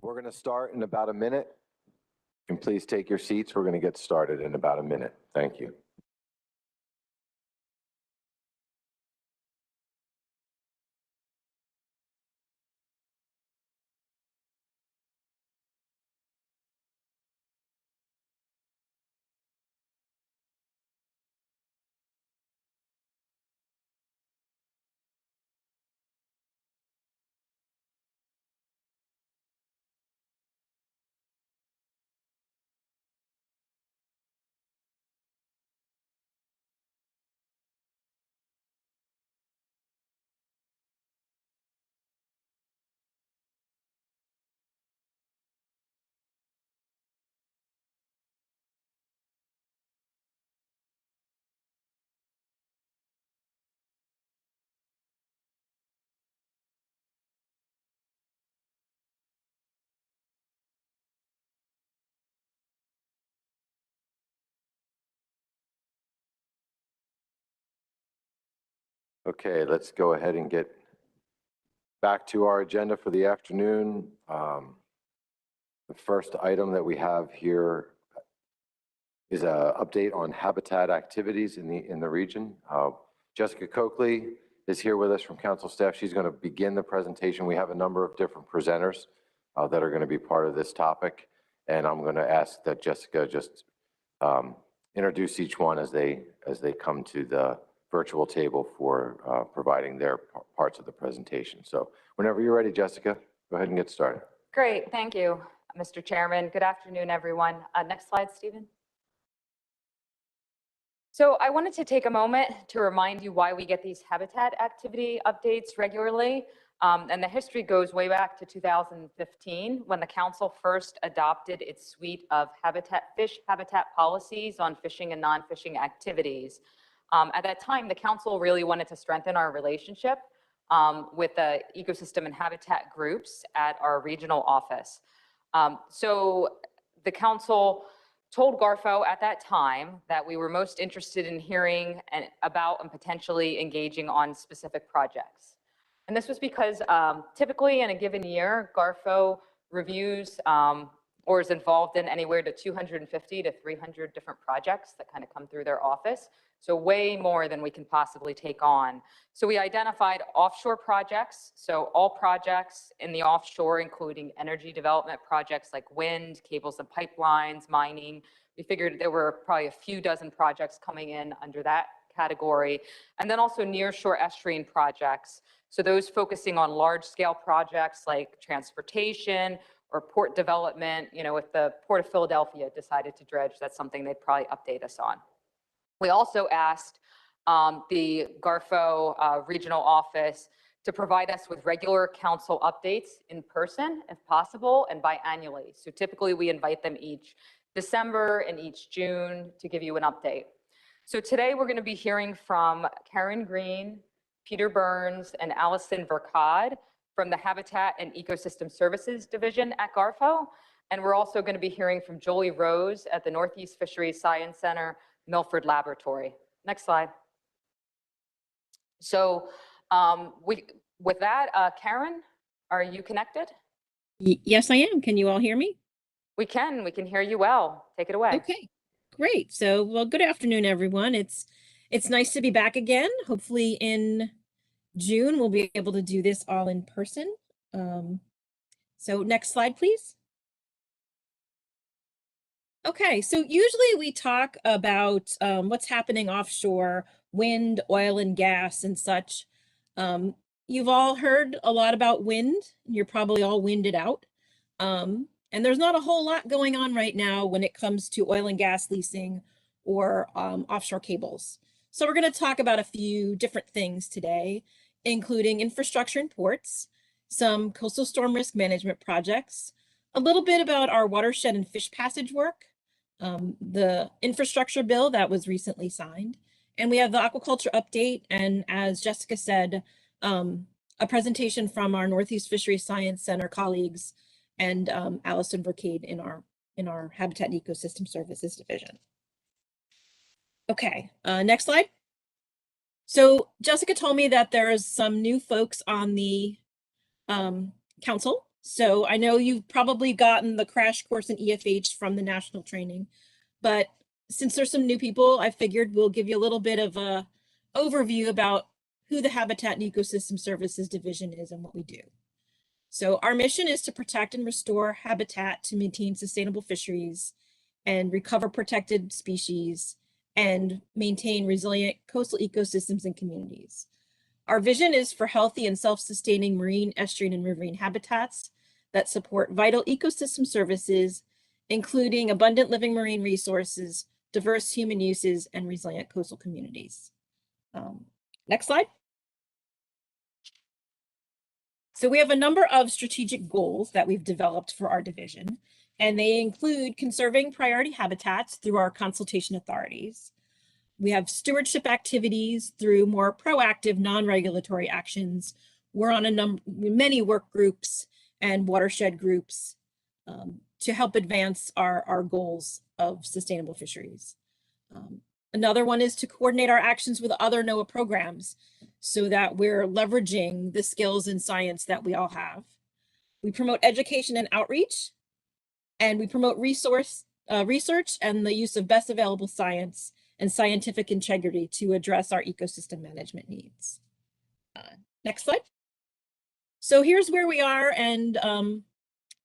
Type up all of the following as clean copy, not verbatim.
We're going to start in about a minute. And please take your seats. We're going to get started in about a minute. Thank you. Okay, let's go ahead and get back to our agenda for the afternoon. The first item that we have here is an update on habitat activities in the region. Jessica Coakley is here with us from council staff. She's going to begin the presentation. We have a number of different presenters that are going to be part of this topic, and I'm going to ask that Jessica just introduce each one as they come to the virtual table for providing their parts of the presentation. So whenever you're ready, Jessica, go ahead and get started. Great, thank you, Mr. Chairman. Good afternoon, everyone. Next slide, Stephen. So I wanted to take a moment to remind you why we get these habitat activity updates regularly. And the history goes way back to 2015 when the council first adopted its suite of fish habitat policies on fishing and non-fishing activities. At that time, the council really wanted to strengthen our relationship with the ecosystem and habitat groups at our regional office. So the council told Garfo at that time that we were most interested in hearing about and potentially engaging on specific projects. And this was because typically in a given year, Garfo reviews or is involved in anywhere to 250 to 300 different projects that kind of come through their office. So way more than we can possibly take on. So we identified offshore projects. So all projects in the offshore, including energy development projects like wind, cables and pipelines, mining. We figured there were probably a few dozen projects coming in under that category. And then also nearshore estuarine projects. So those focusing on large scale projects like transportation or port development. You know, if the Port of Philadelphia decided to dredge, that's something they'd probably update us on. We also asked the Garfo regional office to provide us with regular council updates in person, if possible, and biannually. So typically we invite them each December and each June to give you an update. So today we're going to be hearing from Karen Green, Peter Burns, and Allison Verkade from the Habitat and Ecosystem Services Division at Garfo. And we're also going to be hearing from Jolie Rose at the Northeast Fisheries Science Center, Milford Laboratory. Next slide. So with that, Karen, are you connected? Yes, I am. Can you all hear me? We can hear you well. Take it away. Okay, great. So, well, good afternoon, everyone. It's nice to be back again. Hopefully in June, we'll be able to do this all in person. So next slide, please. Okay, so usually we talk about what's happening offshore, wind, oil and gas and such. You've all heard a lot about wind. You're probably all winded out. And there's not a whole lot going on right now when it comes to oil and gas leasing or offshore cables. So we're going to talk about a few different things today, including infrastructure and ports, some coastal storm risk management projects, a little bit about our watershed and fish passage work, the infrastructure bill that was recently signed, and we have the aquaculture update, and as Jessica said, a presentation from our Northeast Fisheries Science Center colleagues and Allison Verkade in our Habitat and Ecosystem Services Division. Okay, next slide. So Jessica told me that there is some new folks on the council, So I know you've probably gotten the crash course in EFH from the national training, but since there's some new people, I figured we'll give you a little bit of a overview about who the Habitat and Ecosystem Services Division is and what we do. So our mission is to protect and restore habitat to maintain sustainable fisheries and recover protected species and maintain resilient coastal ecosystems and communities. Our vision is for healthy and self-sustaining marine, estuarine, and riverine habitats that support vital ecosystem services, including abundant living marine resources, diverse human uses, and resilient coastal communities. Next slide. So we have a number of strategic goals that we've developed for our division, and they include conserving priority habitats through our consultation authorities. We have stewardship activities through more proactive non-regulatory actions. We're on many work groups and watershed groups to help advance our goals of sustainable fisheries. Another one is to coordinate our actions with other NOAA programs so that we're leveraging the skills and science that we all have. We promote education and outreach, and we promote research and the use of best available science and scientific integrity to address our ecosystem management needs. Next slide. So here's where we are and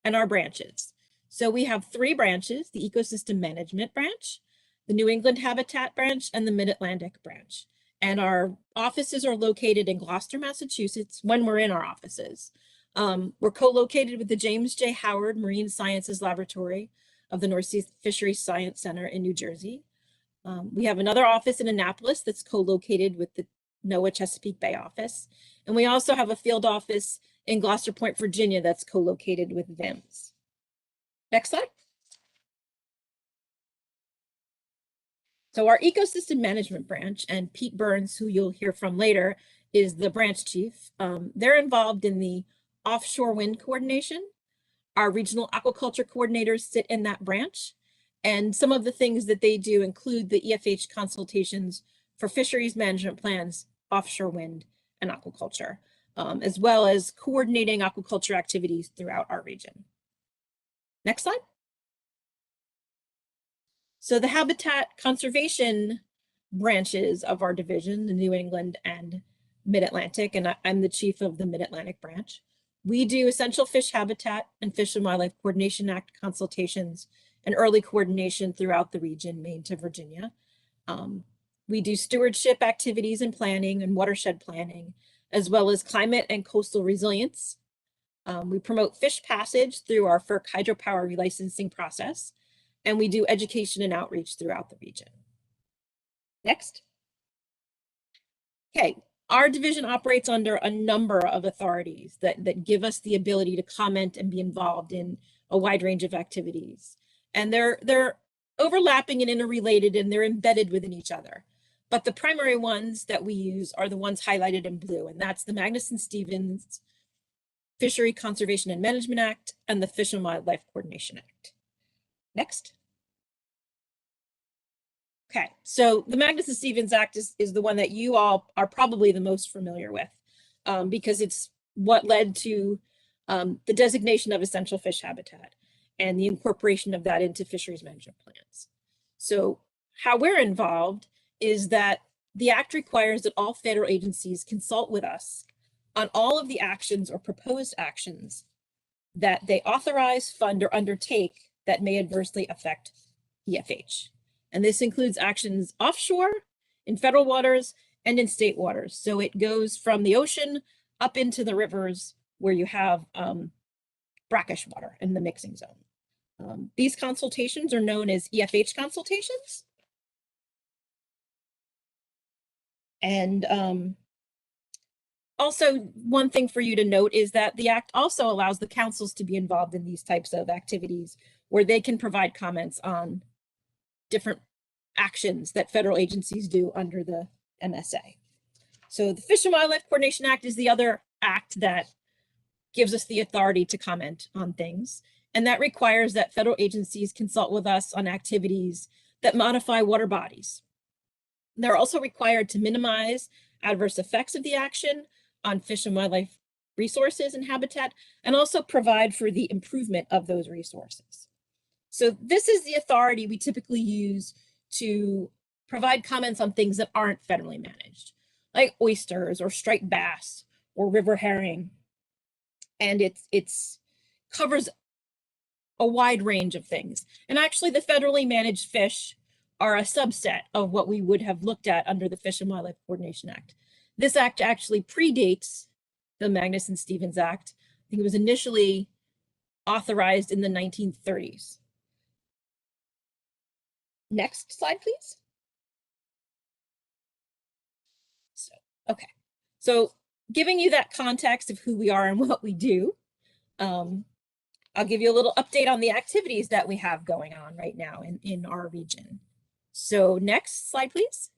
our branches. So we have 3 branches: the Ecosystem Management Branch, the New England Habitat Branch, and the Mid-Atlantic Branch. And our offices are located in Gloucester, Massachusetts, when we're in our offices. We're co-located with the James J. Howard Marine Sciences Laboratory of the North Sea Fisheries Science Center in New Jersey. We have another office in Annapolis that's co-located with the NOAA Chesapeake Bay office. And we also have a field office in Gloucester Point, Virginia that's co-located with VIMS. Next slide. So our Ecosystem Management Branch, and Pete Burns, who you'll hear from later, is the branch chief. They're involved in the offshore wind coordination. Our regional aquaculture coordinators sit in that branch. And some of the things that they do include the EFH consultations for fisheries management plans, offshore wind, and aquaculture, as well as coordinating aquaculture activities throughout our region. Next slide. So the habitat conservation branches of our division, the New England and Mid-Atlantic, and I'm the chief of the Mid-Atlantic branch. We do essential fish habitat and Fish and Wildlife Coordination Act consultations and early coordination throughout the region, Maine to Virginia. We do stewardship activities and planning and watershed planning, as well as climate and coastal resilience. We promote fish passage through our FERC hydropower relicensing process, and we do education and outreach throughout the region. Next. Okay, our division operates under a number of authorities that give us the ability to comment and be involved in a wide range of activities. And they're overlapping and interrelated, and they're embedded within each other. But the primary ones that we use are the ones highlighted in blue, and that's the Magnus and Stevens Fishery Conservation and Management Act and the Fish and Wildlife Coordination Act. Next. Okay, so the Magnus and Stevens Act is the one that you all are probably the most familiar with because it's what led to the designation of essential fish habitat and the incorporation of that into fisheries management plans. So how we're involved is that the act requires that all federal agencies consult with us on all of the actions or proposed actions that they authorize, fund, or undertake that may adversely affect EFH. And this includes actions offshore, in federal waters, and in state waters. So it goes from the ocean up into the rivers where you have brackish water in the mixing zone. These consultations are known as EFH consultations. And also, one thing for you to note is that the Act also allows the councils to be involved in these types of activities where they can provide comments on different actions that federal agencies do under the MSA. So the Fish and Wildlife Coordination Act is the other act that gives us the authority to comment on things. And that requires that federal agencies consult with us on activities that modify water bodies. They're also required to minimize adverse effects of the action on fish and wildlife resources and habitat, and also provide for the improvement of those resources. So this is the authority we typically use to provide comments on things that aren't federally managed, like oysters or striped bass or river herring. And it's covers a wide range of things. And actually the federally managed fish are a subset of what we would have looked at under the Fish and Wildlife Coordination Act. This act actually predates the Magnus and Stevens Act. I think it was initially authorized in the 1930s. Next slide, please. Okay, so giving you that context of who we are and what we do, I'll give you a little update on the activities that we have going on right now in our region. So next slide, please.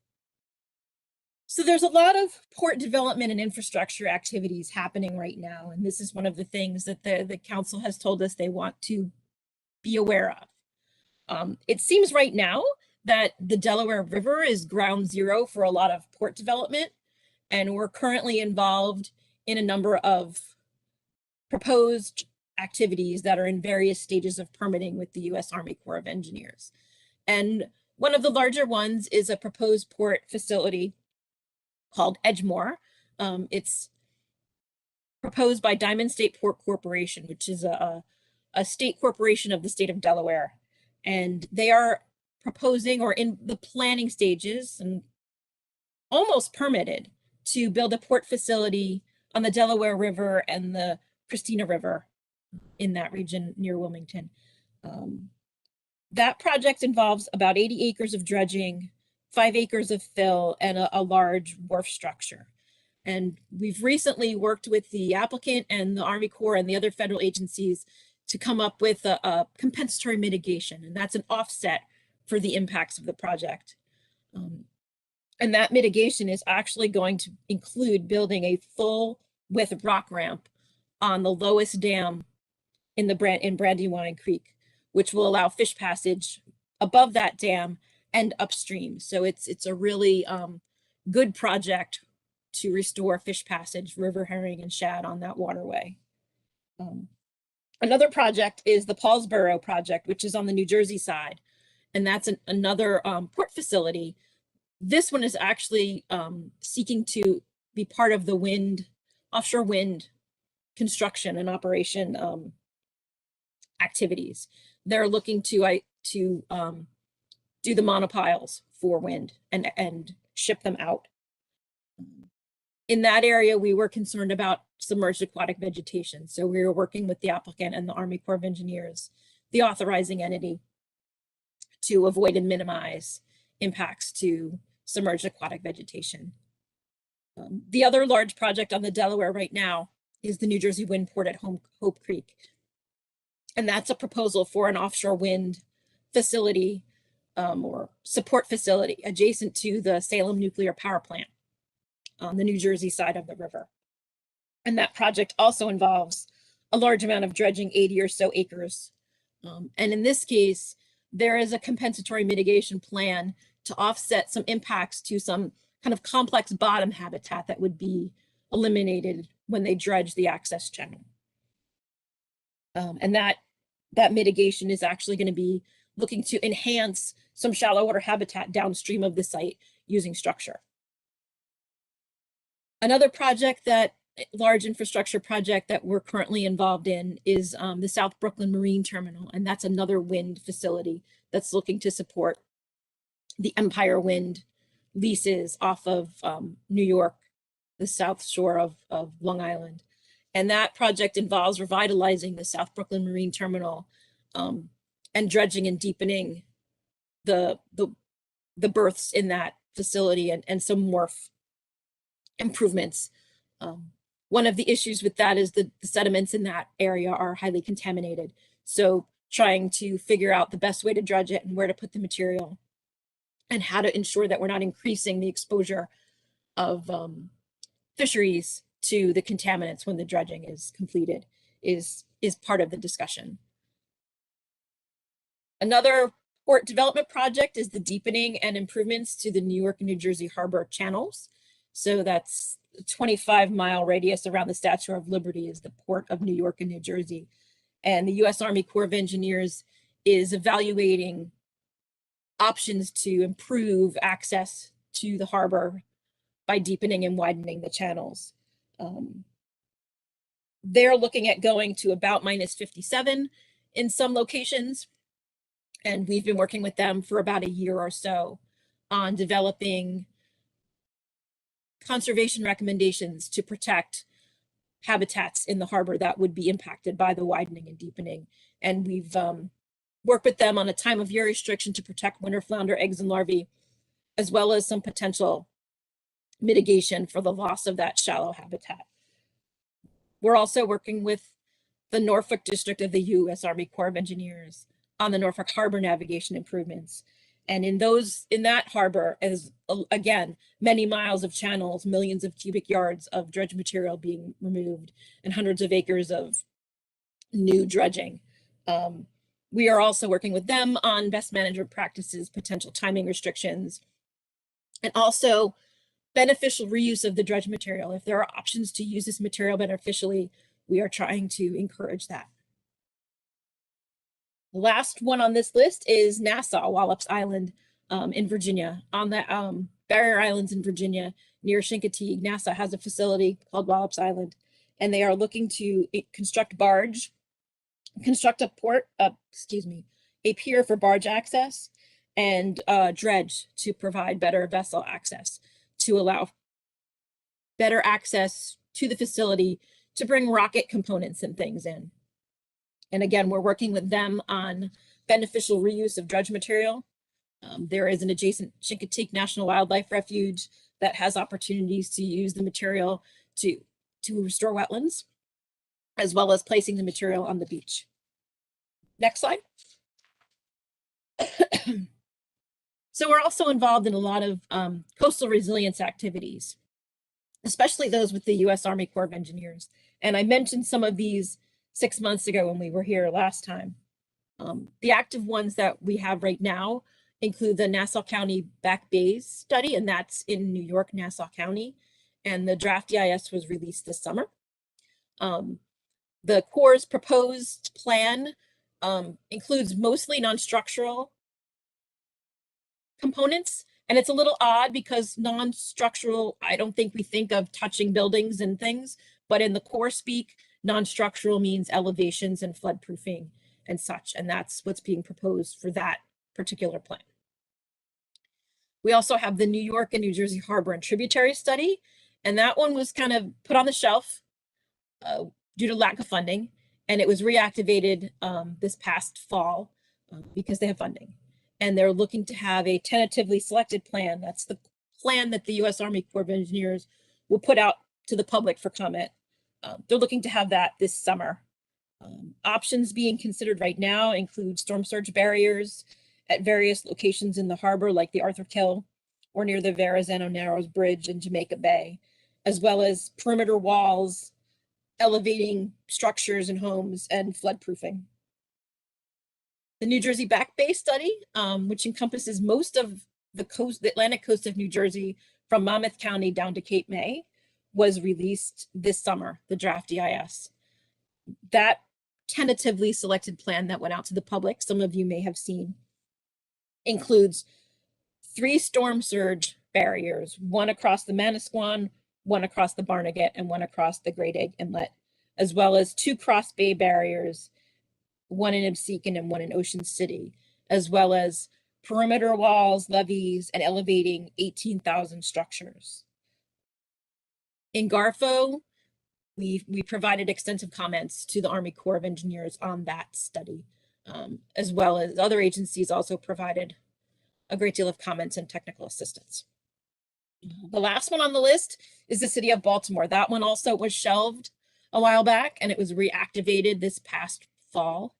So there's a lot of port development and infrastructure activities happening right now. And this is one of the things that the council has told us they want to be aware of. It seems right now that the Delaware River is ground zero for a lot of port development. And we're currently involved in a number of proposed activities that are in various stages of permitting with the U.S. Army Corps of Engineers. And one of the larger ones is a proposed port facility called Edgemoor. It's proposed by Diamond State Port Corporation, which is a state corporation of the state of Delaware. And they are proposing, or in the planning stages and almost permitted, to build a port facility on the Delaware River and the Christina River in that region near Wilmington. That project involves about 80 acres of dredging, 5 acres of fill, and a large wharf structure. And we've recently worked with the applicant and the Army Corps and the other federal agencies to come up with a compensatory mitigation, and that's an offset for the impacts of the project. And that mitigation is actually going to include building a full width rock ramp on the lowest dam in Brandywine Creek, which will allow fish passage above that dam and upstream. So it's a really good project to restore fish passage, river herring and shad on that waterway. Another project is the Paulsboro Project, which is on the New Jersey side. And that's another port facility. This one is actually seeking to be part of the offshore wind construction and operation activities. They're looking to do the monopiles for wind and ship them out. In that area, we were concerned about submerged aquatic vegetation. So we were working with the applicant and the Army Corps of Engineers, the authorizing entity, to avoid and minimize impacts to submerged aquatic vegetation. The other large project on the Delaware right now is the New Jersey Wind Port at Hope Creek. And that's a proposal for an offshore wind facility or support facility adjacent to the Salem nuclear power plant on the New Jersey side of the river. And that project also involves a large amount of dredging, 80 or so acres. And in this case, there is a compensatory mitigation plan to offset some impacts to some kind of complex bottom habitat that would be eliminated when they dredge the access channel. And that mitigation is actually going to be looking to enhance some shallow water habitat downstream of the site using structure. Another large infrastructure project that we're currently involved in is the South Brooklyn Marine Terminal, and that's another wind facility that's looking to support the Empire Wind leases off of New York, the south shore of Long Island. And that project involves revitalizing the South Brooklyn Marine Terminal and dredging and deepening the berths in that facility and some wharf improvements. One of the issues with that is the sediments in that area are highly contaminated. So trying to figure out the best way to dredge it and where to put the material and how to ensure that we're not increasing the exposure of fisheries to the contaminants when the dredging is completed is part of the discussion. Another port development project is the deepening and improvements to the New York and New Jersey harbor channels. So that's 25-mile radius around the Statue of Liberty is the port of New York and New Jersey. And the U.S. Army Corps of Engineers is evaluating options to improve access to the harbor by deepening and widening the channels. They're looking at going to about -57 in some locations. And we've been working with them for about a year or so on developing conservation recommendations to protect habitats in the harbor that would be impacted by the widening and deepening. And we've worked with them on a time of year restriction to protect winter flounder eggs and larvae, as well as some potential mitigation for the loss of that shallow habitat. We're also working with the Norfolk District of the U.S. Army Corps of Engineers on the Norfolk Harbor navigation improvements. And in that harbor, as again, many miles of channels, millions of cubic yards of dredge material being removed, and hundreds of acres of new dredging. We are also working with them on best management practices, potential timing restrictions, and also beneficial reuse of the dredge material. If there are options to use this material beneficially, we are trying to encourage that. The last one on this list is Nassau, Wallops Island in Virginia. On the Barrier Islands in Virginia, near Chincoteague, NASA has a facility called Wallops Island, and they are looking to construct a pier for barge access and dredge to provide better vessel access, to allow better access to the facility to bring rocket components and things in. And again, we're working with them on beneficial reuse of dredge material. There is an adjacent Chincoteague National Wildlife Refuge that has opportunities to use the material to restore wetlands, as well as placing the material on the beach. Next slide. So we're also involved in a lot of coastal resilience activities, especially those with the U.S. Army Corps of Engineers. And I mentioned some of these 6 months ago when we were here last time. The active ones that we have right now include the Nassau County Back Bays study, and that's in New York, Nassau County. And the draft EIS was released this summer. The Corps' proposed plan includes mostly non-structural components. And it's a little odd because non-structural, I don't think we think of touching buildings and things, but in the Corps speak, non-structural means elevations and floodproofing and such. And that's what's being proposed for that particular plan. We also have the New York and New Jersey Harbor and Tributary study. And that one was kind of put on the shelf due to lack of funding. And it was reactivated this past fall because they have funding. And they're looking to have a tentatively selected plan. That's the plan that the U.S. Army Corps of Engineers will put out to the public for comment. They're looking to have that this summer. Options being considered right now include storm surge barriers at various locations in the harbor, like the Arthur Kill or near the Verrazano Narrows Bridge in Jamaica Bay, as well as perimeter walls, elevating structures and homes, and floodproofing. The New Jersey Back Bay study, which encompasses most of the Atlantic coast of New Jersey from Monmouth County down to Cape May, was released this summer, the draft EIS. That tentatively selected plan that went out to the public, some of you may have seen, includes 3 storm surge barriers, one across the Manasquan, one across the Barnegat, and one across the Great Egg Inlet, as well as 2 cross bay barriers, one in Absecon and one in Ocean City, as well as perimeter walls, levees, and elevating 18,000 structures. In Garfo, we provided extensive comments to the Army Corps of Engineers on that study, as well as other agencies also provided a great deal of comments and technical assistance. The last one on the list is the city of Baltimore. That one also was shelved a while back, and it was reactivated this past fall.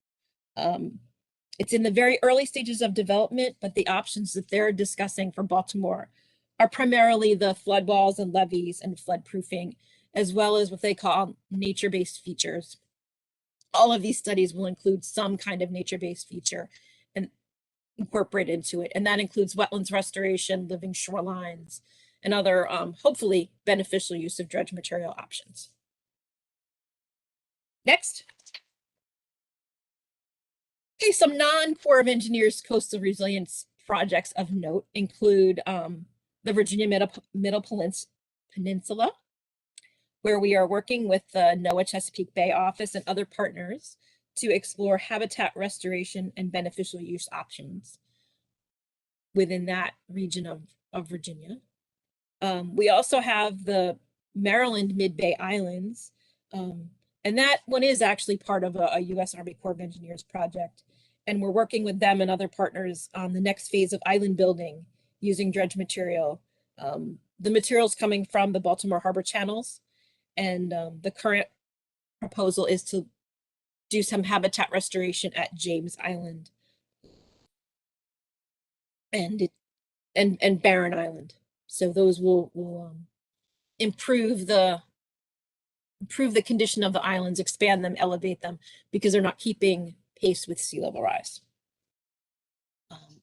It's in the very early stages of development, but the options that they're discussing for Baltimore are primarily the flood walls and levees and floodproofing, as well as what they call nature-based features. All of these studies will include some kind of nature-based feature and incorporate into it. And that includes wetlands restoration, living shorelines, and other hopefully beneficial use of dredge material options. Next. Okay, some non-Corps of Engineers coastal resilience projects of note include the Virginia Middle Peninsula, where we are working with the NOAA Chesapeake Bay office and other partners to explore habitat restoration and beneficial use options within that region of Virginia. We also have the Maryland Mid-Bay Islands, and that one is actually part of a U.S. Army Corps of Engineers project. And we're working with them and other partners on the next phase of island building using dredge material. The materials coming from the Baltimore Harbor channels, and the current proposal is to do some habitat restoration at James Island and Barren Island. So those will improve the condition of the islands, expand them, elevate them, because they're not keeping pace with sea level rise.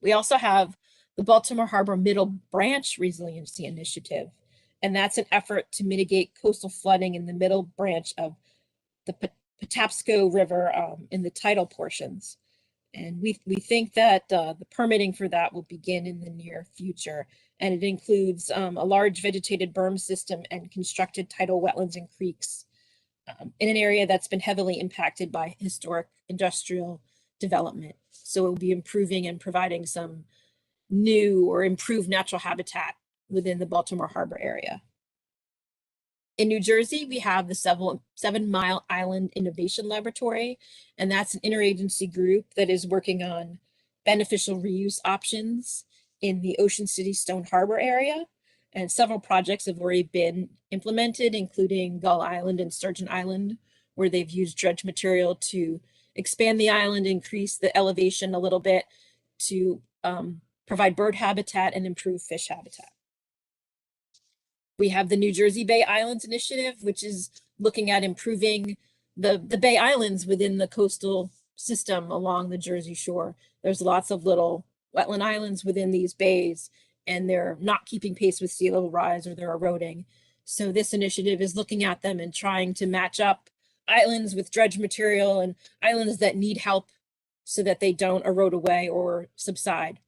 We also have the Baltimore Harbor Middle Branch Resiliency Initiative, and that's an effort to mitigate coastal flooding in the middle branch of the Patapsco River in the tidal portions. And we think that the permitting for that will begin in the near future. And it includes a large vegetated berm system and constructed tidal wetlands and creeks in an area that's been heavily impacted by historic industrial development. So it will be improving and providing some new or improved natural habitat within the Baltimore Harbor area. In New Jersey, we have the 7 Mile Island Innovation Laboratory, and that's an interagency group that is working on beneficial reuse options in the Ocean City Stone Harbor area. And several projects have already been implemented, including Gull Island and Sturgeon Island, where they've used dredge material to expand the island, increase the elevation a little bit to provide bird habitat and improve fish habitat. We have the New Jersey Bay Islands Initiative, which is looking at improving the Bay Islands within the coastal system along the Jersey shore. There's lots of little wetland islands within these bays, and they're not keeping pace with sea level rise, or they're eroding. So this initiative is looking at them and trying to match up islands with dredge material and islands that need help so that they don't erode away or subside.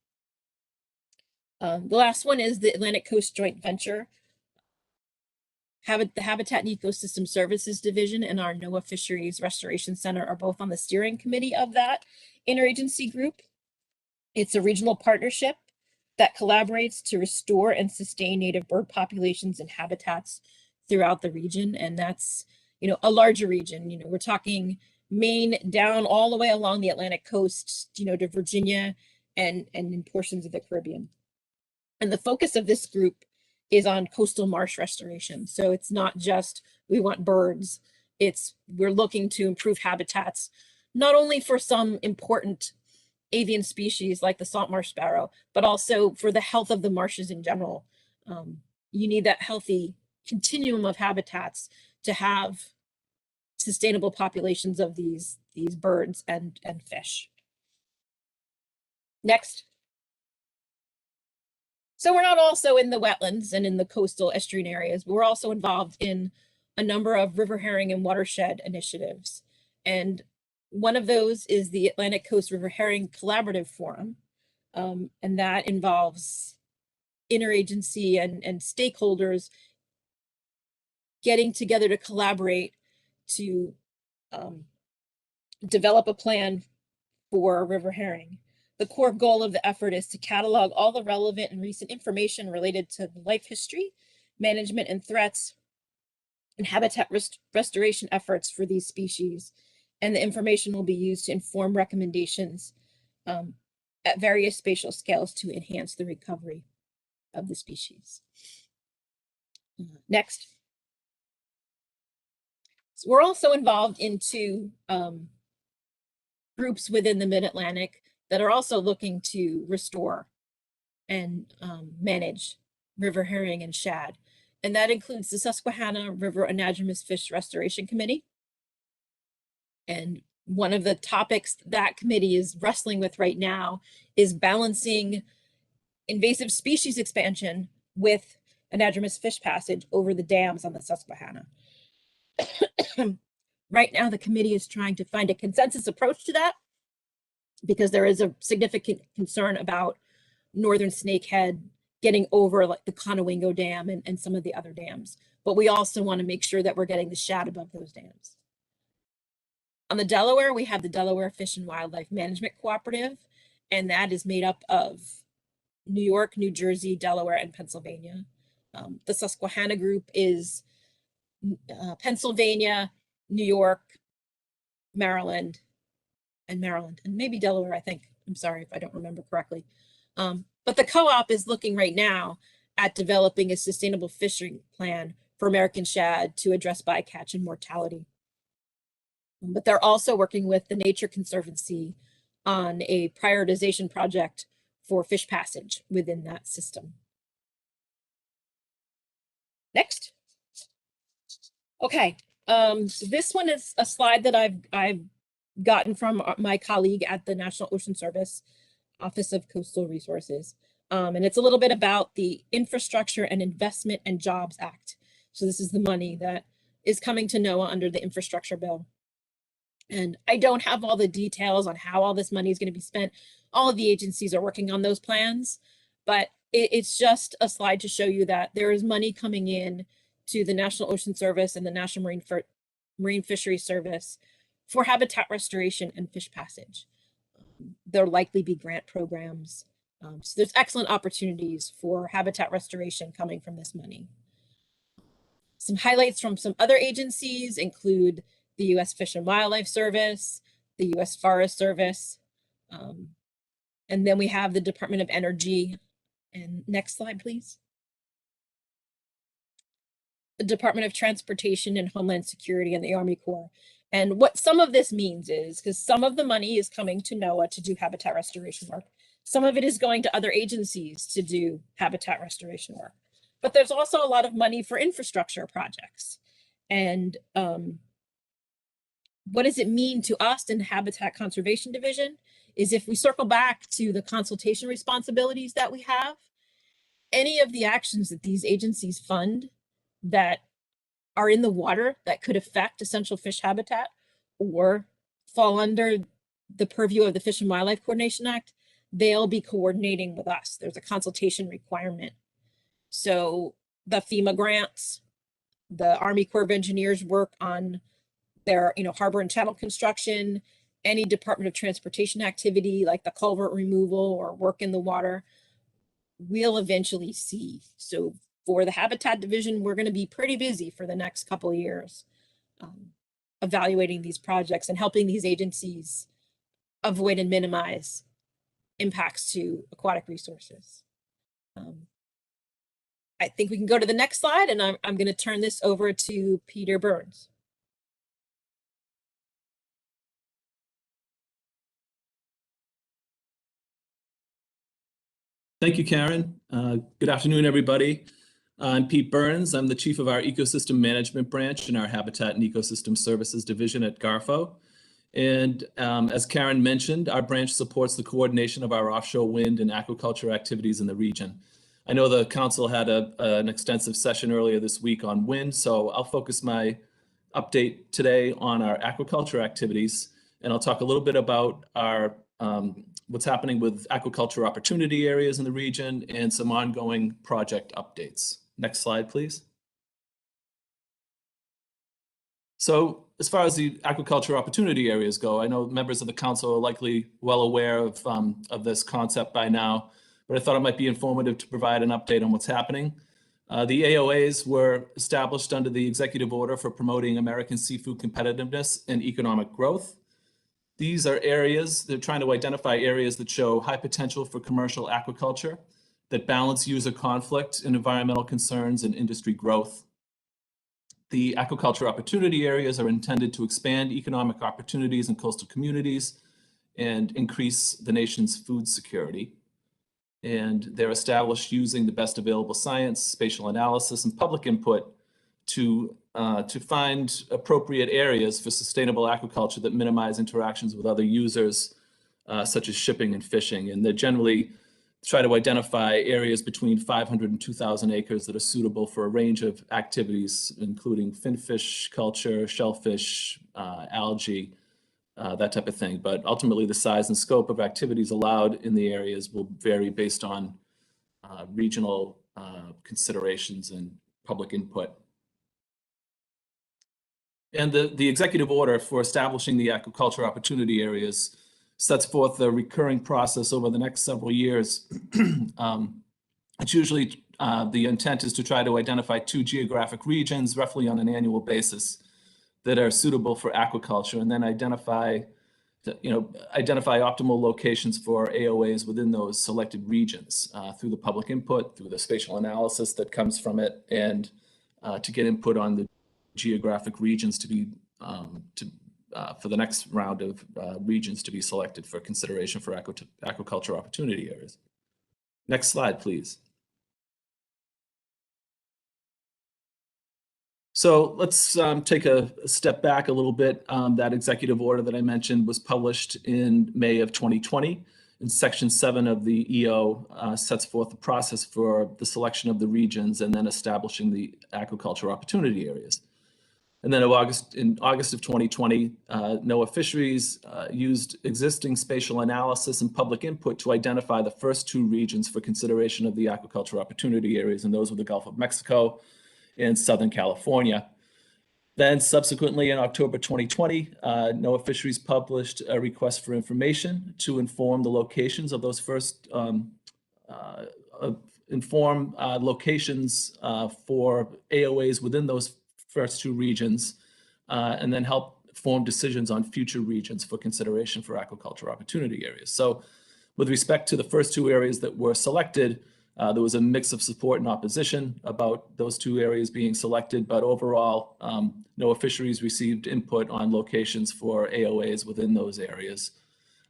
The last one is the Atlantic Coast Joint Venture. The Habitat and Ecosystem Services Division and our NOAA Fisheries Restoration Center are both on the steering committee of that interagency group. It's a regional partnership that collaborates to restore and sustain native bird populations and habitats throughout the region. And that's, a larger region. We're talking Maine down all the way along the Atlantic coast, to Virginia and in portions of the Caribbean. And the focus of this group is on coastal marsh restoration. So it's not just we want birds, we're looking to improve habitats, not only for some important avian species like the salt marsh sparrow, but also for the health of the marshes in general. You need that healthy continuum of habitats to have sustainable populations of these birds and fish. Next. So we're not also in the wetlands and in the coastal estuarine areas, but we're also involved in a number of river herring and watershed initiatives. And one of those is the Atlantic Coast River Herring Collaborative Forum. And that involves interagency and stakeholders getting together to collaborate to develop a plan for river herring. The core goal of the effort is to catalog all the relevant and recent information related to the life history, management and threats, and habitat restoration efforts for these species. And the information will be used to inform recommendations at various spatial scales to enhance the recovery of the species. Next. So we're also involved into groups within the Mid-Atlantic that are also looking to restore and manage river herring and shad. And that includes the Susquehanna River Anadromous Fish Restoration Committee. And one of the topics that committee is wrestling with right now is balancing invasive species expansion with Anadromous fish passage over the dams on the Susquehanna. Right now, the committee is trying to find a consensus approach to that because there is a significant concern about northern snakehead getting over like the Conowingo Dam and some of the other dams. But we also want to make sure that we're getting the shad above those dams. On the Delaware, we have the Delaware Fish and Wildlife Management Cooperative, and that is made up of New York, New Jersey, Delaware, and Pennsylvania. The Susquehanna group is Pennsylvania, New York, Maryland, and maybe Delaware, I think. I'm sorry if I don't remember correctly. But the co-op is looking right now at developing a sustainable fishing plan for American shad to address bycatch and mortality. But they're also working with the Nature Conservancy on a prioritization project for fish passage within that system. Next. Okay, so this one is a slide that I've gotten from my colleague at the National Ocean Service, Office of Coastal Resources. And it's a little bit about the Infrastructure and Investment and Jobs Act. So this is the money that is coming to NOAA under the infrastructure bill. And I don't have all the details on how all this money is going to be spent. All of the agencies are working on those plans, but it's just a slide to show you that there is money coming in to the National Ocean Service and the National Marine Fisheries Service for habitat restoration and fish passage. There'll likely be grant programs. So there's excellent opportunities for habitat restoration coming from this money. Some highlights from some other agencies include the U.S. Fish and Wildlife Service, the U.S. Forest Service, and then we have the Department of Energy. And next slide, please. The Department of Transportation and Homeland Security and the Army Corps. And what some of this means is, because some of the money is coming to NOAA to do habitat restoration work, some of it is going to other agencies to do habitat restoration work. But there's also a lot of money for infrastructure projects. And what does it mean to us in the Habitat Conservation Division is if we circle back to the consultation responsibilities that we have, any of the actions that these agencies fund that are in the water that could affect essential fish habitat or fall under the purview of the Fish and Wildlife Coordination Act, they'll be coordinating with us. There's a consultation requirement. So the FEMA grants, the Army Corps of Engineers work on their harbor and channel construction, any Department of Transportation activity like the culvert removal or work in the water, we'll eventually see. So for the Habitat Division, we're going to be pretty busy for the next couple of years evaluating these projects and helping these agencies avoid and minimize impacts to aquatic resources. I think we can go to the next slide, and I'm going to turn this over to Peter Burns. Thank you, Karen. Good afternoon, everybody. I'm Pete Burns. I'm the chief of our Ecosystem Management Branch in our Habitat and Ecosystem Services Division at GARFO. And as Karen mentioned, our branch supports the coordination of our offshore wind and aquaculture activities in the region. I know the council had an extensive session earlier this week on wind, so I'll focus my update today on our aquaculture activities, and I'll talk a little bit about our what's happening with aquaculture opportunity areas in the region and some ongoing project updates. Next slide, please. So as far as the aquaculture opportunity areas go, I know members of the council are likely well aware of this concept by now, but I thought it might be informative to provide an update on what's happening. The AOAs were established under the executive order for promoting American seafood competitiveness and economic growth. These are areas, they're trying to identify areas that show high potential for commercial aquaculture, that balance user conflict and environmental concerns and industry growth. The aquaculture opportunity areas are intended to expand economic opportunities in coastal communities and increase the nation's food security. And they're established using the best available science, spatial analysis, and public input to find appropriate areas for sustainable aquaculture that minimize interactions with other users, such as shipping and fishing. And they're generally try to identify areas between 500 and 2,000 acres that are suitable for a range of activities, including finfish culture, shellfish, algae, that type of thing. But ultimately, the size and scope of activities allowed in the areas will vary based on regional considerations and public input. And the executive order for establishing the aquaculture opportunity areas sets forth a recurring process over the next several years. It's usually, the intent is to try to identify 2 geographic regions, roughly on an annual basis, that are suitable for aquaculture, and then identify optimal locations for AOAs within those selected regions through the public input, through the spatial analysis that comes from it, and to get input on the geographic regions to be for the next round of regions to be selected for consideration for aquaculture opportunity areas. Next slide, please. So let's take a step back a little bit. That executive order that I mentioned was published in May of 2020. And Section 7 of the EO sets forth the process for the selection of the regions and then establishing the aquaculture opportunity areas. And then in August of 2020, NOAA Fisheries used existing spatial analysis and public input to identify the first 2 regions for consideration of the aquaculture opportunity areas, and those were the Gulf of Mexico and Southern California. Then subsequently in October 2020, NOAA Fisheries published a request for information to inform the locations of those first, locations for AOAs within those first 2 regions, and then help form decisions on future regions for consideration for aquaculture opportunity areas. So with respect to the first 2 areas that were selected, there was a mix of support and opposition about those 2 areas being selected, but overall, NOAA Fisheries received input on locations for AOAs within those areas.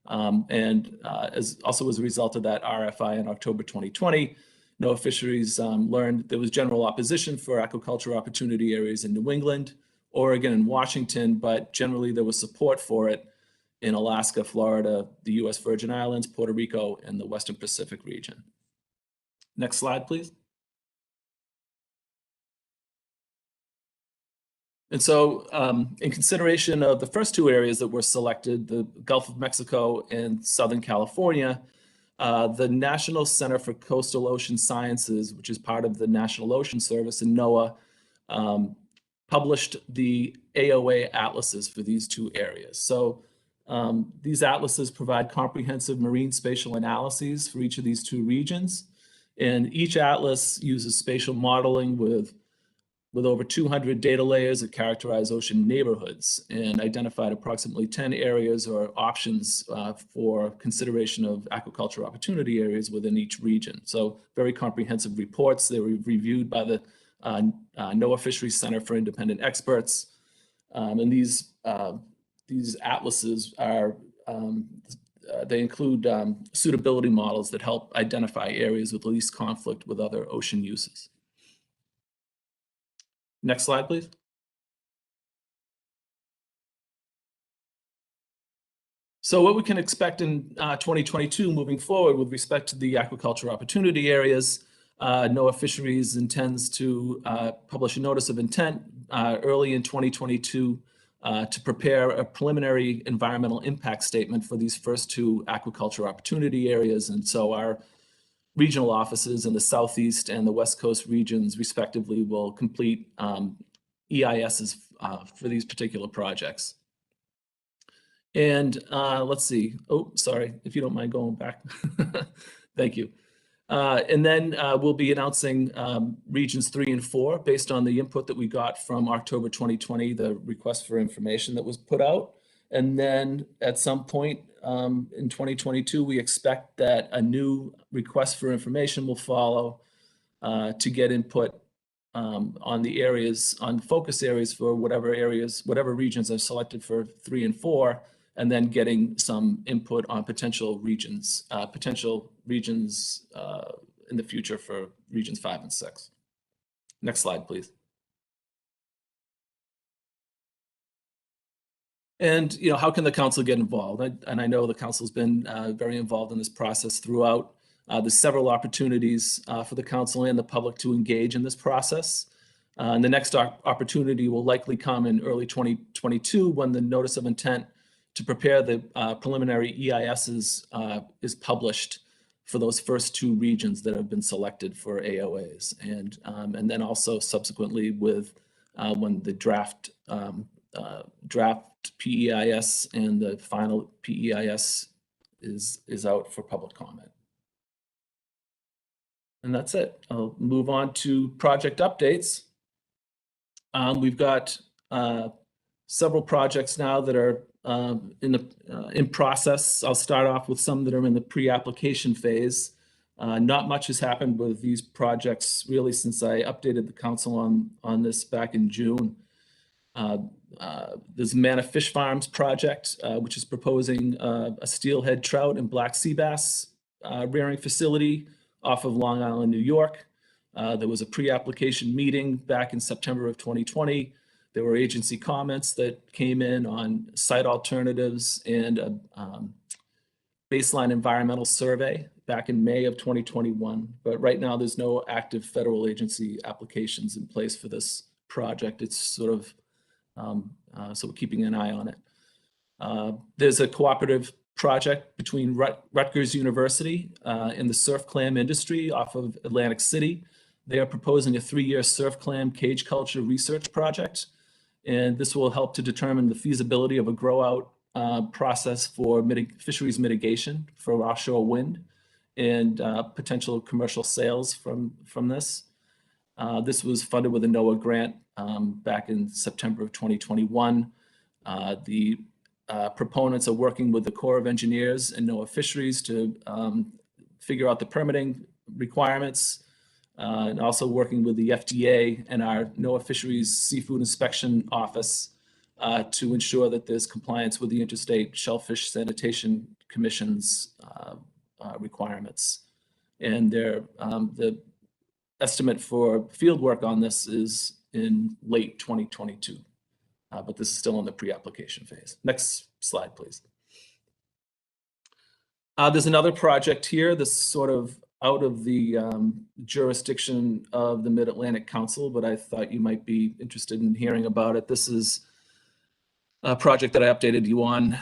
Also as a result of that RFI in October 2020, NOAA Fisheries learned there was general opposition for aquaculture opportunity areas in New England, Oregon, and Washington, but generally there was support for it in Alaska, Florida, the US Virgin Islands, Puerto Rico, and the Western Pacific region. Next slide, please. And so in consideration of the first 2 areas that were selected, the Gulf of Mexico and Southern California, the National Center for Coastal Ocean Sciences, which is part of the National Ocean Service and NOAA, published the AOA atlases for these 2 areas. So these atlases provide comprehensive marine spatial analyses for each of these 2 regions. And each atlas uses spatial modeling with over 200 data layers that characterize ocean neighborhoods and identified approximately 10 areas or options for consideration of aquaculture opportunity areas within each region. So very comprehensive reports. They were reviewed by the NOAA Fisheries Center for Independent Experts. And these atlases are they include suitability models that help identify areas with least conflict with other ocean uses. Next slide, please. So what we can expect in 2022 moving forward with respect to the aquaculture opportunity areas, NOAA Fisheries intends to publish a notice of intent early in 2022 to prepare a preliminary environmental impact statement for these first 2 aquaculture opportunity areas. And so our regional offices in the Southeast and the West Coast regions, respectively, will complete EISs for these particular projects. And let's see. Oh, sorry, if you don't mind going back. Thank you. And then we'll be announcing regions 3 and 4 based on the input that we got from October 2020, the request for information that was put out. And then at some point in 2022, we expect that a new request for information will follow to get input on the areas, on focus areas for whatever regions are selected for 3 and 4, and then getting some input on potential regions in the future for regions 5 and 6. Next slide, please. And how can the council get involved? And I know the council's been very involved in this process throughout. There's several opportunities for the council and the public to engage in this process. And the next opportunity will likely come in early 2022 when the notice of intent to prepare the preliminary EISs is published for those first 2 regions that have been selected for AOAs. And then also subsequently with when the draft PEIS and the final PEIS is out for public comment. And that's it. I'll move on to project updates. We've got several projects now that are in process. I'll start off with some that are in the pre-application phase. Not much has happened with these projects really since I updated the council on this back in June. There's Mana Fish Farms project, which is proposing a steelhead trout and black sea bass rearing facility off of Long Island, New York. There was a pre-application meeting back in September of 2020. There were agency comments that came in on site alternatives and a baseline environmental survey back in May of 2021. But right now there's no active federal agency applications in place for this project. It's sort of, so we're keeping an eye on it. There's a cooperative project between Rutgers University and the surf clam industry off of Atlantic City. They are proposing a 3-year surf clam cage culture research project. And this will help to determine the feasibility of a grow out process for fisheries mitigation for offshore wind and potential commercial sales from this. This was funded with a NOAA grant back in September of 2021. The proponents are working with the Corps of Engineers and NOAA Fisheries to figure out the permitting requirements, and also working with the FDA and our NOAA Fisheries Seafood Inspection Office to ensure that there's compliance with the Interstate Shellfish Sanitation Commission's requirements. And the estimate for field work on this is in late 2022. But this is still in the pre-application phase. Next slide, please. There's another project here that's sort of out of the jurisdiction of the Mid-Atlantic Council, but I thought you might be interested in hearing about it. This is a project that I updated you on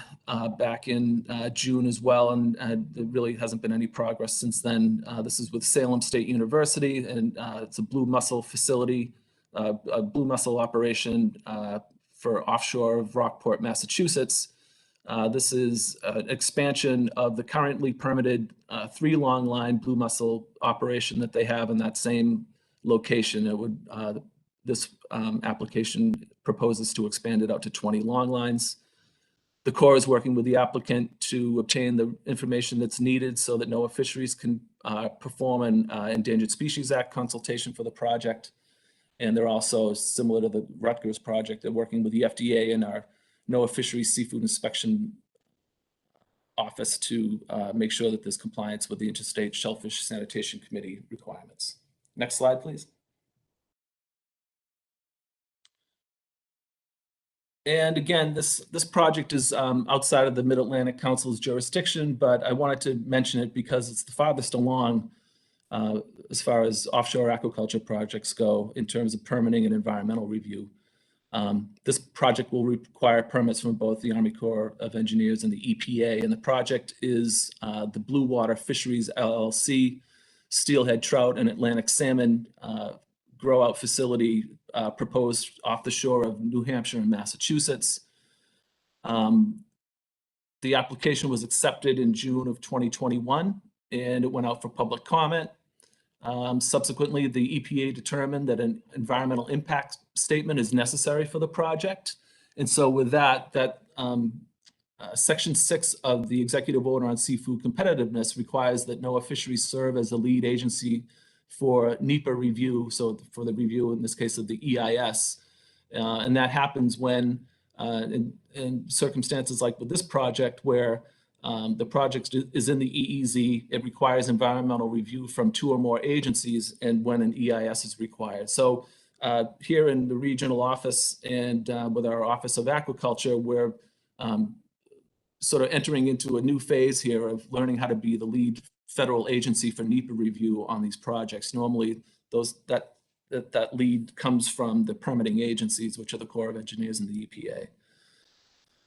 back in June as well, and there really hasn't been any progress since then. This is with Salem State University, and it's a blue mussel facility, a blue mussel operation for offshore of Rockport, Massachusetts. This is an expansion of the currently permitted 3 long line blue mussel operation that they have in that same location. It would this application proposes to expand it out to 20 long lines. The Corps is working with the applicant to obtain the information that's needed so that NOAA Fisheries can perform an Endangered Species Act consultation for the project. And they're also, similar to the Rutgers project, they're working with the FDA and our NOAA Fisheries Seafood Inspection Office to make sure that there's compliance with the Interstate Shellfish Sanitation Committee requirements. Next slide, please. And again, this project is outside of the Mid-Atlantic Council's jurisdiction, but I wanted to mention it because it's the farthest along as far as offshore aquaculture projects go in terms of permitting and environmental review. This project will require permits from both the Army Corps of Engineers and the EPA, and the project is the Blue Water Fisheries LLC steelhead trout and Atlantic salmon grow out facility proposed off the shore of New Hampshire and Massachusetts. The application was accepted in June of 2021, and it went out for public comment. Subsequently, the EPA determined that an environmental impact statement is necessary for the project. And so with that Section 6 of the Executive Order on Seafood Competitiveness requires that NOAA Fisheries serve as the lead agency for NEPA review, so for the review, in this case, of the EIS. And that happens when, in circumstances like with this project, where the project is in the EEZ, it requires environmental review from 2 or more agencies, and when an EIS is required. So here in the regional office and with our Office of Aquaculture, we're sort of entering into a new phase here of learning how to be the lead federal agency for NEPA review on these projects. Normally, that lead comes from the permitting agencies, which are the Corps of Engineers and the EPA.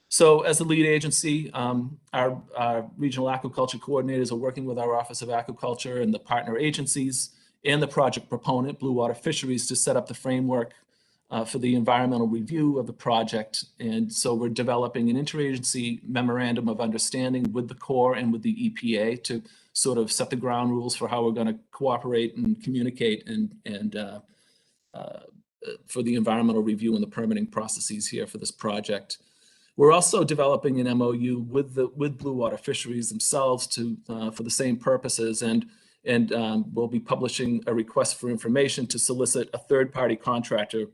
So as the lead agency, our regional aquaculture coordinators are working with our Office of Aquaculture and the partner agencies and the project proponent, Blue Water Fisheries, to set up the framework for the environmental review of the project. And so we're developing an interagency memorandum of understanding with the Corps and with the EPA to sort of set the ground rules for how we're going to cooperate and communicate and for the environmental review and the permitting processes here for this project. We're also developing an MOU with Blue Water Fisheries themselves for the same purposes, and we'll be publishing a request for information to solicit a third-party contractor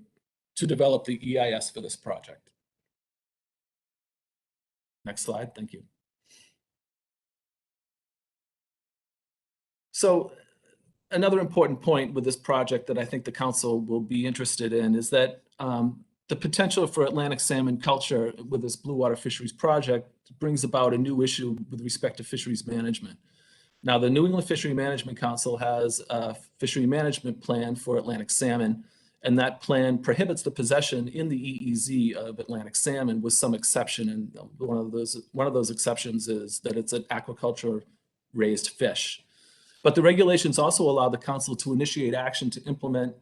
to develop the EIS for this project. Next slide, thank you. So another important point with this project that I think the council will be interested in is that the potential for Atlantic salmon culture with this Blue Water Fisheries project brings about a new issue with respect to fisheries management. Now, the New England Fishery Management Council has a fishery management plan for Atlantic salmon, and that plan prohibits the possession in the EEZ of Atlantic salmon with some exception. And one of those exceptions is that it's an aquaculture raised fish. But the regulations also allow the council to initiate action to implement,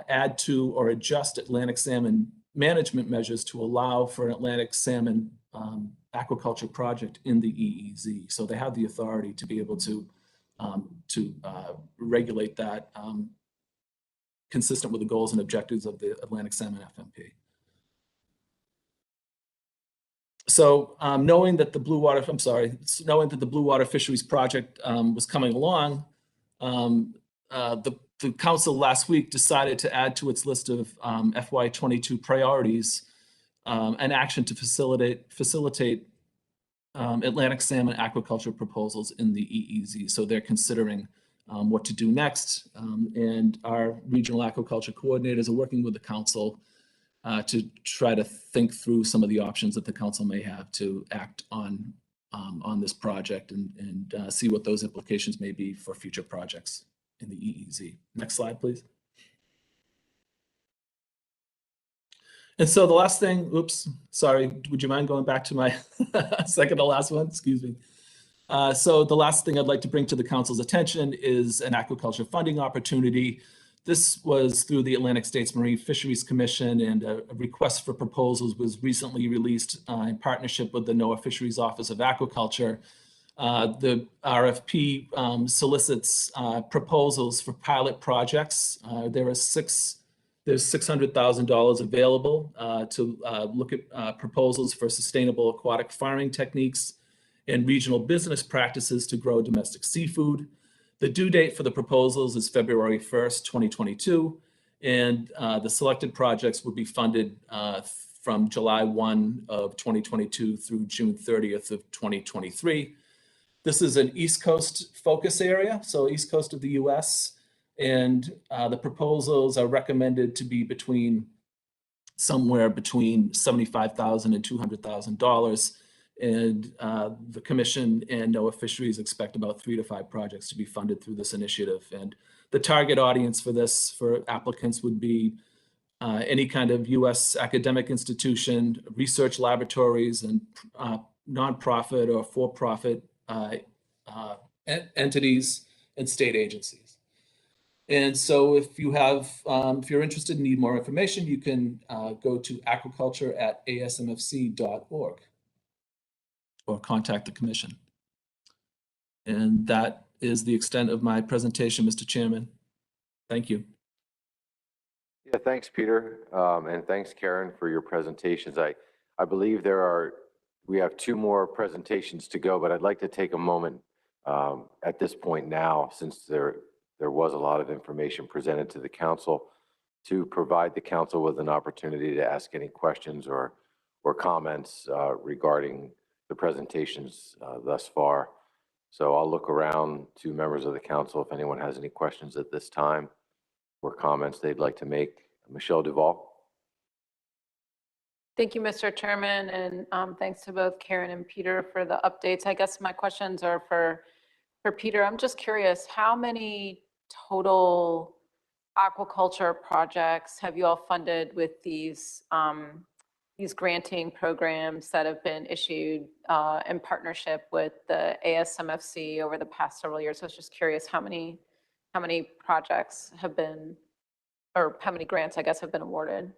add to, or adjust Atlantic salmon management measures to allow for an Atlantic salmon aquaculture project in the EEZ. So they have the authority to be able to regulate that consistent with the goals and objectives of the Atlantic Salmon FMP. So knowing that the Blue Water Fisheries project was coming along, the council last week decided to add to its list of FY22 priorities an action to facilitate Atlantic salmon aquaculture proposals in the EEZ. So they're considering what to do next, and our regional aquaculture coordinators are working with the council to try to think through some of the options that the council may have to act on this project and see what those implications may be for future projects in the EEZ. Next slide, please. And so the last thing, oops, sorry, would you mind going back to my second to last one? Excuse me. So the last thing I'd like to bring to the council's attention is an aquaculture funding opportunity. This was through the Atlantic States Marine Fisheries Commission, and a request for proposals was recently released in partnership with the NOAA Fisheries Office of Aquaculture. The RFP solicits proposals for pilot projects. There's $600,000 available to look at proposals for sustainable aquatic farming techniques and regional business practices to grow domestic seafood. The due date for the proposals is February 1st, 2022, and the selected projects will be funded from July 1 of 2022 through June 30th of 2023. This is an East Coast focus area, so East Coast of the US, and the proposals are recommended to be somewhere between $75,000 and $200,000. And the commission and NOAA Fisheries expect about 3 to 5 projects to be funded through this initiative. And the target audience for applicants would be any kind of US academic institution, research laboratories, and nonprofit or for-profit entities and state agencies. And so if you're interested and need more information, you can go to aquaculture@asmfc.org. or contact the commission. And that is the extent of my presentation, Mr. Chairman. Thank you. Yeah, thanks, Peter. And thanks, Karen, for your presentations. I believe we have 2 more presentations to go, but I'd like to take a moment at this point now, since there was a lot of information presented to the council, to provide the council with an opportunity to ask any questions or comments regarding the presentations thus far. So I'll look around to members of the council if anyone has any questions at this time or comments they'd like to make. Michelle Duval. Thank you, Mr. Chairman, and thanks to both Karen and Peter for the updates. I guess my questions are for For Peter, I'm just curious, how many total aquaculture projects have you all funded with these granting programs that have been issued in partnership with the ASMFC over the past several years? I was just curious how many projects have been, or how many grants, I guess, have been awarded?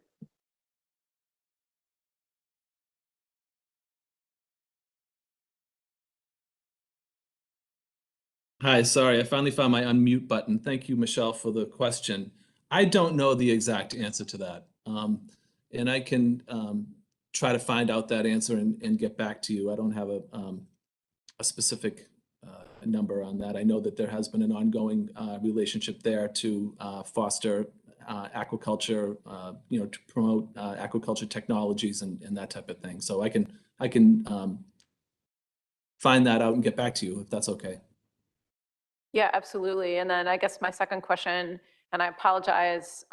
Hi, sorry, I finally found my unmute button. Thank you, Michelle, for the question. I don't know the exact answer to that. And I can try to find out that answer and get back to you. I don't have a specific number on that. I know that there has been an ongoing relationship there to foster aquaculture, to promote aquaculture technologies and that type of thing. So I can find that out and get back to you if that's okay. Yeah, absolutely. And then I guess my second question, and I apologize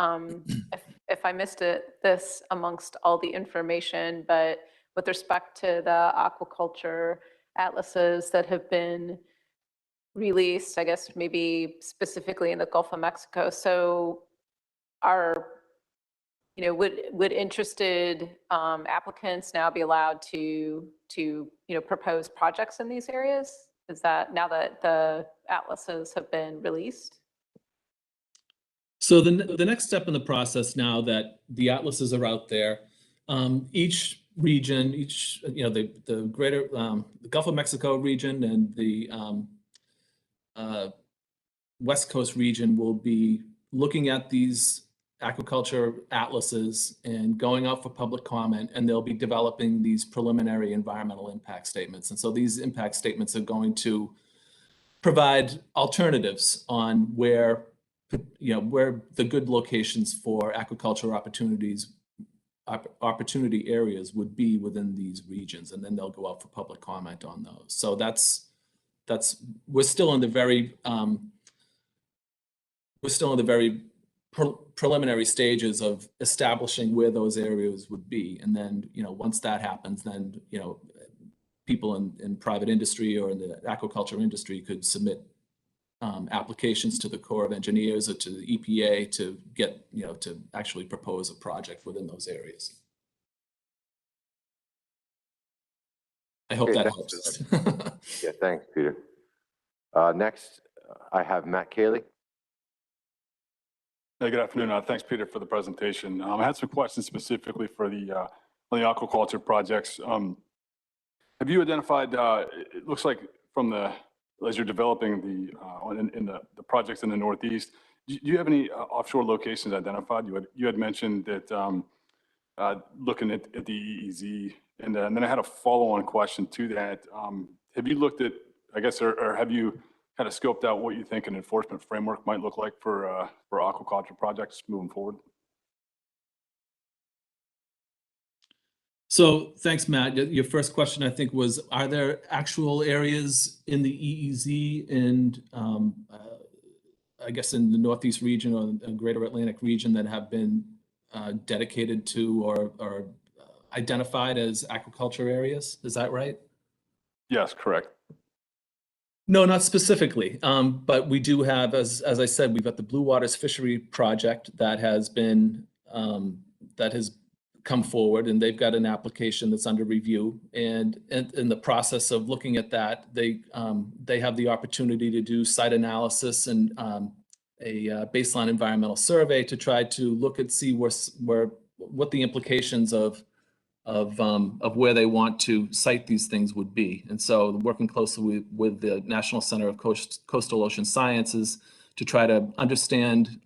if I missed this amongst all the information, but with respect to the aquaculture atlases that have been released, I guess maybe specifically in the Gulf of Mexico. So would interested applicants now be allowed to propose projects in these areas? Is that now that the atlases have been released? So the next step in the process, now that the atlases are out there, each region, the greater the Gulf of Mexico region and the West Coast region will be looking at these aquaculture atlases and going out for public comment, and they'll be developing these preliminary environmental impact statements. And so these impact statements are going to provide alternatives on where the good locations for aquaculture opportunity areas would be within these regions, and then they'll go out for public comment on those. So we're still in the very preliminary stages of establishing where those areas would be. And then, once that happens, then, people in private industry or in the aquaculture industry could submit applications to the Corps of Engineers or to the EPA to get, to actually propose a project within those areas. I hope that helps. Yeah, thanks, Peter. Next, I have Matt Cayley. Hey, good afternoon. Thanks, Peter, for the presentation. I had some questions specifically for the aquaculture projects. Have you identified? It looks like as you're developing the projects in the Northeast, do you have any offshore locations identified? You had mentioned that looking at the EEZ, and then I had a follow-on question to that. Have you looked at, I guess, or have you kind of scoped out what you think an enforcement framework might look like for aquaculture projects moving forward? So thanks, Matt. Your first question, I think, was, are there actual areas in the EEZ and I guess in the Northeast region or the Greater Atlantic region that have been dedicated to or identified as aquaculture areas? Is that right? Yes, correct. No, not specifically, but we do have, as I said, we've got the Blue Waters Fishery project that has been that has come forward, and they've got an application that's under review. And in the process of looking at that, they have the opportunity to do site analysis and a baseline environmental survey to try to look and see what the implications of where they want to site these things would be. And so working closely with the National Center of Coastal Ocean Sciences to try to understand,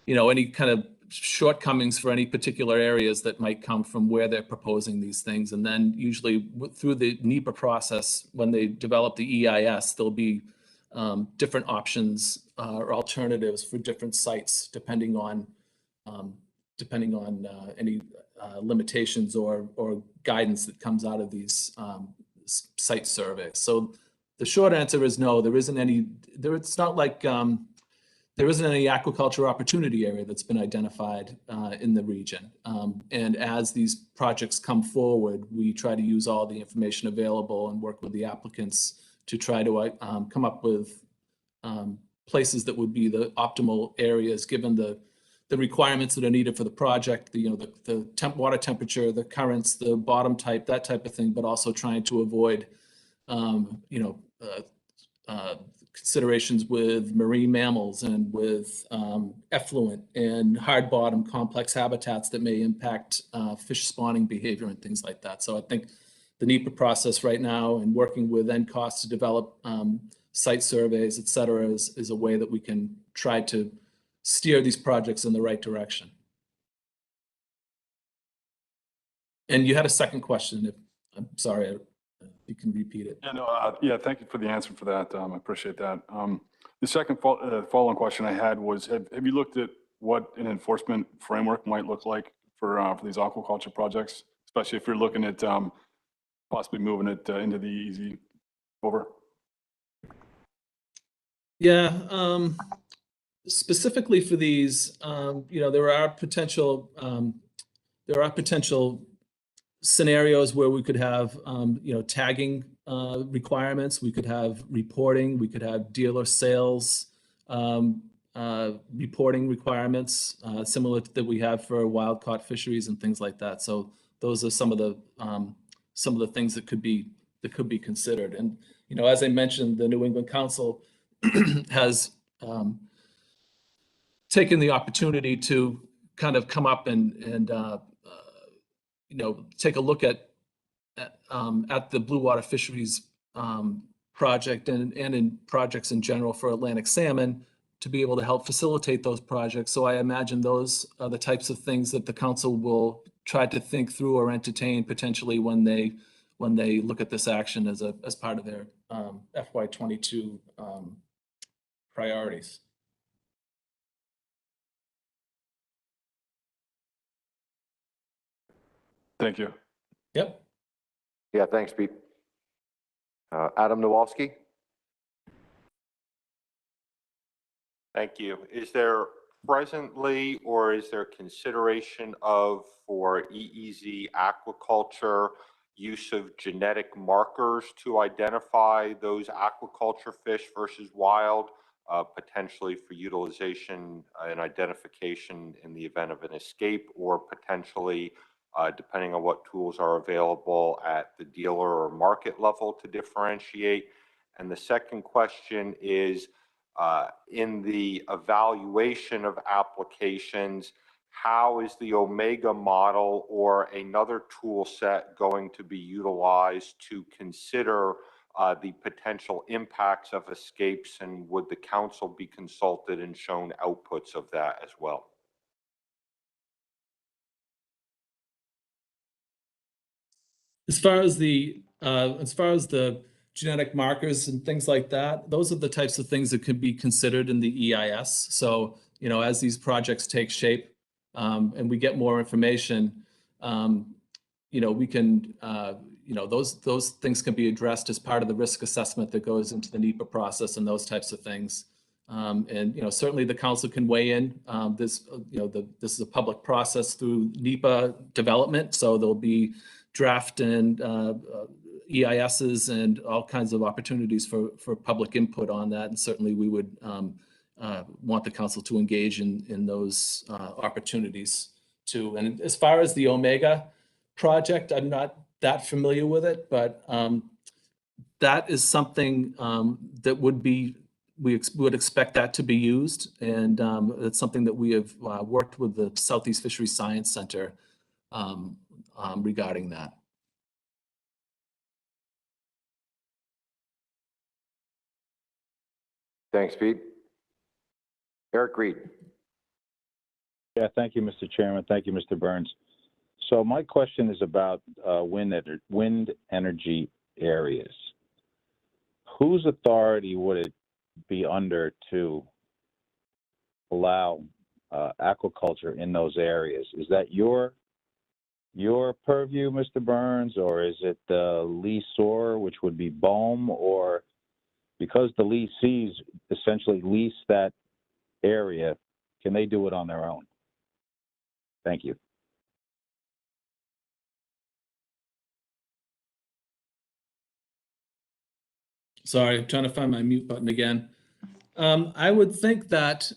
any kind of shortcomings for any particular areas that might come from where they're proposing these things. And then usually through the NEPA process, when they develop the EIS, there'll be different options or alternatives for different sites, depending on any limitations or guidance that comes out of these site surveys. So the short answer is no, there isn't any. It's not like there isn't any aquaculture opportunity area that's been identified in the region. And as these projects come forward, we try to use all the information available and work with the applicants to try to come up with places that would be the optimal areas given the requirements that are needed for the project, the water temperature, the currents, the bottom type, that type of thing, but also trying to avoid, considerations with marine mammals and with effluent and hard bottom complex habitats that may impact fish spawning behavior and things like that. So I think the NEPA process right now and working with NCOS to develop site surveys, et cetera, is a way that we can try to steer these projects in the right direction. And you had a second question. I'm sorry, you can repeat it. Yeah, no, yeah, thank you for the answer for that. I appreciate that. The second follow-on question I had was, have you looked at what an enforcement framework might look like for these aquaculture projects, especially if you're looking at possibly moving it into the easy over? Yeah, specifically for these, there are potential scenarios where we could have, tagging requirements. We could have reporting. We could have dealer sales reporting requirements, similar that we have for wild caught fisheries and things like that. So those are some of the things that could be considered. And as I mentioned, the New England Council has taken the opportunity to kind of come up and take a look at the blue water fisheries project and in projects in general for Atlantic salmon to be able to help facilitate those projects. So I imagine those are the types of things that the council will try to think through or entertain potentially when they look at this action as part of their FY22 priorities. Thank you. Yep. Yeah, thanks, Pete. Adam Nowalski. Thank you. Is there presently, or is there consideration of, for EEZ aquaculture, use of genetic markers to identify those aquaculture fish versus wild, potentially for utilization and identification in the event of an escape, or potentially, depending on what tools are available at the dealer or market level to differentiate? And the second question is, in the evaluation of applications, how is the Omega model or another tool set going to be utilized to consider the potential impacts of escapes, and would the council be consulted and shown outputs of that as well? As far as the genetic markers and things like that, those are the types of things that could be considered in the EIS. So, as these projects take shape and we get more information, we can, those things can be addressed as part of the risk assessment that goes into the NEPA process and those types of things. And certainly the council can weigh in. This is a public process through NEPA development, so there'll be draft and EISs and all kinds of opportunities for public input on that. And certainly we would want the council to engage in those opportunities too. And as far as the Omega project, I'm not that familiar with it, but that is something that we would expect that to be used. And it's something that we have worked with the Southeast Fisheries Science Center regarding that. Thanks, Pete. Eric Reed. Yeah, thank you, Mr. Chairman. Thank you, Mr. Burns. So my question is about wind energy areas. Whose authority would it be under to allow aquaculture in those areas? Is that your purview, Mr. Burns, or is it the leaseor, which would be BOEM, or because the lessees essentially lease that area, can they do it on their own? Thank you. Sorry, I'm trying to find my mute button again. I would think that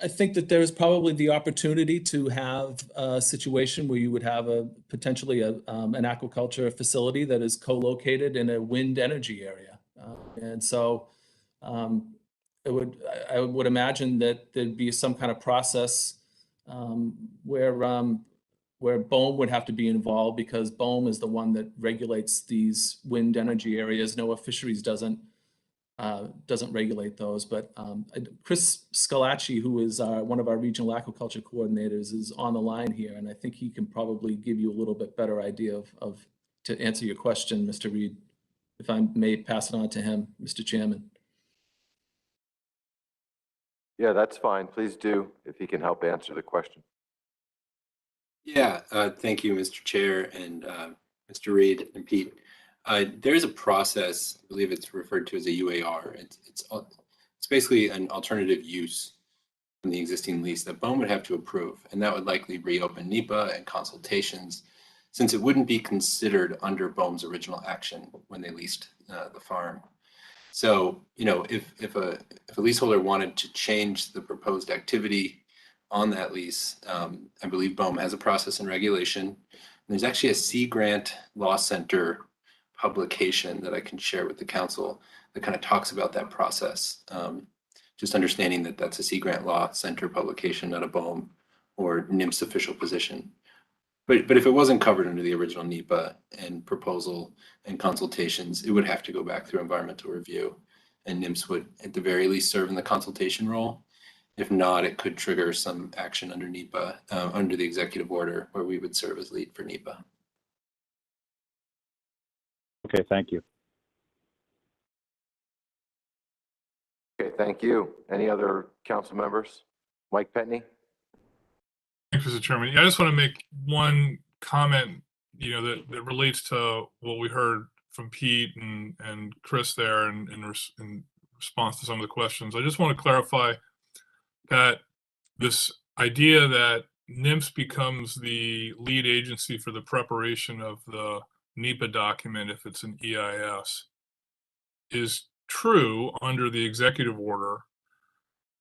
I think that there's probably the opportunity to have a situation where you would have potentially an aquaculture facility that is co-located in a wind energy area. And so I would imagine that there'd be some kind of process where BOEM would have to be involved, because BOEM is the one that regulates these wind energy areas. NOAA Fisheries doesn't regulate those, but Chris Scalacci, who is one of our regional aquaculture coordinators, is on the line here, and I think he can probably give you a little bit better idea of to answer your question, Mr. Reed, if I may pass it on to him, Mr. Chairman. Yeah, that's fine. Please do, if he can help answer the question. Yeah, thank you, Mr. Chair, and Mr. Reed and Pete. There's a process, I believe it's referred to as a UAR. It's basically an alternative use from the existing lease that BOEM would have to approve, and that would likely reopen NEPA and consultations, since it wouldn't be considered under BOEM's original action when they leased the farm. So, you know, if a leaseholder wanted to change the proposed activity on that lease, I believe BOEM has a process and regulation. And there's actually a Sea Grant Law Center publication that I can share with the council that kind of talks about that process. Just understanding that that's a Sea Grant Law Center publication, not a BOEM or NIMS official position. But if it wasn't covered under the original NEPA and proposal and consultations, it would have to go back through environmental review, and NIMS would at the very least serve in the consultation role. If not, it could trigger some action under NEPA, under the executive order, where we would serve as lead for NEPA. Okay, thank you. Okay, thank you. Any other council members? Mike Petney? Thanks, Mr. Chairman. Yeah, I just want to make one comment, you know, that relates to what we heard from Pete and Chris there in response to some of the questions. I just want to clarify that this idea that NIMS becomes the lead agency for the preparation of the NEPA document if it's an EIS is true under the executive order,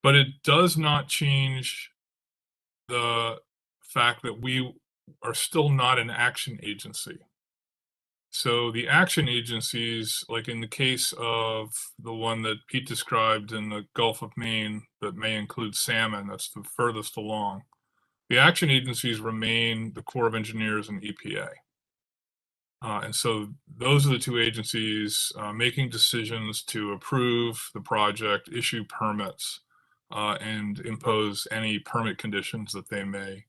but it does not change the fact that we are still not an action agency. So the action agencies, like in the case of the one that Pete described in the Gulf of Maine that may include salmon, that's the furthest along, the action agencies remain the Corps of Engineers and EPA. And so those are the two agencies making decisions to approve the project, issue permits, and impose any permit conditions that they may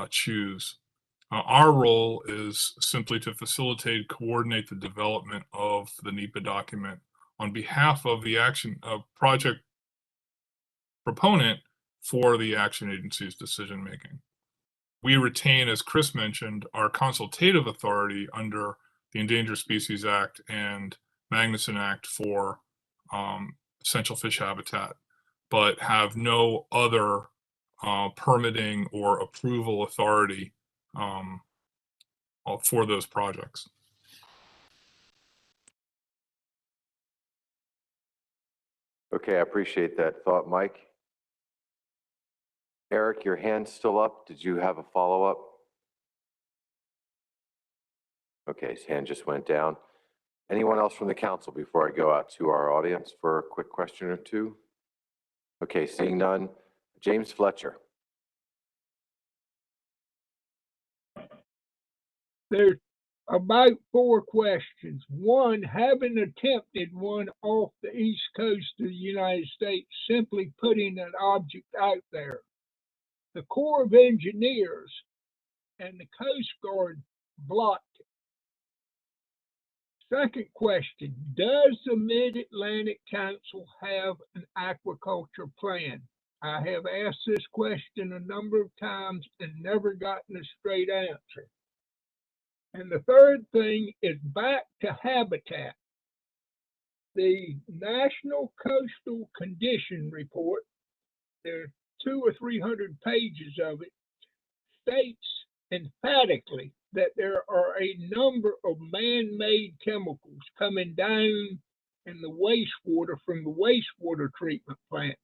choose. Our role is simply to facilitate, coordinate the development of the NEPA document on behalf of the project proponent for the action agency's decision making. We retain, as Chris mentioned, our consultative authority under the Endangered Species Act and Magnus Act for essential fish habitat, but have no other permitting or approval authority for those projects. Okay, I appreciate that thought, Mike. Eric, your hand's still up. Did you have a follow-up? Okay, his hand just went down. Anyone else from the council before I go out to our audience for a quick question or two? Okay, seeing none. James Fletcher. There's about 4 questions. One, having attempted one off the east coast of the United States, simply putting an object out there. The Corps of Engineers and the Coast Guard blocked it. Second question, does the Mid-Atlantic Council have an aquaculture plan? I have asked this question a number of times and never gotten a straight answer. And the third thing is back to habitat. The National Coastal Condition Report, there are 200 or 300 pages of it, states emphatically that there are a number of man-made chemicals coming down in the wastewater from the wastewater treatment plants.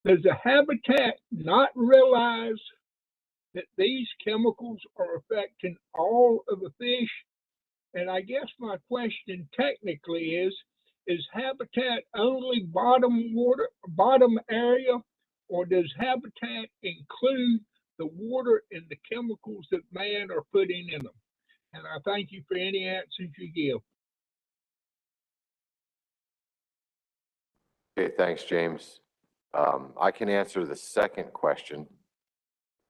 Does the habitat not realize that these chemicals are affecting all of the fish? And I guess my question technically is habitat only bottom area, or does habitat include the water and the chemicals that man are putting in them? And I thank you for any answers you give. Okay, thanks, James. I can answer the second question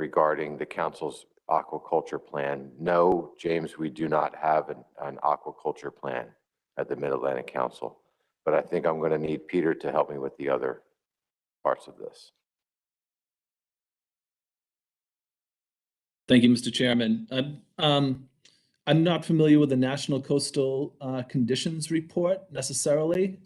regarding the council's aquaculture plan. No, James, we do not have an aquaculture plan at the Mid-Atlantic Council, but I think I'm going to need Peter to help me with the other parts of this. Thank you, Mr. Chairman. I'm not familiar with the National Coastal Conditions Report necessarily,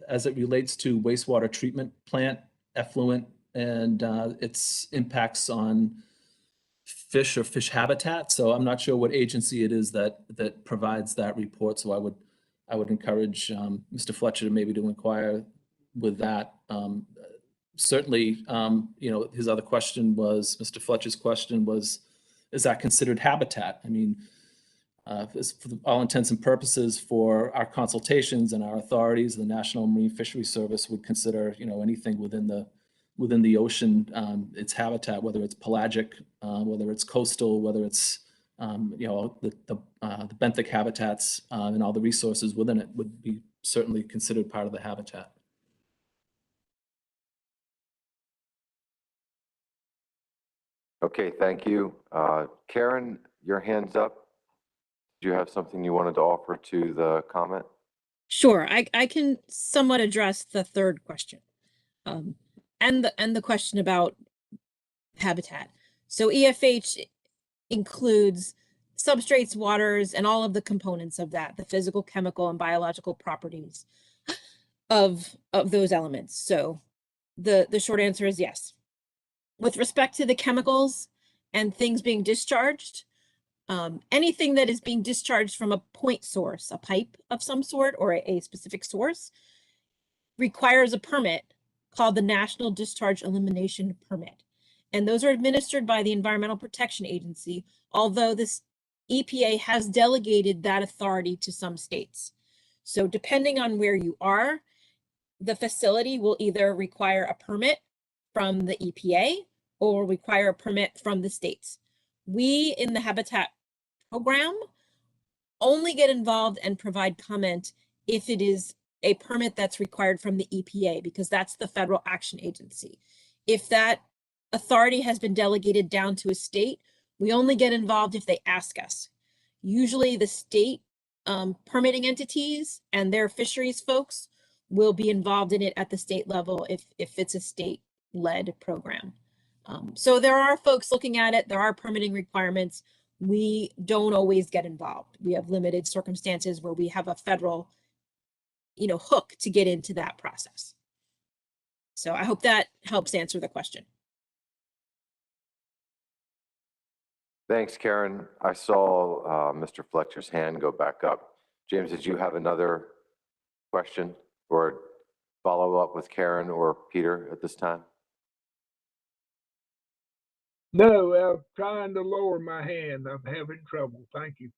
as it relates to wastewater treatment plant effluent and its impacts on fish or fish habitat. So I'm not sure what agency it is that provides that report. So I would encourage Mr. Fletcher maybe to inquire with that. Certainly, his other question was, Mr. Fletcher's question was, is that considered habitat? I mean, for all intents and purposes, for our consultations and our authorities, the National Marine Fisheries Service would consider, anything within the ocean, its habitat, whether it's pelagic, whether it's coastal, whether it's, the benthic habitats and all the resources within it would be certainly considered part of the habitat. Okay, thank you. Karen, your hand's up. Do you have something you wanted to offer to the comment? Sure, I can somewhat address the third question, and the question about habitat. So EFH includes substrates, waters, and all of the components of that, the physical, chemical, and biological properties of those elements. So the short answer is yes. With respect to the chemicals and things being discharged, anything that is being discharged from a point source, a pipe of some sort, or a specific source, requires a permit called the National Discharge Elimination Permit. And those are administered by the Environmental Protection Agency, although this EPA has delegated that authority to some states. So depending on where you are, the facility will either require a permit from the EPA or require a permit from the states. We in the Habitat program only get involved and provide comment if it is a permit that's required from the EPA, because that's the federal action agency. If that authority has been delegated down to a state, we only get involved if they ask us. Usually the state permitting entities and their fisheries folks will be involved in it at the state level if it's a state-led program. So there are folks looking at it, there are permitting requirements. We don't always get involved. We have limited circumstances where we have a federal, hook to get into that process. So I hope that helps answer the question. Thanks, Karen. I saw Mr. Fletcher's hand go back up. James, did you have another question or follow up with Karen or Peter at this time? No, I'm trying to lower my hand. I'm having trouble. Thank you.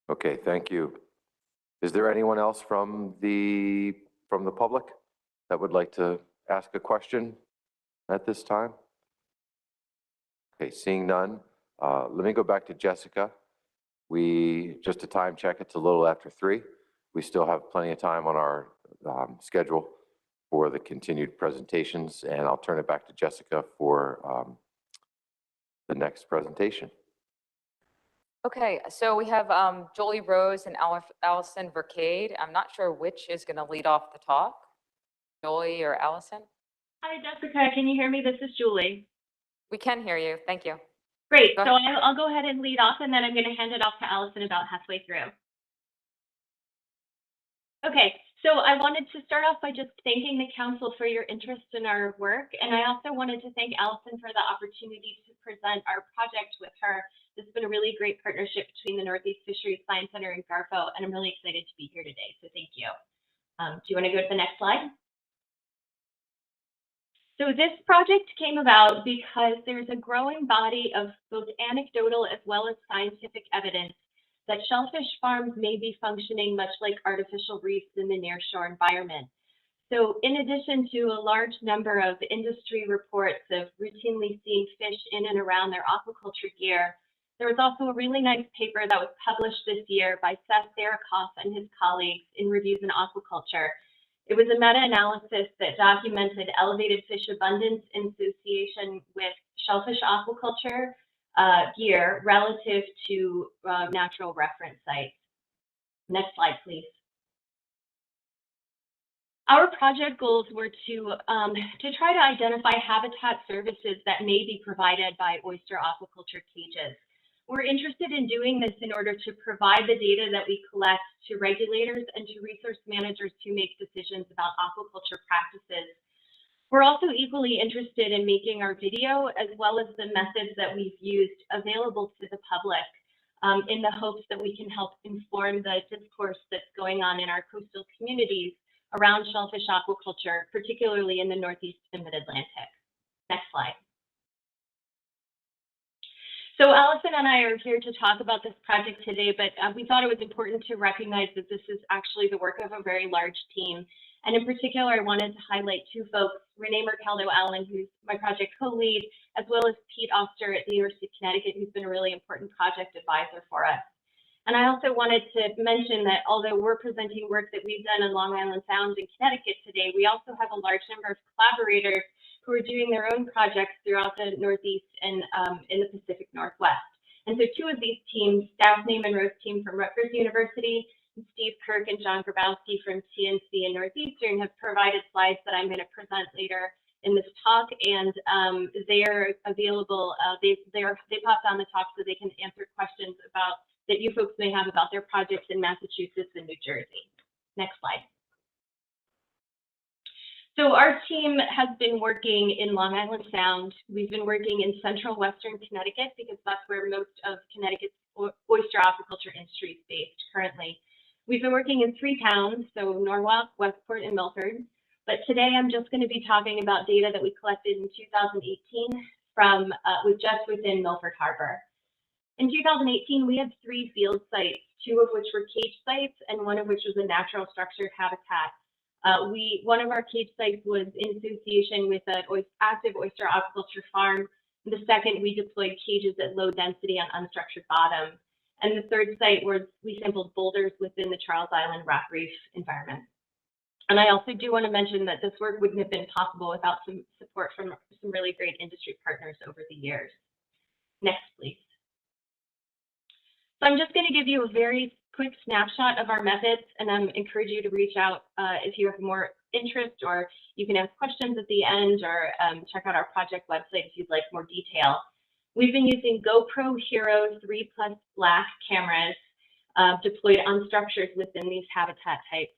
Okay, thank you. Is there anyone else from the public that would like to ask a question at this time? Okay, seeing none, let me go back to Jessica. Just a time check, it's a little after 3. We still have plenty of time on our schedule for the continued presentations, and I'll turn it back to Jessica for the next presentation. Okay, so we have Jolie Rose and Allison Vercade. I'm not sure which is going to lead off the talk, Jolie or Allison. Hi, Jessica. Can you hear me? This is Julie. We can hear you. Thank you. Great. So I'll go ahead and lead off, and then I'm going to hand it off to Allison about halfway through. Okay, So I wanted to start off by just thanking the council for your interest in our work. And I also wanted to thank Allison for the opportunity to present our project with her. This has been a really great partnership between the Northeast Fisheries Science Center and GARFO, and I'm really excited to be here today, so thank you. Do you want to go to the next slide? So this project came about because there's a growing body of both anecdotal as well as scientific evidence that shellfish farms may be functioning much like artificial reefs in the nearshore environment. So in addition to a large number of industry reports of routinely seeing fish in and around their aquaculture gear, there was also a really nice paper that was published this year by Seth Zarakoff and his colleagues in Reviews in Aquaculture. It was a meta-analysis that documented elevated fish abundance in association with shellfish aquaculture gear relative to natural reference sites. Next slide, please. Our project goals were to try to identify habitat services that may be provided by oyster aquaculture cages. We're interested in doing this in order to provide the data that we collect to regulators and to resource managers to make decisions about aquaculture practices. We're also equally interested in making our video, as well as the methods that we've used, available to the public in the hopes that we can help inform the discourse that's going on in our coastal communities around shellfish aquaculture, particularly in the Northeast and Mid-Atlantic. Next slide. So Allison and I are here to talk about this project today, but we thought it was important to recognize that this is actually the work of a very large team. And in particular, I wanted to highlight two folks, Renee Mercaldo-Allen, who's my project co-lead, as well as Pete Oster at the University of Connecticut, who's been a really important project advisor for us. And I also wanted to mention that although we're presenting work that we've done in Long Island Sound in Connecticut today, we also have a large number of collaborators who are doing their own projects throughout the Northeast and in the Pacific Northwest. And so two of these teams, Daphne Monroe's team from Rutgers University, Steve Kirk and John Grabowski from TNC and Northeastern, have provided slides that I'm going to present later in this talk, and they are available. They popped on the talk so they can answer questions about that you folks may have about their projects in Massachusetts and New Jersey. Next slide. So our team has been working in Long Island Sound. We've been working in central western Connecticut because that's where most of Connecticut's oyster aquaculture industry is based currently. We've been working in 3 towns, so Norwalk, Westport, and Milford. But today I'm just going to be talking about data that we collected in 2018 from just within Milford Harbor. In 2018, we had 3 field sites, 2 of which were cage sites and 1 of which was a natural structured habitat. One of our cage sites was in association with an active oyster aquaculture farm. The second, we deployed cages at low density on unstructured bottom. And the third site was we sampled boulders within the Charles Island rock reef environment. And I also do want to mention that this work wouldn't have been possible without some support from some really great industry partners over the years. Next, please. So I'm just going to give you a very quick snapshot of our methods, and I encourage you to reach out if you have more interest, or you can ask questions at the end, or check out our project website if you'd like more detail. We've been using GoPro Hero 3+ Black cameras deployed on structures within these habitat types.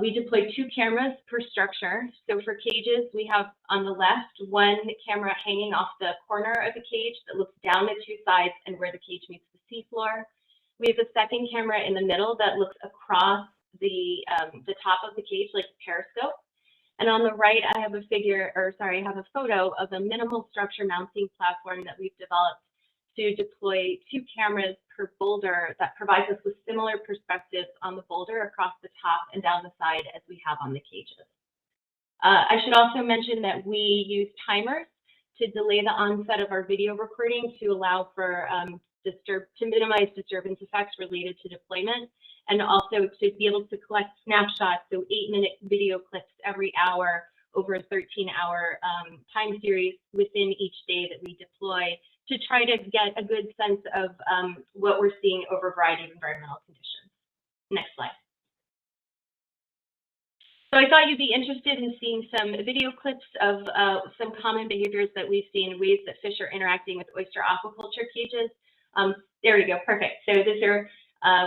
We deployed 2 cameras per structure. So for cages, we have on the left 1 camera hanging off the corner of the cage that looks down the 2 sides and where the cage meets the seafloor. We have a second camera in the middle that looks across the top of the cage like a periscope. And on the right, I have a photo of a minimal structure mounting platform that we've developed to deploy 2 cameras per boulder that provides us with similar perspectives on the boulder across the top and down the side as we have on the cages. I should also mention that we use timers to delay the onset of our video recording to allow for to minimize disturbance effects related to deployment, and also to be able to collect snapshots, so 8-minute video clips every hour over a 13-hour time series within each day that we deploy, to try to get a good sense of what we're seeing over a variety of environmental conditions. Next slide. So I thought you'd be interested in seeing some video clips of some common behaviors that we've seen, ways that fish are interacting with oyster aquaculture cages. There we go, perfect. So these are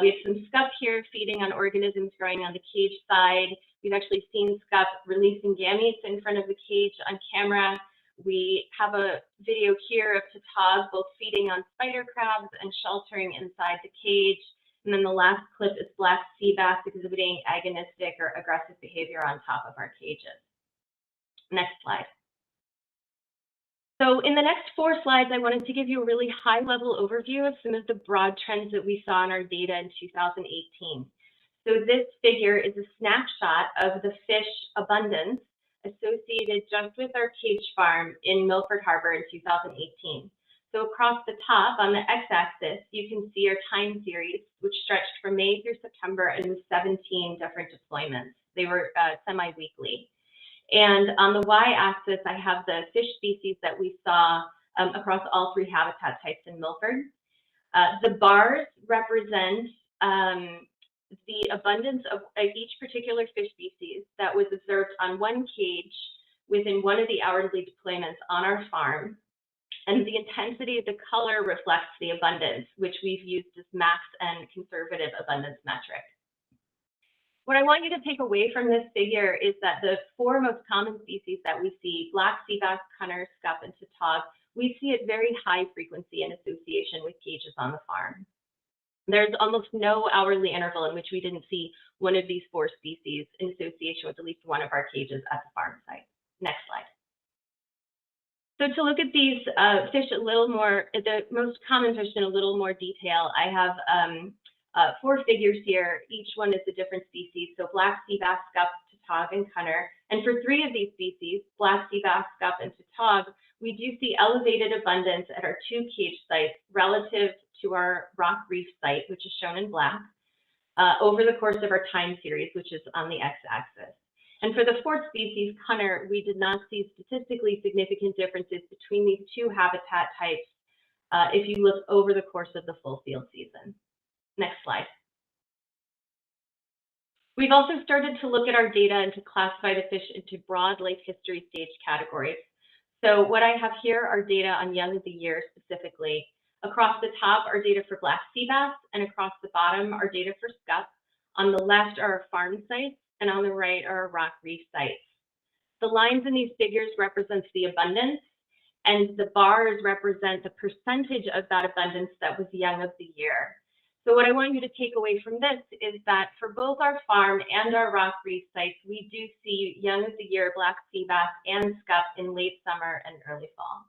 We have some scup here feeding on organisms growing on the cage side. We've actually seen scup releasing gametes in front of the cage on camera. We have a video here of tautog both feeding on spider crabs and sheltering inside the cage. And then the last clip is black sea bass exhibiting agonistic or aggressive behavior on top of our cages. Next slide. So in the next 4 slides, I wanted to give you a really high-level overview of some of the broad trends that we saw in our data in 2018. So this figure is a snapshot of the fish abundance associated just with our cage farm in Milford Harbor in 2018. So across the top on the x-axis, you can see our time series, which stretched from May through September and was 17 different deployments. They were semi-weekly. And on the y-axis, I have the fish species that we saw across all 3 habitat types in Milford. The bars represent the abundance of each particular fish species that was observed on one cage within one of the hourly deployments on our farm. And the intensity of the color reflects the abundance, which we've used as max and conservative abundance metric. What I want you to take away from this figure is that the 4 most common species that we see, black sea bass, cunner, scup, and tautog, we see at very high frequency in association with cages on the farm. There's almost no hourly interval in which we didn't see one of these 4 species in association with at least one of our cages at the farm site. Next slide. So to look at these fish a little more, the most common fish in a little more detail, I have 4 figures here. Each one is a different species. So black sea bass, scup, tautog, and cunner. And for 3 of these species, black sea bass, scup, and tautog, we do see elevated abundance at our 2 cage sites relative to our rock reef site, which is shown in black, over the course of our time series, which is on the x-axis. And for the 4th species, cunner, we did not see statistically significant differences between these 2 habitat types if you look over the course of the full field season. Next slide. We've also started to look at our data and to classify the fish into broad life history stage categories. So what I have here are data on young of the year specifically. Across the top are data for black sea bass, and across the bottom are data for scup. On the left are our farm sites, and on the right are our rock reef sites. The lines in these figures represents the abundance, and the bars represent the percentage of that abundance that was young of the year. So what I want you to take away from this is that for both our farm and our rock reef sites, we do see young of the year black sea bass and scup in late summer and early fall.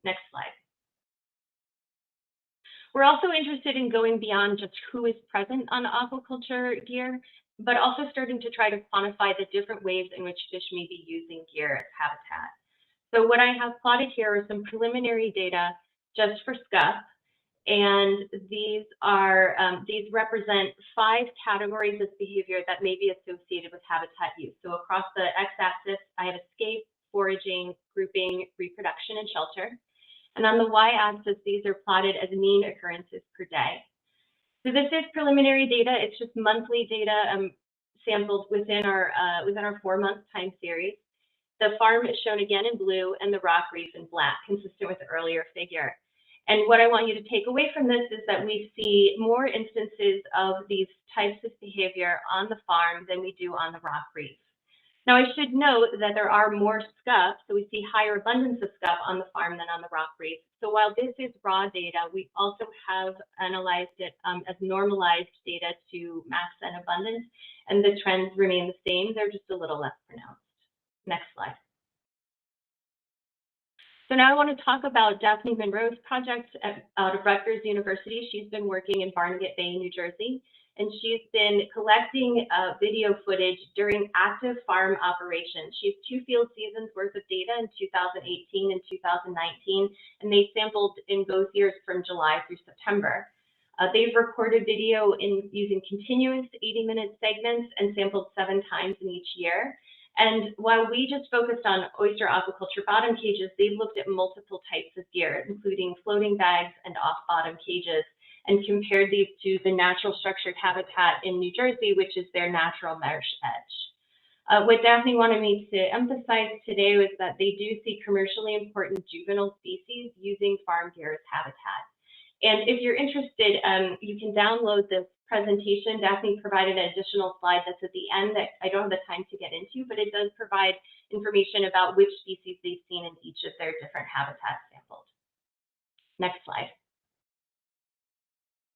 Next slide. We're also interested in going beyond just who is present on aquaculture gear, but also starting to try to quantify the different ways in which fish may be using gear as habitat. So what I have plotted here are some preliminary data just for scup, and these represent 5 categories of behavior that may be associated with habitat use. So across the x-axis, I have escape, foraging, grouping, reproduction, and shelter. And on the y-axis, these are plotted as mean occurrences per day. So this is preliminary data. It's just monthly data sampled within our 4-month time series. The farm is shown again in blue and the rock reef in black, consistent with the earlier figure. And what I want you to take away from this is that we see more instances of these types of behavior on the farm than we do on the rock reef. Now, I should note that there are more scup, so we see higher abundance of scup on the farm than on the rock reef. So while this is raw data, we also have analyzed it as normalized data to max and abundance, and the trends remain the same. They're just a little less pronounced. Next slide. So now I want to talk about Daphne Monroe's project out of Rutgers University. She's been working in Barnegat Bay, New Jersey, and she's been collecting video footage during active farm operations. She has 2 field seasons worth of data in 2018 and 2019, and they sampled in both years from July through September. They've recorded video using continuous 80-minute segments and sampled 7 times in each year. And while we just focused on oyster aquaculture bottom cages, they've looked at multiple types of gear, including floating bags and off-bottom cages, and compared these to the natural structured habitat in New Jersey, which is their natural marsh edge. What Daphne wanted me to emphasize today was that they do see commercially important juvenile species using farm gear as habitat. And if you're interested, you can download this presentation. Daphne provided an additional slide that's at the end that I don't have the time to get into, but it does provide information about which species they've seen in each of their different habitats sampled. Next slide.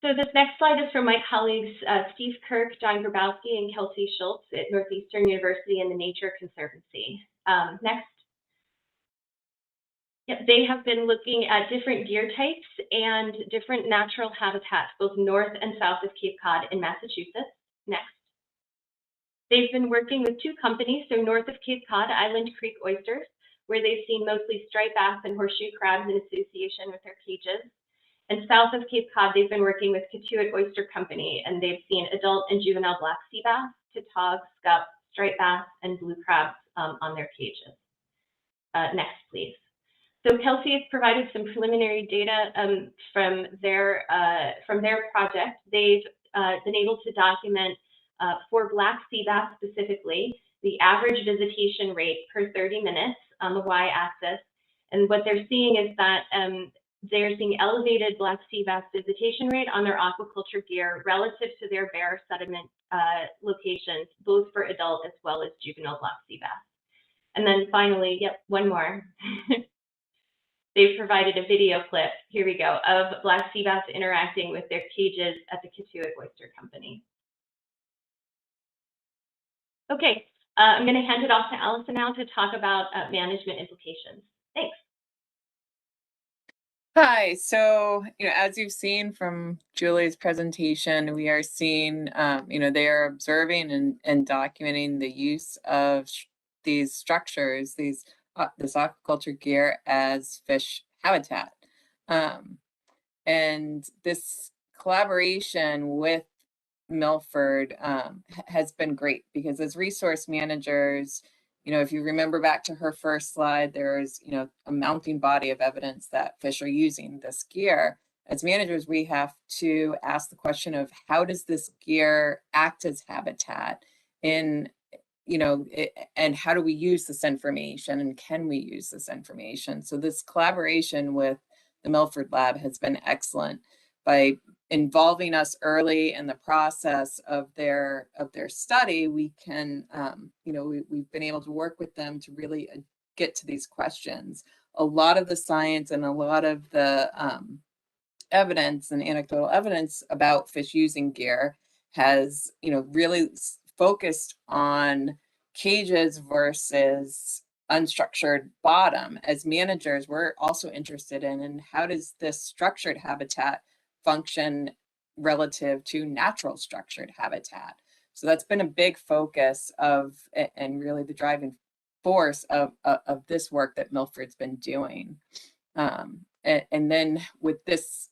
So this next slide is from my colleagues Steve Kirk, John Grabowski, and Kelsey Schultz at Northeastern University and the Nature Conservancy. Next. Yep, they have been looking at different deer types and different natural habitats, both north and south of Cape Cod in Massachusetts. Next. They've been working with two companies, so north of Cape Cod, Island Creek Oysters, where they've seen mostly striped bass and horseshoe crabs in association with their cages. And south of Cape Cod, they've been working with Kituitt Oyster Company, and they've seen adult and juvenile black sea bass, tautog, scup, striped bass, and blue crabs on their cages. Next, please. So Kelsey has provided some preliminary data from their project. They've been able to document for black sea bass specifically, the average visitation rate per 30 minutes on the y-axis. And what they're seeing is that they're seeing elevated black sea bass visitation rate on their aquaculture gear relative to their bare sediment locations, both for adult as well as juvenile black sea bass. And then finally, yep, one more. They've provided a video clip, here we go, of black sea bass interacting with their cages at the Kituitt Oyster Company. Okay, I'm going to hand it off to Allison now to talk about management implications. Thanks. Hi, so, as you've seen from Julie's presentation, we are seeing, they are observing and documenting the use of these structures, this aquaculture gear as fish habitat. And this collaboration with Milford has been great because as resource managers, if you remember back to her first slide, there's, a mounting body of evidence that fish are using this gear. As managers, we have to ask the question of how does this gear act as habitat in, and how do we use this information and can we use this information? So this collaboration with the Milford Lab has been excellent by involving us early in the process of their study. We can, we've been able to work with them to really get to these questions. A lot of the science and a lot of the evidence and anecdotal evidence about fish using gear has, really focused on cages versus unstructured bottom. As managers, we're also interested in how does this structured habitat function relative to natural structured habitat. So that's been a big focus of, and really the driving force of this work that Milford's been doing. And then with this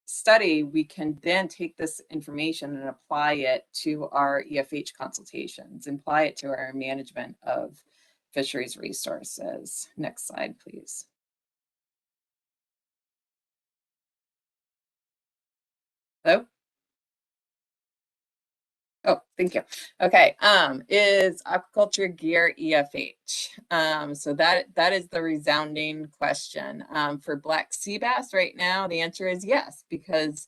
study, we can then take this information and apply it to our EFH consultations, and apply it to our management of fisheries resources. Next slide, please. Hello? Oh, thank you. Okay, is aquaculture gear EFH? So that is the resounding question. For black sea bass right now, the answer is yes, because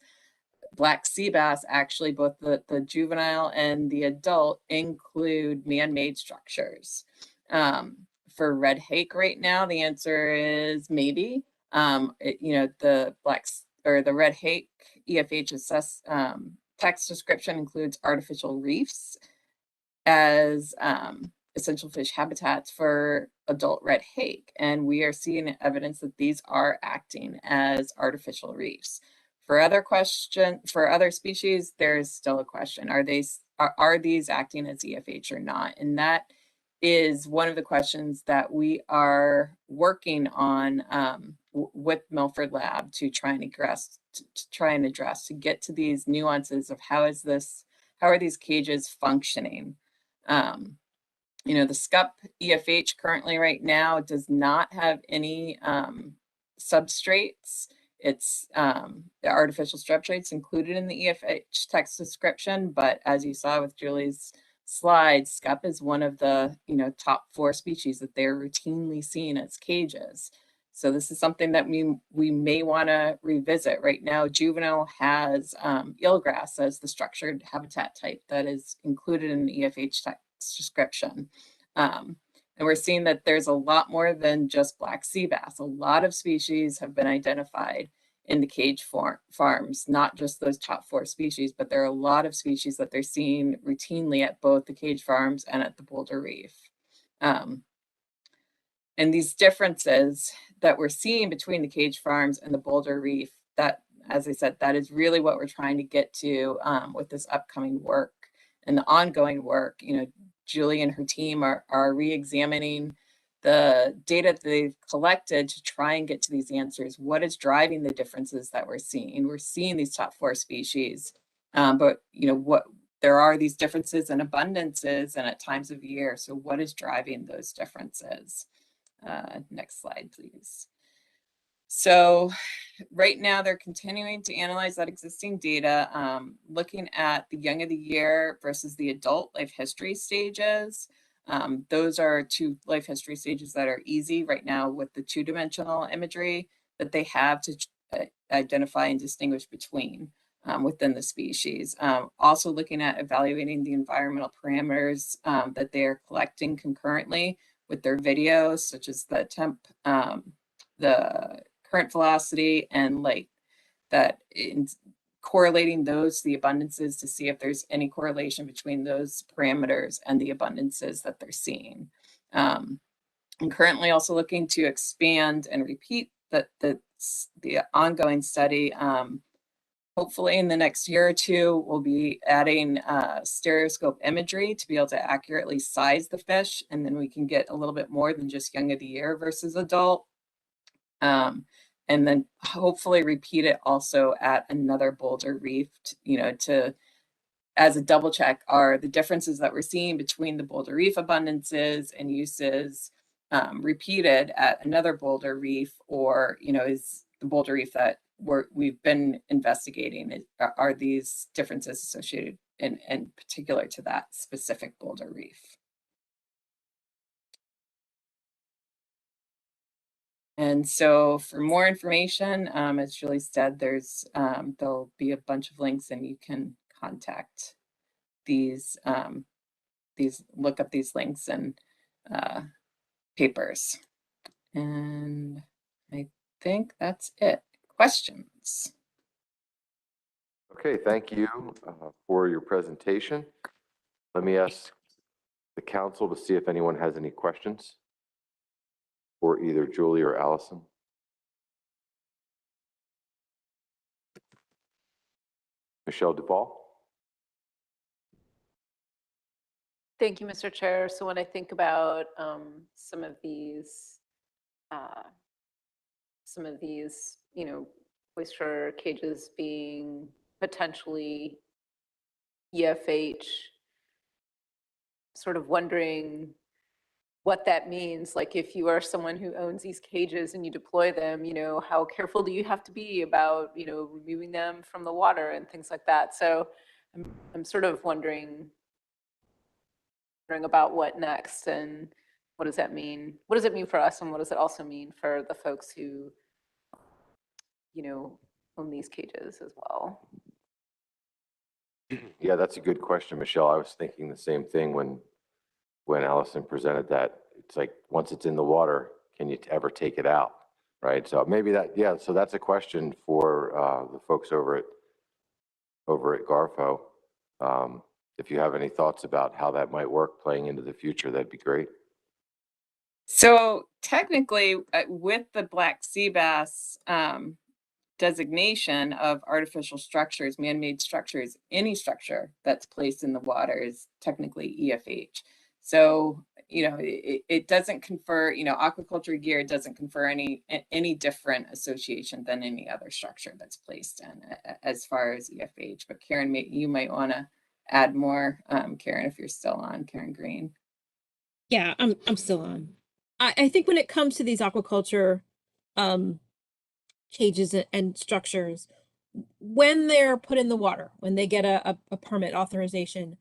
black sea bass, actually both the juvenile and the adult, include man-made structures. For red hake right now, the answer is maybe. The the red hake EFH text description includes artificial reefs as essential fish habitats for adult red hake, and we are seeing evidence that these are acting as artificial reefs. For other species, there's still a question: are these acting as EFH or not? And that is one of the questions that we are working on with Milford Lab to try and address to get to these nuances of how are these cages functioning. The SCUP EFH currently right now does not have any substrates. It's the artificial substrates included in the EFH text description, but as you saw with Julie's slide, SCUP is one of the top 4 species that they're routinely seen as cages. So this is something that we may want to revisit. Right now, juvenile has eelgrass as the structured habitat type that is included in the EFH text description. And we're seeing that there's a lot more than just black sea bass. A lot of species have been identified in the cage farms, not just those top 4 species, but there are a lot of species that they're seeing routinely at both the cage farms and at the Boulder Reef. And these differences that we're seeing between the cage farms and the Boulder Reef, that, as I said, that is really what we're trying to get to with this upcoming work and the ongoing work. You know, Julie and her team are re-examining the data that they've collected to try and get to these answers. What is driving the differences that we're seeing? We're seeing these top 4 species, but you know, there are these differences in abundances and at times of year. So what is driving those differences? Next slide, please. So right now they're continuing to analyze that existing data, looking at the young of the year versus the adult life history stages. Those are 2 life history stages that are easy right now with the 2-dimensional imagery that they have to identify and distinguish between within the species. Also looking at evaluating the environmental parameters that they're collecting concurrently with their videos, such as the temp, the current velocity and light, that in correlating those to the abundances to see if there's any correlation between those parameters and the abundances that they're seeing. I'm currently also looking to expand and repeat the ongoing study. Hopefully in the next year or 2, we'll be adding stereoscope imagery to be able to accurately size the fish, and then we can get a little bit more than just young of the year versus adult. And then hopefully repeat it also at another Boulder Reef, you know, to, as a double check, are the differences that we're seeing between the Boulder Reef abundances and uses repeated at another Boulder Reef, or, you know, is the Boulder Reef that we've been investigating, are these differences associated in particular to that specific Boulder Reef? And so for more information, as Julie said, there'll be a bunch of links and you can contact these, look up these links and papers. And I think that's it. Questions? Okay, thank you for your presentation. Let me ask the council to see if anyone has any questions for either Julie or Allison. Michelle Duvall. Thank you, Mr. Chair. So when I think about some of these, you know, oyster cages being potentially EFH, sort of wondering what that means. Like, if you are someone who owns these cages and you deploy them, you know, how careful do you have to be about, you know, removing them from the water and things like that? So I'm sort of wondering about what next and what does that mean? What does it mean for us, and what does it also mean for the folks who, you know, own these cages as well? Yeah, that's a good question, Michelle. I was thinking the same thing when Allison presented that. It's like, once it's in the water, can you ever take it out, right? So maybe that, yeah, so that's a question for the folks over at Garfo. If you have any thoughts about how that might work playing into the future, that'd be great. So technically, with the black sea bass designation of artificial structures, man-made structures, any structure that's placed in the water is technically EFH. So, you know, it doesn't confer, you know, aquaculture gear doesn't confer any different association than any other structure that's placed in as far as EFH. But Karen, you might want to add more, Karen, if you're still on, Karen Green. Yeah, I'm still on. I think when it comes to these aquaculture cages and structures, when they're put in the water, when they get a permit authorization,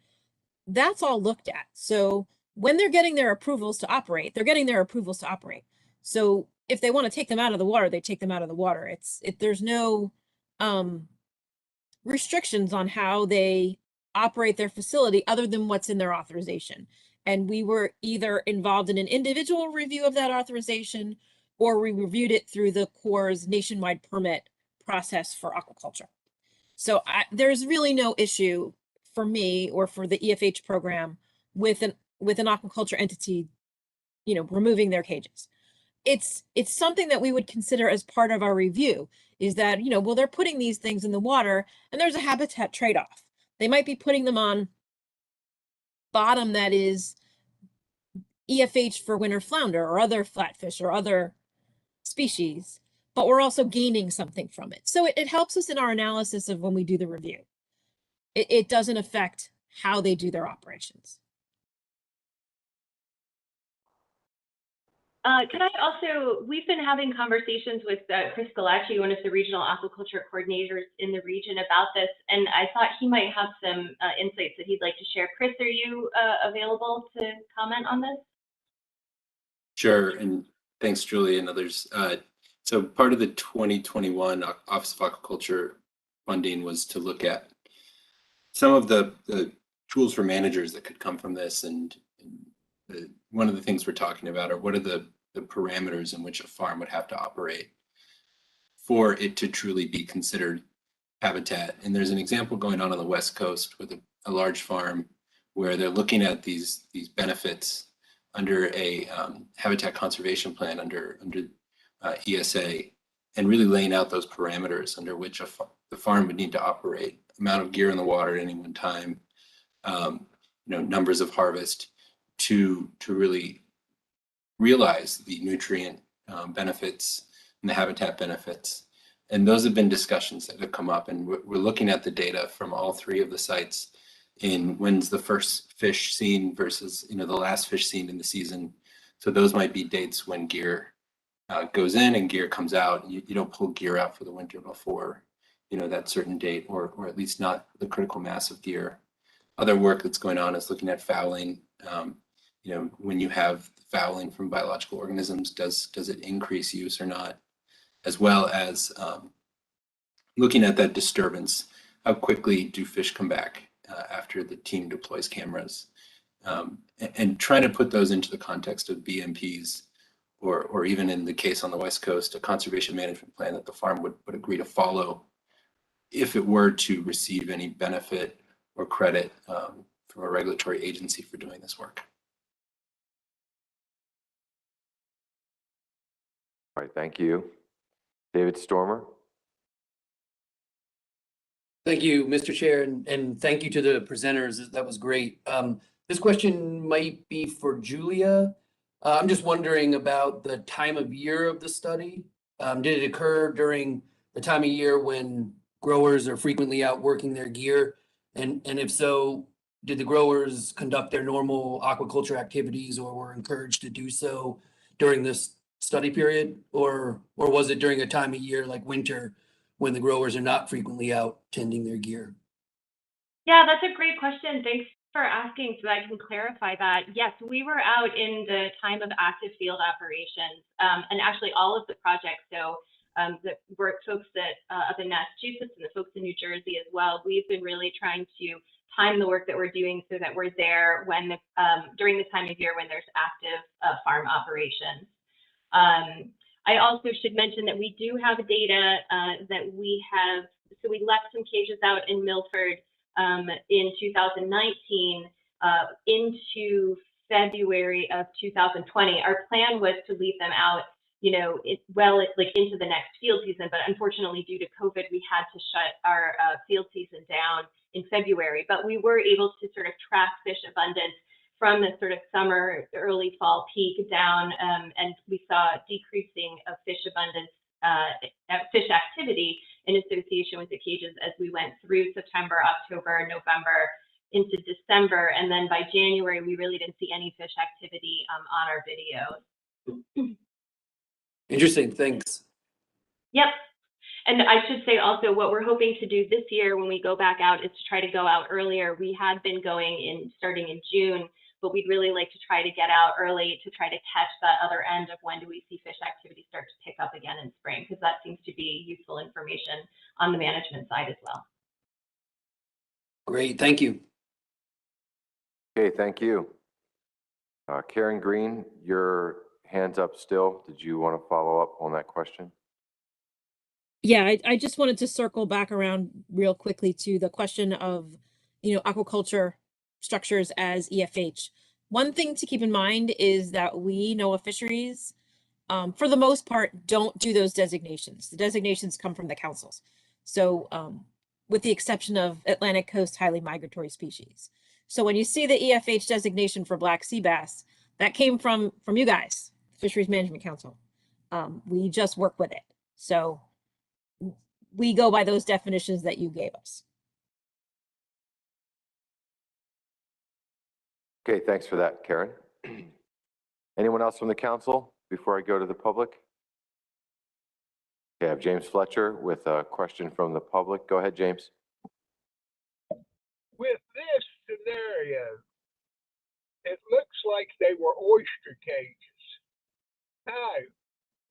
that's all looked at. So when they're getting their approvals to operate, they're getting their approvals to operate. So if they want to take them out of the water, they take them out of the water. There's no restrictions on how they operate their facility other than what's in their authorization. And we were either involved in an individual review of that authorization, or we reviewed it through the Corps' nationwide permit process for aquaculture. So there's really no issue for me or for the EFH program with an aquaculture entity, removing their cages. It's something that we would consider as part of our review, is that, well, they're putting these things in the water and there's a habitat trade-off. They might be putting them on bottom that is EFH for winter flounder or other flatfish or other species, but we're also gaining something from it. So it helps us in our analysis of when we do the review. It doesn't affect how they do their operations. We've been having conversations with Chris Galacci, one of the regional aquaculture coordinators in the region, about this, and I thought he might have some insights that he'd like to share. Chris, are you available to comment on this? Sure, and thanks, Julie and others. So part of the 2021 Office of Aquaculture funding was to look at some of the tools for managers that could come from this, and one of the things we're talking about are what are the parameters in which a farm would have to operate for it to truly be considered habitat. And there's an example going on the West Coast with a large farm where they're looking at these benefits under a habitat conservation plan under ESA, and really laying out those parameters under which the farm would need to operate, amount of gear in the water at any one time, numbers of harvest, to really realize the nutrient benefits and the habitat benefits. And those have been discussions that have come up, and we're looking at the data from all three of the sites in when's the first fish seen versus the last fish seen in the season. So those might be dates when gear goes in and gear comes out. You don't pull gear out for the winter before that certain date, or at least not the critical mass of gear. Other work that's going on is looking at fouling. When you have fouling from biological organisms, does it increase use or not? As well as looking at that disturbance. How quickly do fish come back after the team deploys cameras? And trying to put those into the context of BMPs, or even in the case on the West Coast, a conservation management plan that the farm would agree to follow if it were to receive any benefit or credit from a regulatory agency for doing this work. All right, thank you. David Stormer. Thank you, Mr. Chair, and thank you to the presenters. That was great. This question might be for Julia. I'm just wondering about the time of year of the study. Did it occur during the time of year when growers are frequently out working their gear? And if so, did the growers conduct their normal aquaculture activities or were encouraged to do so during this study period? Or was it during a time of year like winter when the growers are not frequently out tending their gear? Yeah, that's a great question. Thanks for asking so I can clarify that. Yes, we were out in the time of active field operations, and actually all of the projects. So the work folks that up in Massachusetts and the folks in New Jersey as well, we've been really trying to time the work that we're doing so that we're there when during the time of year when there's active farm operations. I also should mention that we do have data that we have. So we left some cages out in Milford in 2019 into February of 2020. Our plan was to leave them out, like into the next field season, but unfortunately due to COVID, we had to shut our field season down in February. But we were able to sort of track fish abundance from the sort of summer, early fall peak down, and we saw decreasing of fish abundance, fish activity in association with the cages as we went through September, October, November into December. And then by January, we really didn't see any fish activity on our videos. Interesting, thanks. Yep. And I should say also what we're hoping to do this year when we go back out is to try to go out earlier. We had been going starting in June but we'd really like to try to get out early to try to catch that other end of when do we see fish activity start to pick up again in spring, because that seems to be useful information on the management side as well. Great, thank you. Okay, thank you. Karen Green, your hand's up still. Did you want to follow up on that question? Yeah, I just wanted to circle back around real quickly to the question of, aquaculture structures as EFH. One thing to keep in mind is that we know of fisheries, for the most part, don't do those designations. The designations come from the councils. So with the exception of Atlantic coast highly migratory species. So when you see the EFH designation for black sea bass, that came from you guys, Fisheries Management Council. We just work with it. So we go by those definitions that you gave us. Okay, thanks for that, Karen. Anyone else from the council before I go to the public? Okay, I have James Fletcher with a question from the public. Go ahead, James. With this scenario, it looks like they were oyster cages. Now,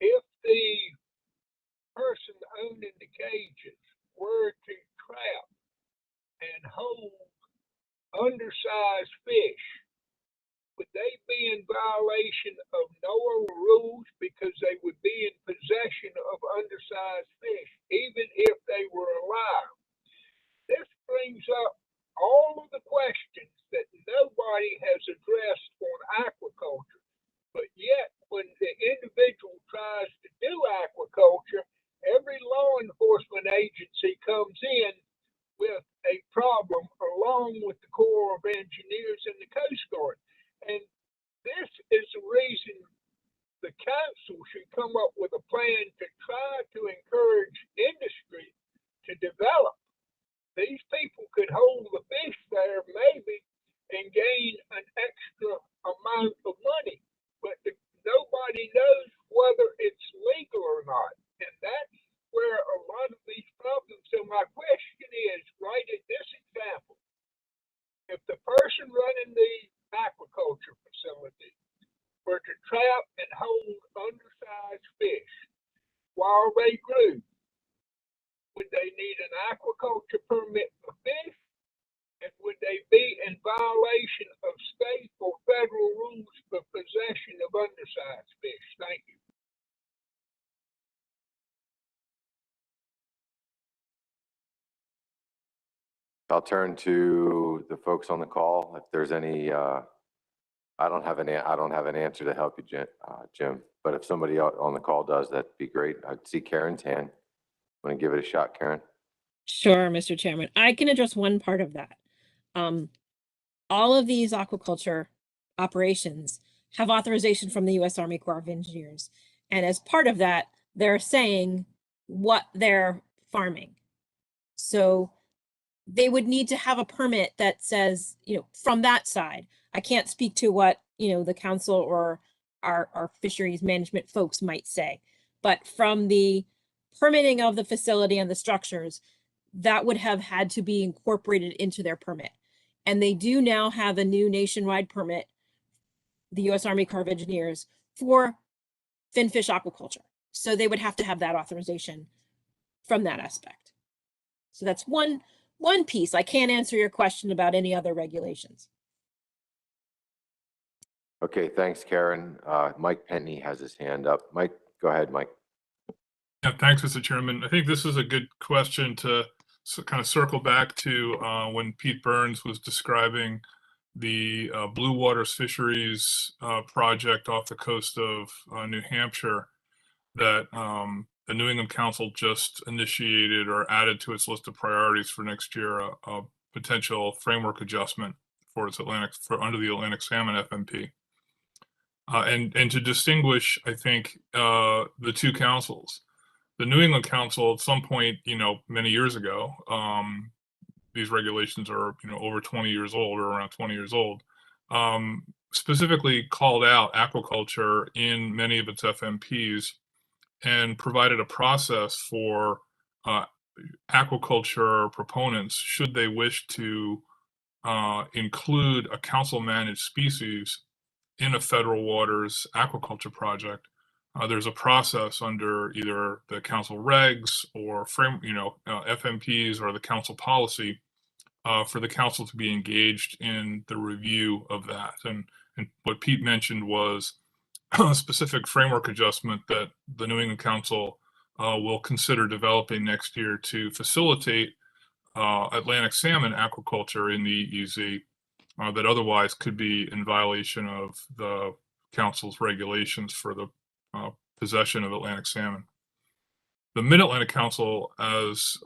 if the person owning the cages were to trap and hold undersized fish, would they be in violation of NOAA rules because they would be in possession of undersized fish, even if they were alive? This brings up all of the questions that nobody has addressed on aquaculture, but yet when the individual tries to do aquaculture, every law enforcement agency comes in with a problem along with the Corps of Engineers and the Coast Guard. And this is the reason the council should come up with a plan to try to encourage industry to develop. These people could hold the fish there maybe and gain an extra amount of money, but nobody knows whether it's legal or not. And that's where a lot of these problems. So my question is, right at this example, if the person running the aquaculture facility were to trap and hold undersized fish while they grew, would they need an aquaculture permit for fish? And would they be in violation of state or federal rules for possession of undersized fish? Thank you. I'll turn to the folks on the call. If there's any, I don't have an answer to help you, Jim. But if somebody on the call does, that'd be great. I see Karen's hand. Want to give it a shot, Karen? Sure, Mr. Chairman. I can address one part of that. All of these aquaculture operations have authorization from the U.S. Army Corps of Engineers. And as part of that, they're saying what they're farming. So they would need to have a permit that says, from that side. I can't speak to what, the council or our fisheries management folks might say, but from the permitting of the facility and the structures, that would have had to be incorporated into their permit. And they do now have a new nationwide permit, the U.S. Army Corps of Engineers, for finfish aquaculture. So they would have to have that authorization from that aspect. So that's one piece. I can't answer your question about any other regulations. Okay, thanks, Karen. Mike Penny has his hand up. Mike, go ahead, Mike. Yeah, thanks, Mr. Chairman. I think this is a good question to kind of circle back to when Pete Burns was describing the Blue Waters Fisheries project off the coast of New Hampshire that the New England Council just initiated or added to its list of priorities for next year, a potential framework adjustment for its under the Atlantic salmon FMP. And to distinguish, I think, the two councils. The New England Council at some point, many years ago, these regulations are, over 20 years old or around 20 years old, specifically called out aquaculture in many of its FMPs and provided a process for aquaculture proponents, should they wish to include a council managed species in a federal waters aquaculture project, there's a process under either the council regs or FMPs or the council policy for the council to be engaged in the review of that. And what Pete mentioned was a specific framework adjustment that the New England Council will consider developing next year to facilitate Atlantic salmon aquaculture in the EEZ that otherwise could be in violation of the council's regulations for the possession of Atlantic salmon. The Mid-Atlantic Council, as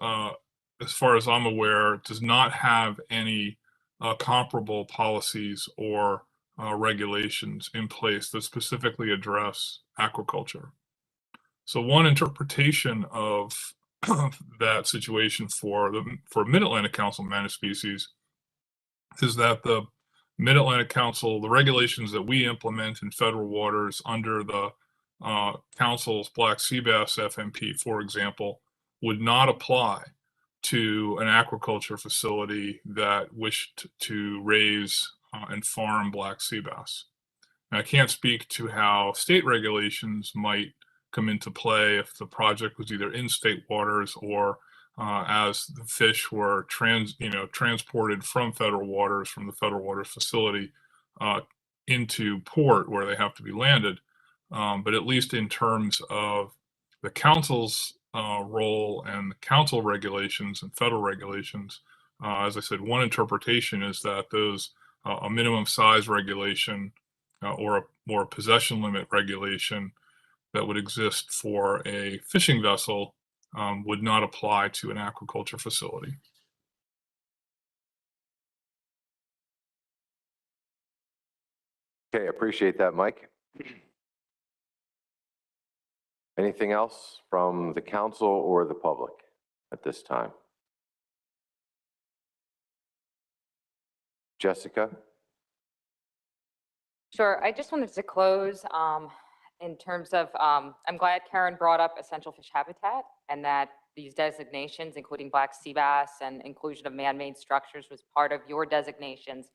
far as I'm aware, does not have any comparable policies or regulations in place that specifically address aquaculture. So one interpretation of that situation for Mid-Atlantic Council managed species is that the Mid-Atlantic Council, the regulations that we implement in federal waters under the Council's Black Sea Bass FMP, for example, would not apply to an aquaculture facility that wished to raise and farm black sea bass. Now, I can't speak to how state regulations might come into play if the project was either in state waters or as the fish were transported from federal waters, from the federal waters facility into port where they have to be landed. But at least in terms of the council's role and the council regulations and federal regulations, as I said, one interpretation is that those a minimum size regulation or a possession limit regulation that would exist for a fishing vessel would not apply to an aquaculture facility. Okay, appreciate that, Mike. Anything else from the council or the public at this time? Jessica? Sure. I just wanted to close in terms of, I'm glad Karen brought up essential fish habitat and that these designations, including black sea bass and inclusion of man-made structures, was part of your designations,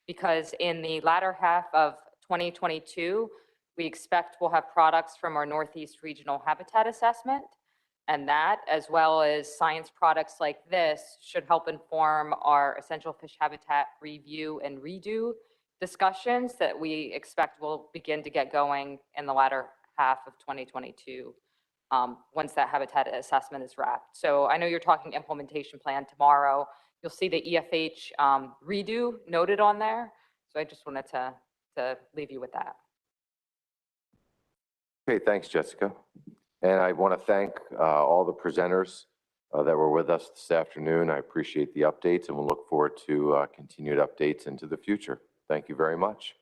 because in the latter half of 2022, we expect we'll have products from our Northeast Regional Habitat Assessment, and that, as well as science products like this, should help inform our essential fish habitat review and redo discussions that we expect will begin to get going in the latter half of 2022 once that habitat assessment is wrapped. So I know you're talking implementation plan tomorrow. You'll see the EFH redo noted on there. So I just wanted to leave you with that. Okay, thanks, Jessica. And I want to thank all the presenters that were with us this afternoon. I appreciate the updates and we'll look forward to continued updates into the future. Thank you very much.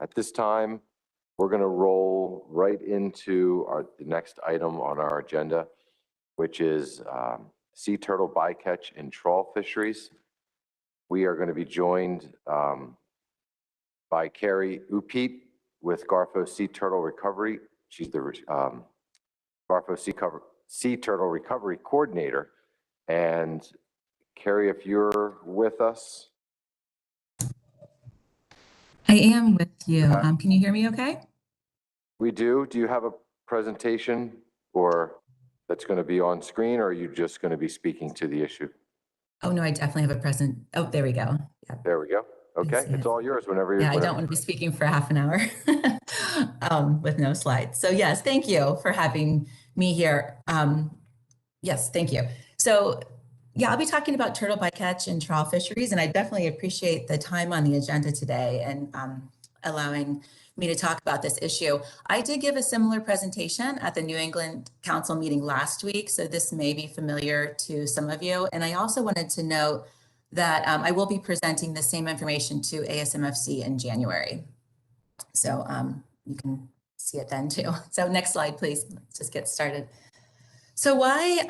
At this time, we're going to roll right into the next item on our agenda, which is sea turtle bycatch and trawl fisheries. We are going to be joined by Carrie Upeat with Garfo Sea Turtle Recovery. She's the Garfo Sea Turtle Recovery Coordinator. And Carrie, if you're with us. I am with you. Can you hear me okay? We do. Do you have a presentation or that's going to be on screen, or are you just going to be speaking to the issue? Oh, no, I definitely have a present. Oh, there we go. Yeah. There we go. Okay, it's all yours whenever you're. Yeah, I don't want to be speaking for half an hour with no slides. So yes, thank you for having me here. Yes, thank you. So yeah, I'll be talking about turtle bycatch and trawl fisheries, and I definitely appreciate the time on the agenda today and allowing me to talk about this issue. I did give a similar presentation at the New England Council meeting last week, so this may be familiar to some of you. And I also wanted to note that I will be presenting the same information to ASMFC in January. So you can see it then too. So next slide, please. Let's just get started. So why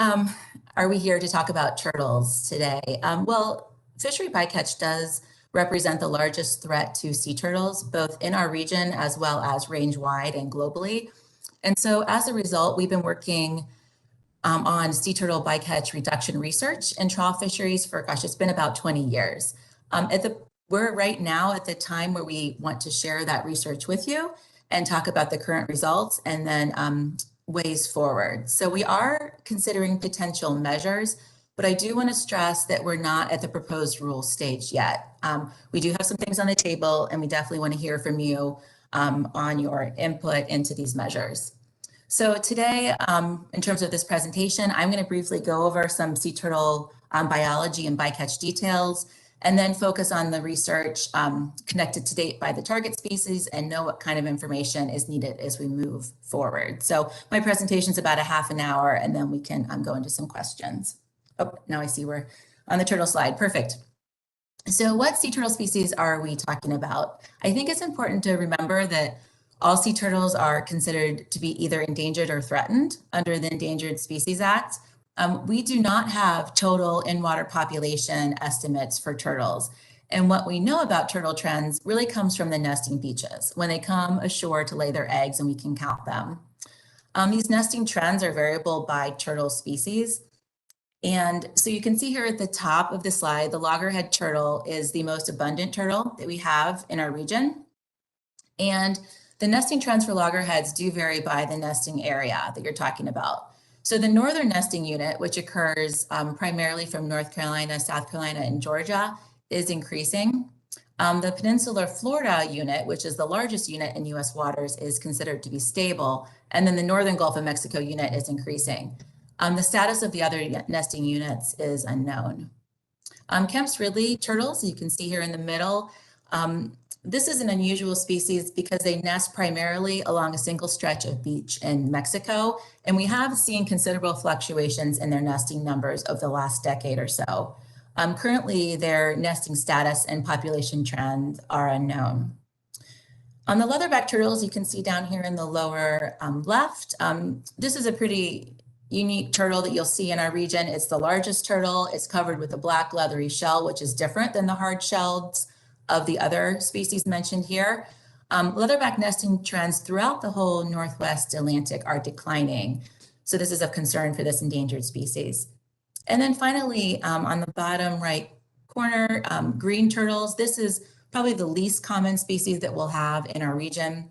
are we here to talk about turtles today? Well, fishery bycatch does represent the largest threat to sea turtles, both in our region as well as range-wide and globally. And so as a result, we've been working on sea turtle bycatch reduction research and trawl fisheries for, gosh, it's been about 20 years. We're right now at the time where we want to share that research with you and talk about the current results and then ways forward. So we are considering potential measures, but I do want to stress that we're not at the proposed rule stage yet. We do have some things on the table, and we definitely want to hear from you on your input into these measures. So today, in terms of this presentation, I'm going to briefly go over some sea turtle biology and bycatch details, and then focus on the research connected to date by the target species and know what kind of information is needed as we move forward. So my presentation is about a half an hour, and then we can go into some questions. Oh, now I see we're on the turtle slide. Perfect. So what sea turtle species are we talking about? I think it's important to remember that all sea turtles are considered to be either endangered or threatened under the Endangered Species Act. We do not have total in-water population estimates for turtles. And what we know about turtle trends really comes from the nesting beaches, when they come ashore to lay their eggs and we can count them. These nesting trends are variable by turtle species. And so you can see here at the top of the slide, the loggerhead turtle is the most abundant turtle that we have in our region. And the nesting trends for loggerheads do vary by the nesting area that you're talking about. So the northern nesting unit, which occurs primarily from North Carolina, South Carolina, and Georgia, is increasing. The peninsular Florida unit, which is the largest unit in U.S. waters, is considered to be stable. And then the northern Gulf of Mexico unit is increasing. The status of the other nesting units is unknown. Kemp's Ridley turtles, you can see here in the middle. This is an unusual species because they nest primarily along a single stretch of beach in Mexico, and we have seen considerable fluctuations in their nesting numbers over the last decade or so. Currently, their nesting status and population trends are unknown. On the leatherback turtles, you can see down here in the lower left, this is a pretty unique turtle that you'll see in our region. It's the largest turtle. It's covered with a black leathery shell, which is different than the hard shells of the other species mentioned here. Leatherback nesting trends throughout the whole Northwest Atlantic are declining. So this is of concern for this endangered species. And then finally, on the bottom right corner, green turtles. This is probably the least common species that we'll have in our region.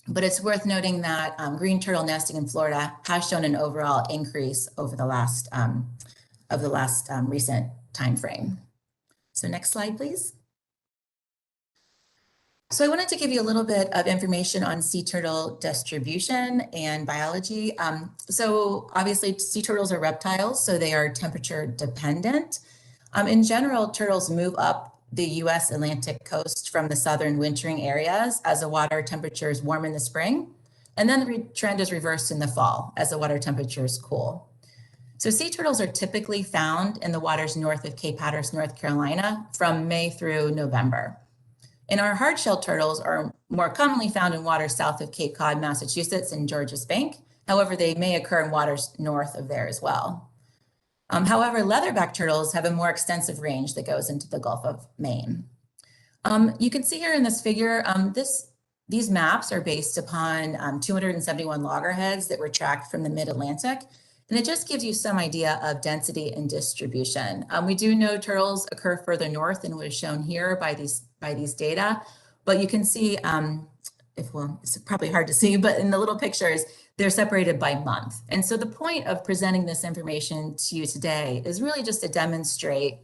But it's worth noting that green turtle nesting in Florida has shown an overall increase over the last recent time frame. So next slide, please. So I wanted to give you a little bit of information on sea turtle distribution and biology. So obviously sea turtles are reptiles, so they are temperature dependent. In general, turtles move up the US Atlantic coast from the southern wintering areas as the water temperatures warm in the spring. And then the trend is reversed in the fall as the water temperatures cool. So sea turtles are typically found in the waters north of Cape Hatteras, North Carolina from May through November. And our hard-shelled turtles are more commonly found in waters south of Cape Cod, Massachusetts, and Georges Bank. However, they may occur in waters north of there as well. However, leatherback turtles have a more extensive range that goes into the Gulf of Maine. You can see here in this figure, these maps are based upon 271 loggerheads that were tracked from the mid-Atlantic. And it just gives you some idea of density and distribution. We do know turtles occur further north than what is shown here by these data, but you can see, it's probably hard to see, but in the little pictures, they're separated by month. And so the point of presenting this information to you today is really just to demonstrate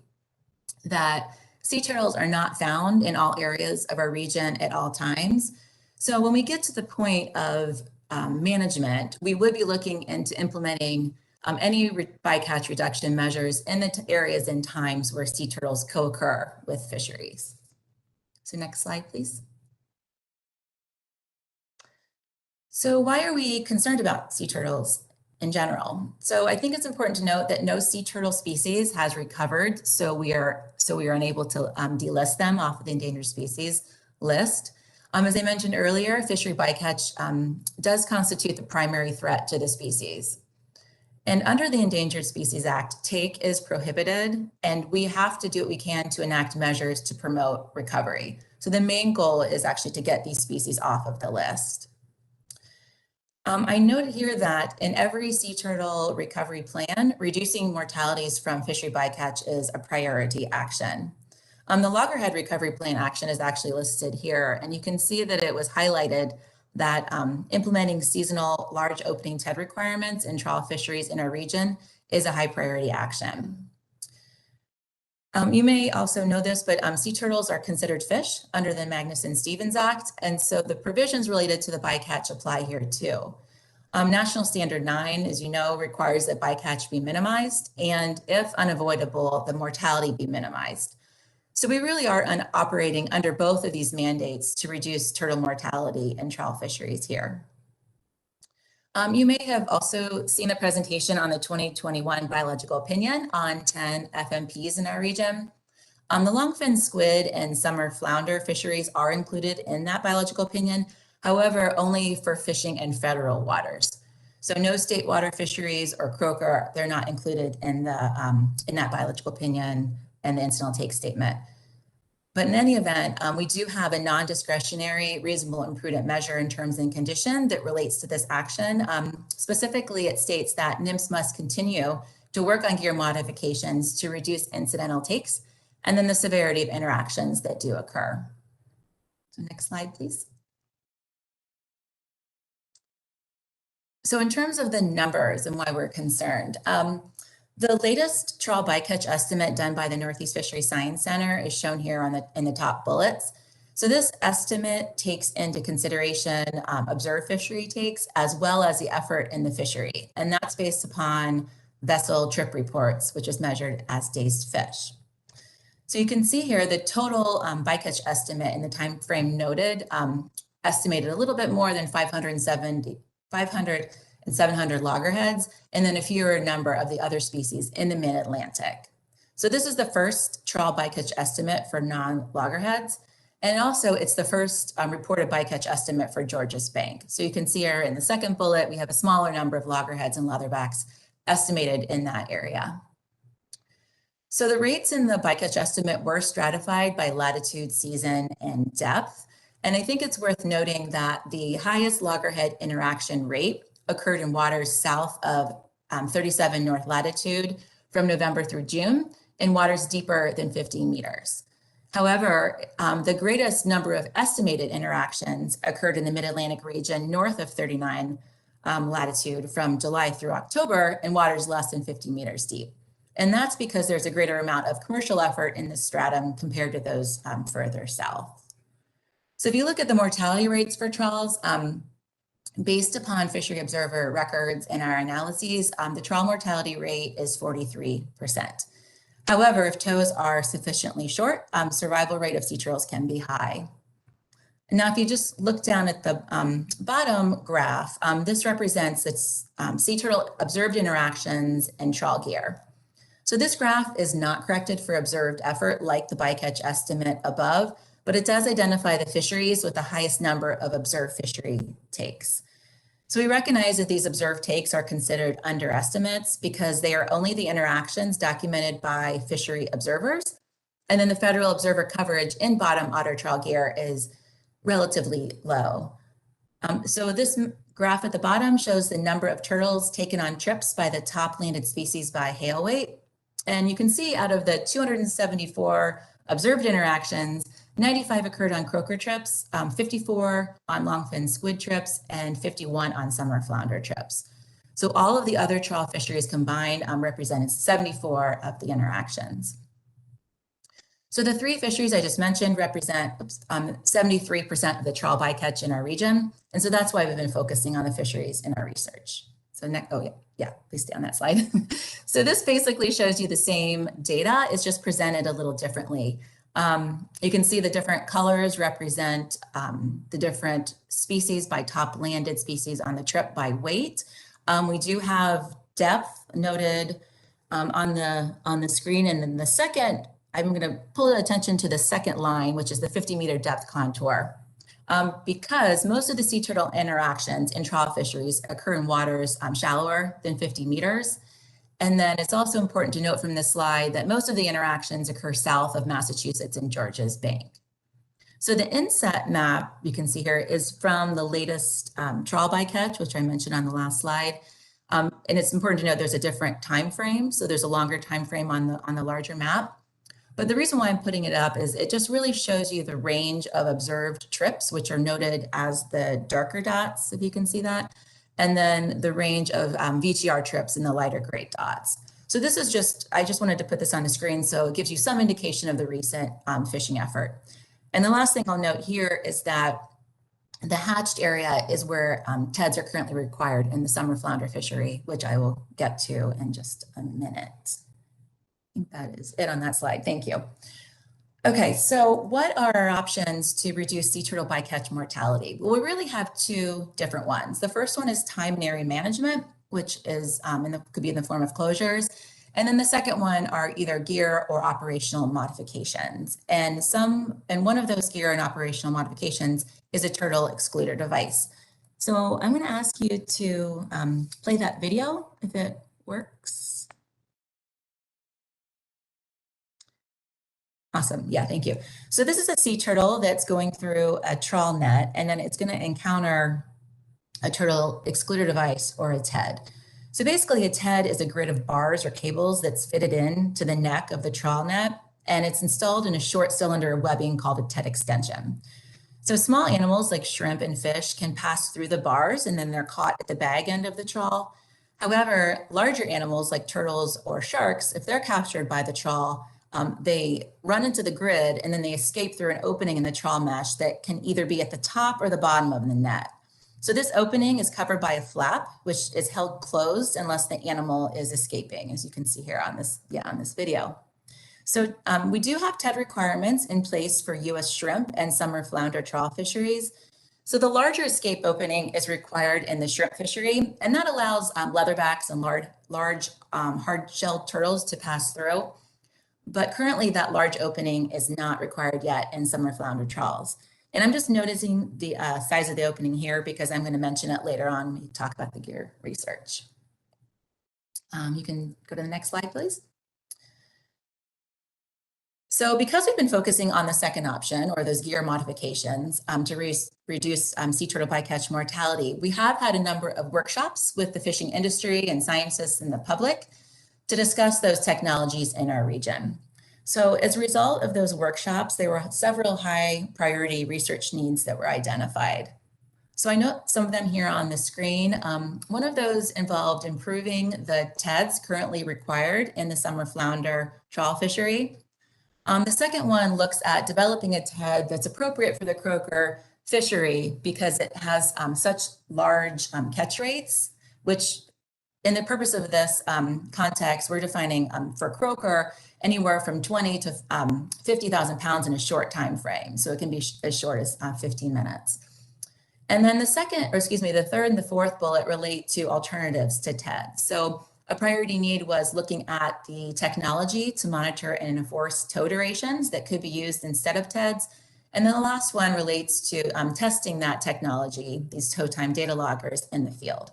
that sea turtles are not found in all areas of our region at all times. So when we get to the point of management, we would be looking into implementing any bycatch reduction measures in the areas and times where sea turtles co-occur with fisheries. So next slide, please. So why are we concerned about sea turtles in general? So I think it's important to note that no sea turtle species has recovered, so we are unable to delist them off of the endangered species list. As I mentioned earlier, fishery bycatch does constitute the primary threat to the species. And under the Endangered Species Act, take is prohibited, and we have to do what we can to enact measures to promote recovery. So the main goal is actually to get these species off of the list. I noted here that in every sea turtle recovery plan, reducing mortalities from fishery bycatch is a priority action. The loggerhead recovery plan action is actually listed here, and you can see that it was highlighted that implementing seasonal large opening TED requirements in trawl fisheries in our region is a high priority action. You may also know this, but sea turtles are considered fish under the Magnus and Stevens Act, and so the provisions related to the bycatch apply here too. National Standard 9, as you know, requires that bycatch be minimized, and if unavoidable, the mortality be minimized. So we really are operating under both of these mandates to reduce turtle mortality in trawl fisheries here. You may have also seen the presentation on the 2021 biological opinion on 10 FMPs in our region. The longfin squid and summer flounder fisheries are included in that biological opinion, however, only for fishing in federal waters. So no state water fisheries or croaker, they're not included in that biological opinion and the incidental take statement. But in any event, we do have a non-discretionary, reasonable and prudent measure in terms and condition that relates to this action. Specifically, it states that NIMS must continue to work on gear modifications to reduce incidental takes and then the severity of interactions that do occur. So next slide, please. So in terms of the numbers and why we're concerned, the latest trawl bycatch estimate done by the Northeast Fisheries Science Center is shown here in the top bullets. So this estimate takes into consideration observed fishery takes as well as the effort in the fishery. And that's based upon vessel trip reports, which is measured as days fish. So you can see here the total bycatch estimate in the time frame noted, estimated a little bit more than 500 and 700 loggerheads, and then a fewer number of the other species in the mid-Atlantic. So this is the first trawl bycatch estimate for non-loggerheads, and also it's the first reported bycatch estimate for Georges Bank. So you can see here in the second bullet, we have a smaller number of loggerheads and leatherbacks estimated in that area. So the rates in the bycatch estimate were stratified by latitude, season, and depth. And I think it's worth noting that the highest loggerhead interaction rate occurred in waters south of 37 north latitude from November through June in waters deeper than 15 meters. However, the greatest number of estimated interactions occurred in the mid-Atlantic region north of 39 latitude from July through October in waters less than 50 meters deep. And that's because there's a greater amount of commercial effort in this stratum compared to those further south. So if you look at the mortality rates for trawls, based upon fishery observer records and our analyses, the trawl mortality rate is 43%. However, if tows are sufficiently short, survival rate of sea turtles can be high. Now, if you just look down at the bottom graph, this represents its sea turtle observed interactions and trawl gear. So this graph is not corrected for observed effort like the bycatch estimate above, but it does identify the fisheries with the highest number of observed fishery takes. So we recognize that these observed takes are considered underestimates because they are only the interactions documented by fishery observers. And then the federal observer coverage in bottom otter trawl gear is relatively low. So this graph at the bottom shows the number of turtles taken on trips by the top landed species by hail weight. And you can see out of the 274 observed interactions, 95 occurred on croaker trips, 54 on longfin squid trips, and 51 on summer flounder trips. So all of the other trawl fisheries combined represented 74 of the interactions. So the three fisheries I just mentioned represent 73% of the trawl bycatch in our region. And so that's why we've been focusing on the fisheries in our research. So next, oh yeah, please stay on that slide. So this basically shows you the same data, it's just presented a little differently. You can see the different colors represent the different species by top landed species on the trip by weight. We do have depth noted on the screen, and then the second, I'm going to pull attention to the second line, which is the 50-meter depth contour, because most of the sea turtle interactions in trawl fisheries occur in waters shallower than 50 meters. And then it's also important to note from this slide that most of the interactions occur south of Massachusetts and Georges Bank. So the Inset Map you can see here is from the latest trawl bycatch, which I mentioned on the last slide. And it's important to note there's a different time frame. So there's a longer time frame on the larger map. But the reason why I'm putting it up is it just really shows you the range of observed trips, which are noted as the darker dots, if you can see that, and then the range of VTR trips in the lighter gray dots. So this is just, I just wanted to put this on the screen so it gives you some indication of the recent fishing effort. And the last thing I'll note here is that the hatched area is where TEDs are currently required in the summer flounder fishery, which I will get to in just a minute. I think that is it on that slide. Thank you. Okay, so what are our options to reduce sea turtle bycatch mortality? Well, we really have two different ones. The first one is time and area management, which is could be in the form of closures. And then the second one are either gear or operational modifications. And one of those gear and operational modifications is a turtle excluder device. So I'm going to ask you to play that video if it works. Awesome. Yeah, thank you. So this is a sea turtle that's going through a trawl net, and then it's going to encounter a turtle excluder device or a TED. So basically a TED is a grid of bars or cables that's fitted in to the neck of the trawl net, and it's installed in a short cylinder webbing called a TED extension. So small animals like shrimp and fish can pass through the bars and then they're caught at the bag end of the trawl. However, larger animals like turtles or sharks, if they're captured by the trawl, they run into the grid and then they escape through an opening in the trawl mesh that can either be at the top or the bottom of the net. So this opening is covered by a flap, which is held closed unless the animal is escaping, as you can see here on this video. So we do have TED requirements in place for U.S. shrimp and summer flounder trawl fisheries. So the larger escape opening is required in the shrimp fishery, and that allows leatherbacks and large hard-shelled turtles to pass through. But currently that large opening is not required yet in summer flounder trawls. And I'm just noticing the size of the opening here because I'm going to mention it later on when we talk about the gear research. You can go to the next slide, please. So because we've been focusing on the second option, or those gear modifications, to reduce sea turtle bycatch mortality, we have had a number of workshops with the fishing industry and scientists and the public to discuss those technologies in our region. So as a result of those workshops, there were several high priority research needs that were identified. So I note some of them here on the screen. One of those involved improving the TEDs currently required in the summer flounder trawl fishery. The second one looks at developing a TED that's appropriate for the croaker fishery because it has such large catch rates, which in the purpose of this context, we're defining for croaker anywhere from 20 to 50,000 pounds in a short time frame. So it can be as short as 15 minutes. And then the third and the fourth bullet relate to alternatives to TED. So a priority need was looking at the technology to monitor and enforce tow durations that could be used instead of TEDs. And then the last one relates to testing that technology, these tow time data loggers in the field.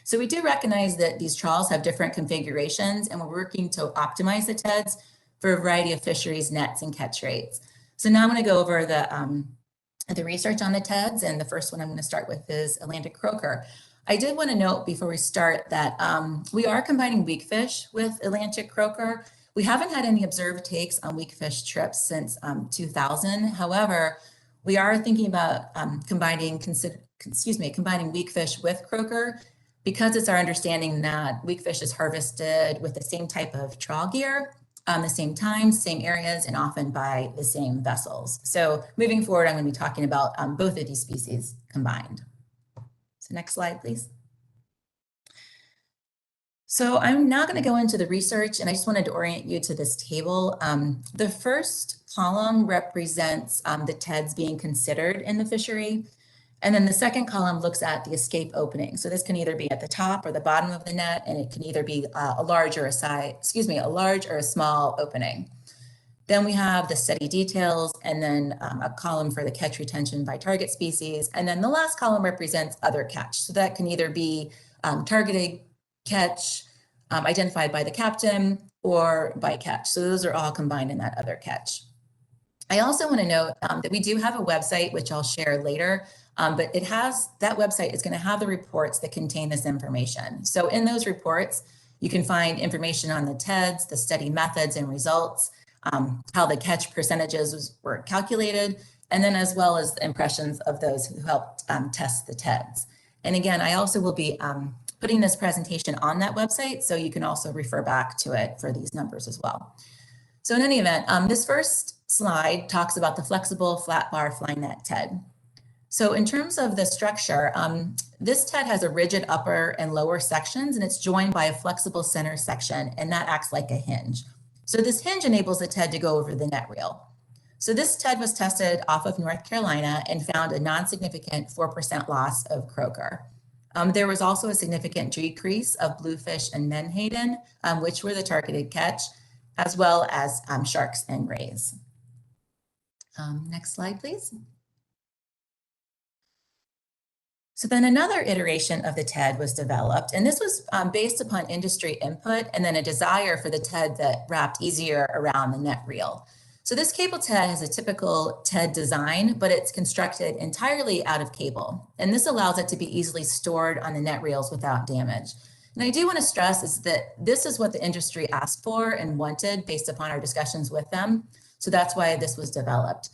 So we do recognize that these trawls have different configurations and we're working to optimize the TEDs for a variety of fisheries, nets, and catch rates. So now I'm going to go over the research on the TEDs, and the first one I'm going to start with is Atlantic croaker. I did want to note before we start that we are combining weak fish with Atlantic croaker. We haven't had any observed takes on weak fish trips since 2000. However, we are thinking about combining weak fish with croaker because it's our understanding that weak fish is harvested with the same type of trawl gear, the same times, same areas, and often by the same vessels. So moving forward, I'm going to be talking about both of these species combined. So next slide, please. So I'm now going to go into the research, and I just wanted to orient you to this table. The first column represents the TEDs being considered in the fishery. And then the second column looks at the escape opening. So this can either be at the top or the bottom of the net, and it can either be a large or a small opening. Then we have the study details, and then a column for the catch retention by target species. And then the last column represents other catch. So that can either be targeted catch identified by the captain or bycatch. So those are all combined in that other catch. I also want to note that we do have a website, which I'll share later, but that website is going to have the reports that contain this information. So in those reports, you can find information on the TEDs, the study methods and results, how the catch percentages were calculated, and then as well as the impressions of those who helped test the TEDs. And again, I also will be putting this presentation on that website, so you can also refer back to it for these numbers as well. So in any event, this first slide talks about the flexible flat bar Flyknit TED. So in terms of the structure, this TED has a rigid upper and lower sections, and it's joined by a flexible center section, and that acts like a hinge. So this hinge enables the TED to go over the net reel. So this TED was tested off of North Carolina and found a non-significant 4% loss of croaker. There was also a significant decrease of bluefish and menhaden, which were the targeted catch, as well as sharks and rays. Next slide, please. So then another iteration of the TED was developed, and this was based upon industry input and then a desire for the TED that wrapped easier around the net reel. So this cable TED has a typical TED design, but it's constructed entirely out of cable. And this allows it to be easily stored on the net reels without damage. And I do want to stress is that this is what the industry asked for and wanted based upon our discussions with them. So that's why this was developed.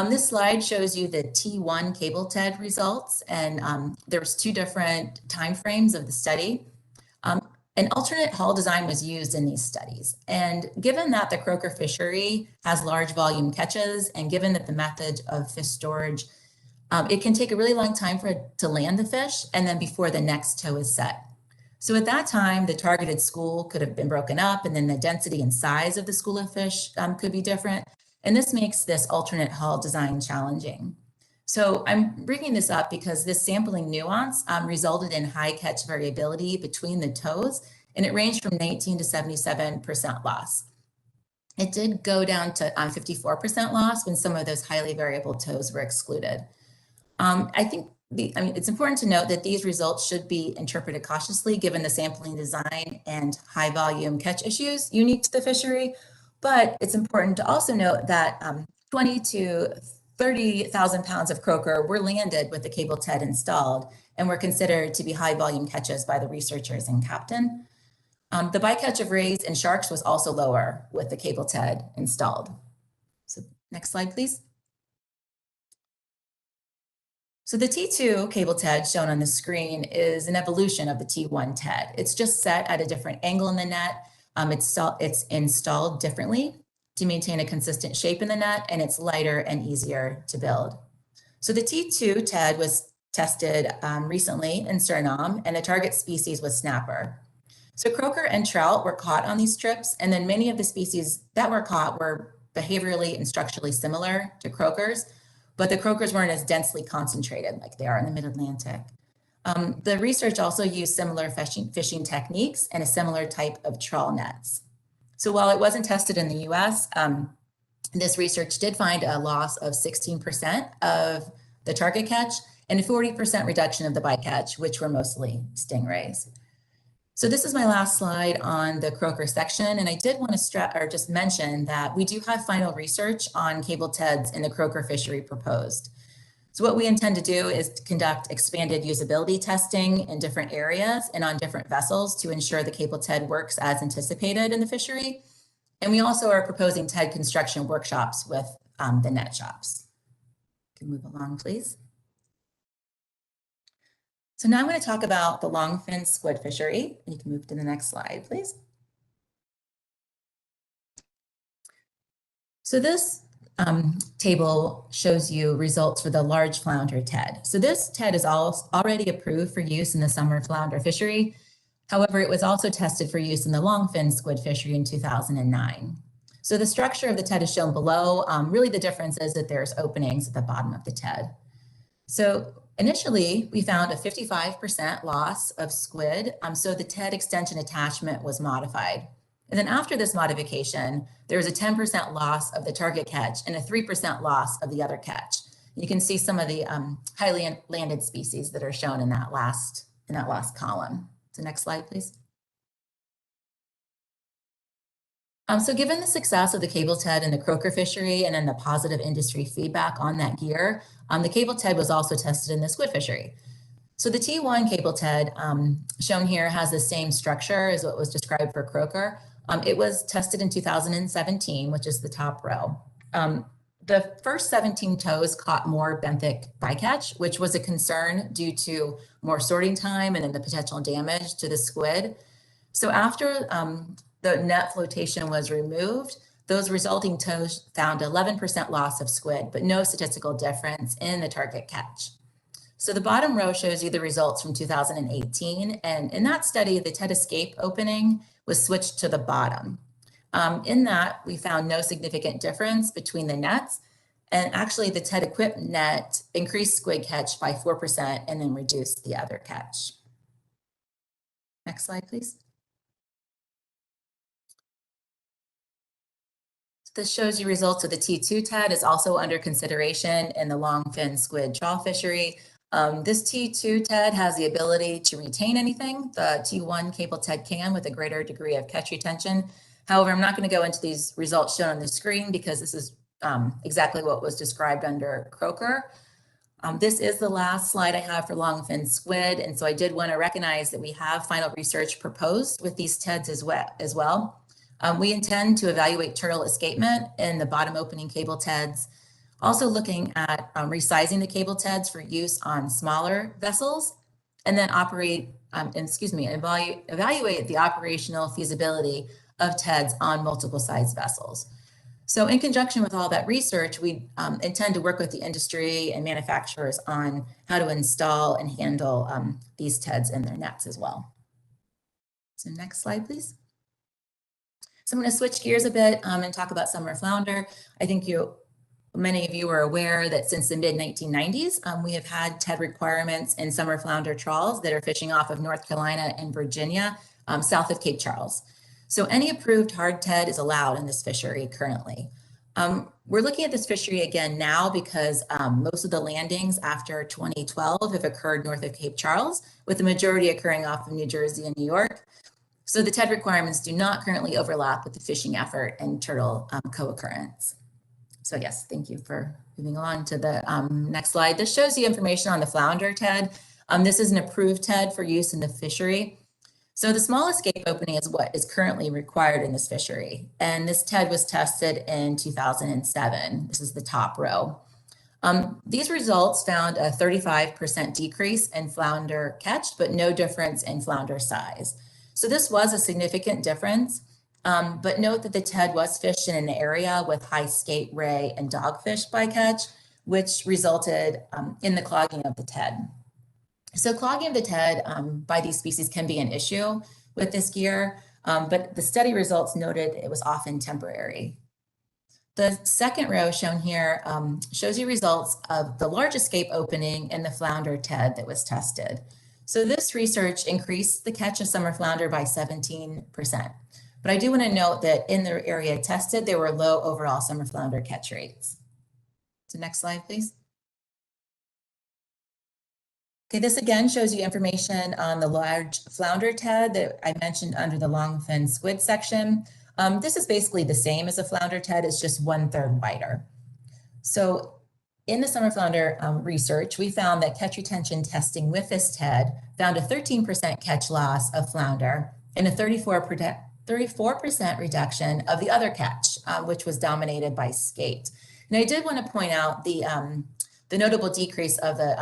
This slide shows you the T1 cable TED results, and there was 2 different timeframes of the study. An alternate hull design was used in these studies. And given that the croaker fishery has large volume catches, and given that the method of fish storage, it can take a really long time for it to land the fish and then before the next tow is set. So at that time, the targeted school could have been broken up, and then the density and size of the school of fish could be different. And this makes this alternate hull design challenging. So I'm bringing this up because this sampling nuance resulted in high catch variability between the tows, and it ranged from 19 to 77% loss. It did go down to 54% loss when some of those highly variable tows were excluded. I think it's important to note that these results should be interpreted cautiously given the sampling design and high volume catch issues unique to the fishery. But it's important to also note that 20 to 30,000 pounds of croaker were landed with the cable TED installed and were considered to be high volume catches by the researchers and captain. The bycatch of rays and sharks was also lower with the cable TED installed. So next slide, please. So the T2 cable TED shown on the screen is an evolution of the T1 TED. It's just set at a different angle in the net. It's installed differently to maintain a consistent shape in the net, and it's lighter and easier to build. So the T2 TED was tested recently in Suriname, and the target species was snapper. So croaker and trout were caught on these trips, and then many of the species that were caught were behaviorally and structurally similar to croakers, but the croakers weren't as densely concentrated like they are in the mid-Atlantic. The research also used similar fishing techniques and a similar type of trawl nets. So while it wasn't tested in the US, this research did find a loss of 16% of the target catch and a 40% reduction of the bycatch, which were mostly stingrays. So this is my last slide on the croaker section, and I did want to just mention that we do have final research on cable TEDs in the croaker fishery proposed. So what we intend to do is to conduct expanded usability testing in different areas and on different vessels to ensure the cable TED works as anticipated in the fishery. And we also are proposing TED construction workshops with the net shops. Can move along, please. So now I'm going to talk about the longfin squid fishery. You can move to the next slide, please. So this table shows you results for the large flounder TED. So this TED is already approved for use in the summer flounder fishery. However, it was also tested for use in the longfin squid fishery in 2009. So the structure of the TED is shown below. Really the difference is that there's openings at the bottom of the TED. So initially, we found a 55% loss of squid. So the TED extension attachment was modified. And then after this modification, there was a 10% loss of the target catch and a 3% loss of the other catch. You can see some of the highly landed species that are shown in that last column. So next slide, please. So given the success of the cable TED in the croaker fishery and then the positive industry feedback on that gear, the cable TED was also tested in the squid fishery. So the T1 cable TED shown here has the same structure as what was described for croaker, It was tested in 2017, which is the top row. The first 17 tows caught more benthic bycatch, which was a concern due to more sorting time and then the potential damage to the squid. So after the net flotation was removed, those resulting tows found 11% loss of squid, but no statistical difference in the target catch. So the bottom row shows you the results from 2018. And in that study, the TED escape opening was switched to the bottom. In that, we found no significant difference between the nets. And actually, the TED equipped net increased squid catch by 4% and then reduced the other catch. Next slide, please. This shows you results of the T2 TED is also under consideration in the longfin squid trawl fishery. This T2 TED has the ability to retain anything. The T1 cable TED can with a greater degree of catch retention. However, I'm not going to go into these results shown on the screen because this is exactly what was described under Croaker. This is the last slide I have for longfin squid. And so I did want to recognize that we have final research proposed with these TEDs as well. We intend to evaluate turtle escapement in the bottom opening cable TEDs, also looking at resizing the cable TEDs for use on smaller vessels, and then evaluate the operational feasibility of TEDs on multiple size vessels. So in conjunction with all that research, we intend to work with the industry and manufacturers on how to install and handle these TEDs in their nets as well. So next slide, please. So I'm going to switch gears a bit and talk about summer flounder. I think many of you are aware that since the mid-1990s, we have had TED requirements in summer flounder trawls that are fishing off of North Carolina and Virginia, south of Cape Charles. So any approved hard TED is allowed in this fishery currently. We're looking at this fishery again now because most of the landings after 2012 have occurred north of Cape Charles, with the majority occurring off of New Jersey and New York. So the TED requirements do not currently overlap with the fishing effort and turtle co-occurrence. So yes, thank you for moving along to the next slide. This shows you information on the flounder TED. This is an approved TED for use in the fishery. So the small escape opening is what is currently required in this fishery. And this TED was tested in 2007. This is the top row. These results found a 35% decrease in flounder catch, but no difference in flounder size. So this was a significant difference, but note that the TED was fished in an area with high skate, ray, and dogfish bycatch, which resulted in the clogging of the TED. So clogging of the TED by these species can be an issue with this gear, but the study results noted it was often temporary. The second row shown here shows you results of the large escape opening in the flounder TED that was tested. So this research increased the catch of summer flounder by 17%. But I do want to note that in the area tested, there were low overall summer flounder catch rates. So next slide, please. Okay, this again shows you information on the large flounder TED that I mentioned under the longfin squid section. This is basically the same as a flounder TED, it's just 1/3 wider. So in the summer flounder research, we found that catch retention testing with this TED found a 13% catch loss of flounder and a 34% reduction of the other catch, which was dominated by skate. And I did want to point out the notable decrease of the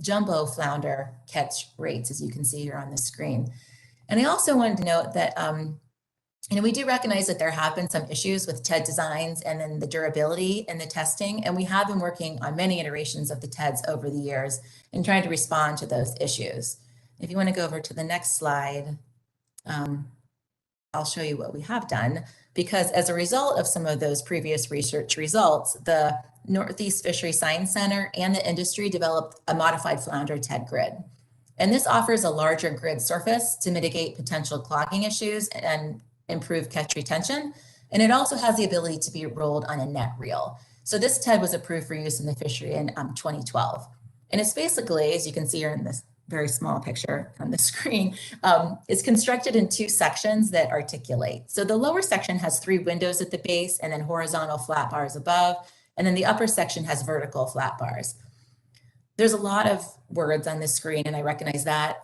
jumbo flounder catch rates, as you can see here on the screen. And I also wanted to note that we do recognize that there have been some issues with TED designs and then the durability in the testing, and we have been working on many iterations of the TEDs over the years and trying to respond to those issues. If you want to go over to the next slide, I'll show you what we have done, because as a result of some of those previous research results, the Northeast Fishery Science Center and the industry developed a modified flounder TED grid. And this offers a larger grid surface to mitigate potential clogging issues and improve catch retention. And it also has the ability to be rolled on a net reel. So this TED was approved for use in the fishery in 2012. And it's basically, as you can see here in this very small picture on the screen, it's constructed in 2 sections that articulate. So the lower section has 3 windows at the base and then horizontal flat bars above. And then the upper section has vertical flat bars. There's a lot of words on this screen, and I recognize that.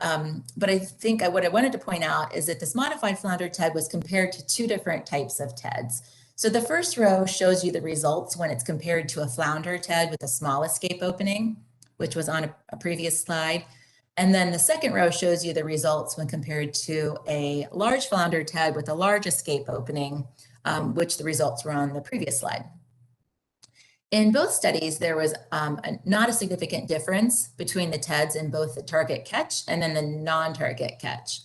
But I think what I wanted to point out is that this modified flounder TED was compared to 2 different types of TEDs. So the first row shows you the results when it's compared to a flounder TED with a small escape opening, which was on a previous slide. And then the second row shows you the results when compared to a large flounder TED with a large escape opening, which the results were on the previous slide. In both studies, there was not a significant difference between the TEDs in both the target catch and then the non-target catch.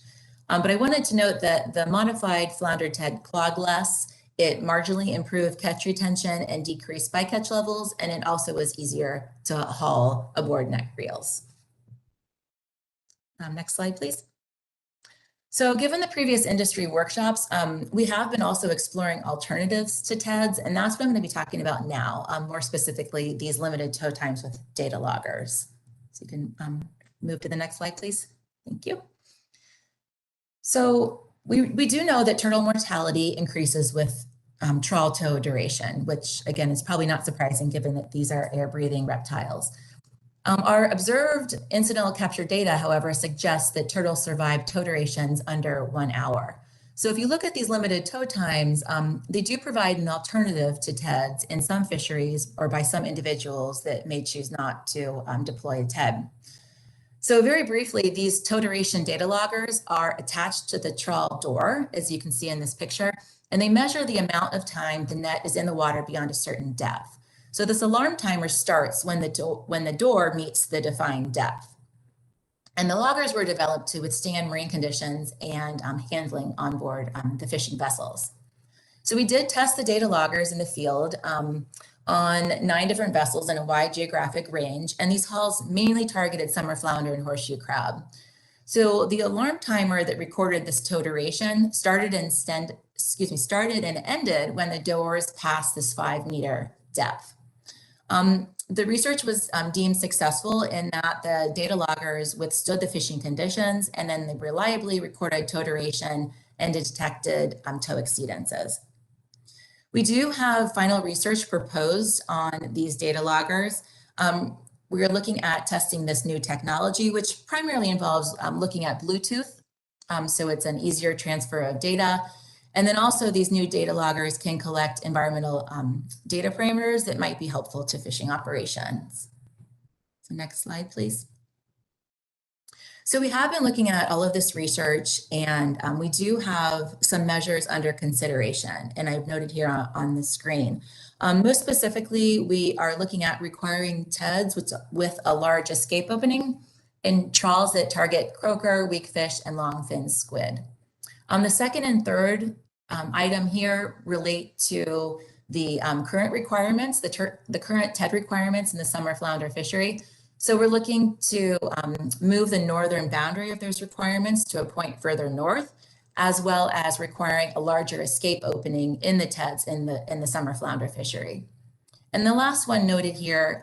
But I wanted to note that the modified flounder TED clogged less. It marginally improved catch retention and decreased bycatch levels, and it also was easier to haul aboard neck reels. Next slide, please. So given the previous industry workshops, we have been also exploring alternatives to TEDs, and that's what I'm going to be talking about now, more specifically these limited tow times with data loggers. So you can move to the next slide, please. Thank you. So we do know that turtle mortality increases with trawl tow duration, which again is probably not surprising given that these are air-breathing reptiles. Our observed incidental capture data, however, suggests that turtles survive tow durations under 1 hour. So if you look at these limited tow times, they do provide an alternative to TEDs in some fisheries or by some individuals that may choose not to deploy a TED. So very briefly, these tow duration data loggers are attached to the trawl door, as you can see in this picture, and they measure the amount of time the net is in the water beyond a certain depth. So this alarm timer starts when the door meets the defined depth. And the loggers were developed to withstand marine conditions and handling on board the fishing vessels. So we did test the data loggers in the field on 9 different vessels in a wide geographic range, and these hauls mainly targeted summer flounder and horseshoe crab. So the alarm timer that recorded this tow duration started and ended when the doors passed this 5-meter depth. The research was deemed successful in that the data loggers withstood the fishing conditions, and then they reliably recorded tow duration and detected tow exceedances. We do have final research proposed on these data loggers. We are looking at testing this new technology, which primarily involves looking at Bluetooth. So it's an easier transfer of data. And then also these new data loggers can collect environmental data parameters that might be helpful to fishing operations. So next slide, please. So we have been looking at all of this research, and we do have some measures under consideration, and I've noted here on the screen. Most specifically, we are looking at requiring TEDs with a large escape opening in trawls that target croaker, weakfish, and longfin squid. The second and third item here relate to the current requirements, the current TED requirements in the summer flounder fishery. So we're looking to move the northern boundary of those requirements to a point further north, as well as requiring a larger escape opening in the TEDs in the summer flounder fishery. And the last one noted here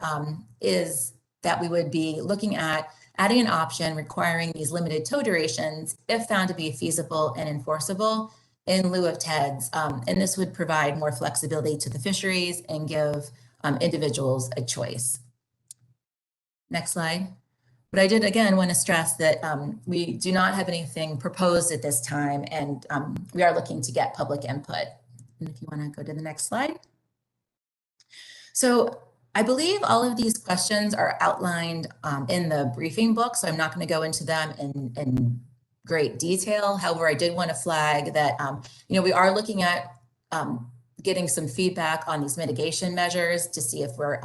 is that we would be looking at adding an option requiring these limited tow durations if found to be feasible and enforceable in lieu of TEDs. And this would provide more flexibility to the fisheries and give individuals a choice. Next slide. But I did again want to stress that we do not have anything proposed at this time, and we are looking to get public input. And if you want to go to the next slide. So I believe all of these questions are outlined in the briefing book, so I'm not going to go into them in great detail. However, I did want to flag that we are looking at getting some feedback on these mitigation measures to see if we're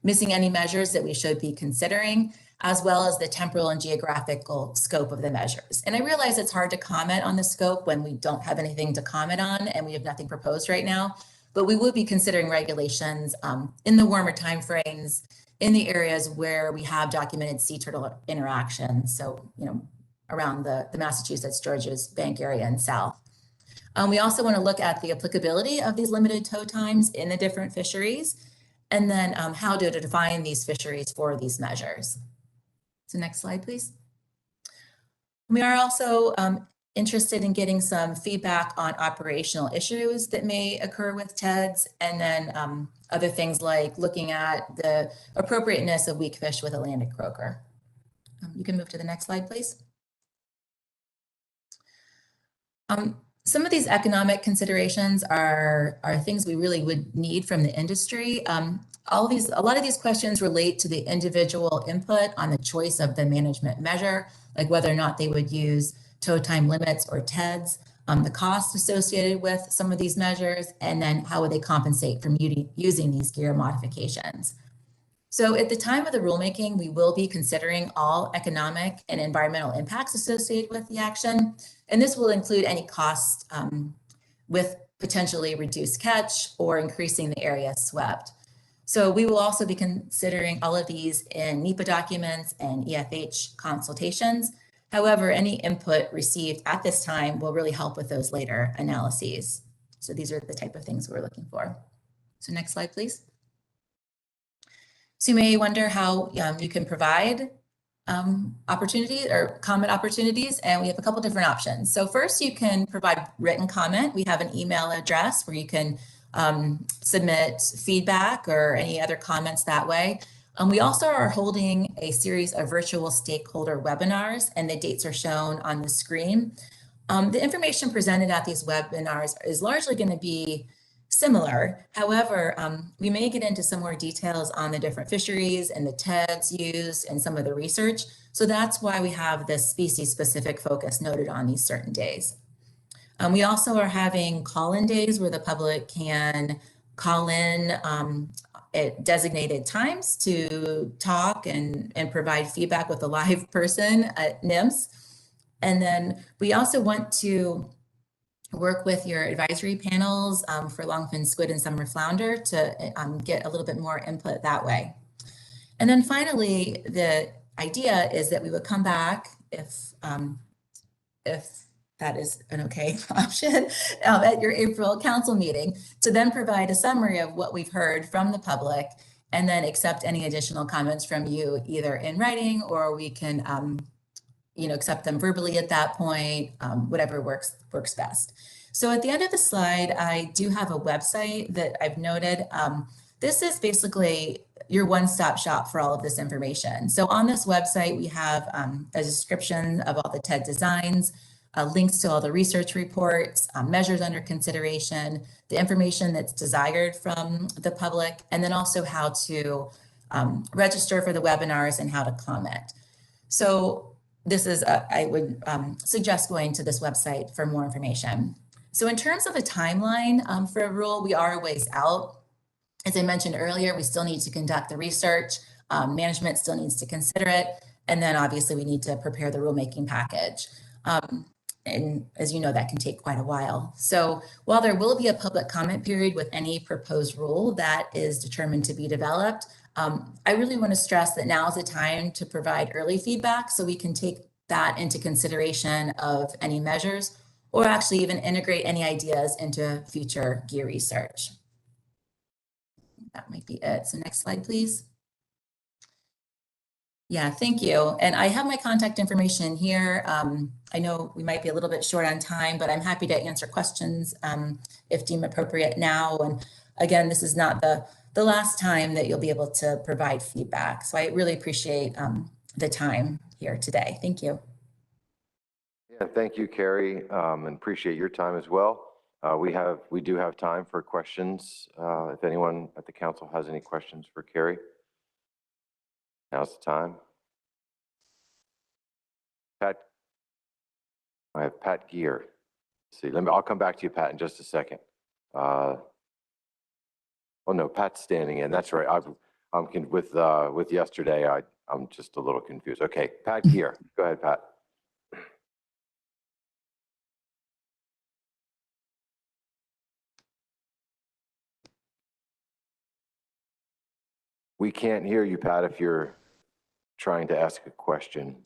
missing any measures that we should be considering, as well as the temporal and geographical scope of the measures. And I realize it's hard to comment on the scope when we don't have anything to comment on and we have nothing proposed right now, but we will be considering regulations in the warmer timeframes in the areas where we have documented sea turtle interactions. So, around the Massachusetts, Georgia's Bank area and south. We also want to look at the applicability of these limited tow times in the different fisheries, and then how to define these fisheries for these measures. So next slide, please. We are also interested in getting some feedback on operational issues that may occur with TEDs, and then other things like looking at the appropriateness of weak fish with Atlantic croaker. You can move to the next slide, please. Some of these economic considerations are things we really would need from the industry. A lot of these questions relate to the individual input on the choice of the management measure, like whether or not they would use tow time limits or TEDs, the cost associated with some of these measures, and then how would they compensate from using these gear modifications. So at the time of the rulemaking, we will be considering all economic and environmental impacts associated with the action. And this will include any costs with potentially reduced catch or increasing the area swept. So we will also be considering all of these in NEPA documents and EFH consultations. However, any input received at this time will really help with those later analyses. So these are the type of things we're looking for. So next slide, please. So you may wonder how you can provide opportunities or comment opportunities, and we have a couple different options. So first, you can provide written comment. We have an email address where you can submit feedback or any other comments that way. We also are holding a series of virtual stakeholder webinars, and the dates are shown on the screen. The information presented at these webinars is largely going to be similar. However, we may get into some more details on the different fisheries and the TEDs used and some of the research. So that's why we have this species-specific focus noted on these certain days. We also are having call-in days where the public can call in at designated times to talk and provide feedback with a live person at NIMS. And then we also want to work with your advisory panels for longfin squid and summer flounder to get a little bit more input that way. And then finally, the idea is that we would come back if that is an okay option at your April council meeting to then provide a summary of what we've heard from the public and then accept any additional comments from you either in writing or we can accept them verbally at that point, whatever works best. So at the end of the slide, I do have a website that I've noted. This is basically your one-stop shop for all of this information. So on this website, we have a description of all the TED designs, links to all the research reports, measures under consideration, the information that's desired from the public, and then also how to register for the webinars and how to comment. So this is, I would suggest going to this website for more information. So in terms of a timeline for a rule, we are a ways out. As I mentioned earlier, we still need to conduct the research, management still needs to consider it, and then obviously we need to prepare the rulemaking package. And as you know, that can take quite a while. So while there will be a public comment period with any proposed rule that is determined to be developed, I really want to stress that now is the time to provide early feedback so we can take that into consideration of any measures or actually even integrate any ideas into future gear research. That might be it. So next slide, please. Yeah, thank you. And I have my contact information here. I know we might be a little bit short on time, but I'm happy to answer questions if deemed appropriate now. And again, this is not the last time that you'll be able to provide feedback. So I really appreciate the time here today. Thank you. Yeah, thank you, Carrie, and appreciate your time as well. We do have time for questions. If anyone at the council has any questions for Carrie. Now's the time. Pat, I have Pat Gear. Let's see, I'll come back to you, Pat, in just a second. Oh no, Pat's standing in. That's right. With yesterday, I'm just a little confused. Okay, Pat Gear. Go ahead, Pat. We can't hear you, Pat, if you're trying to ask a question.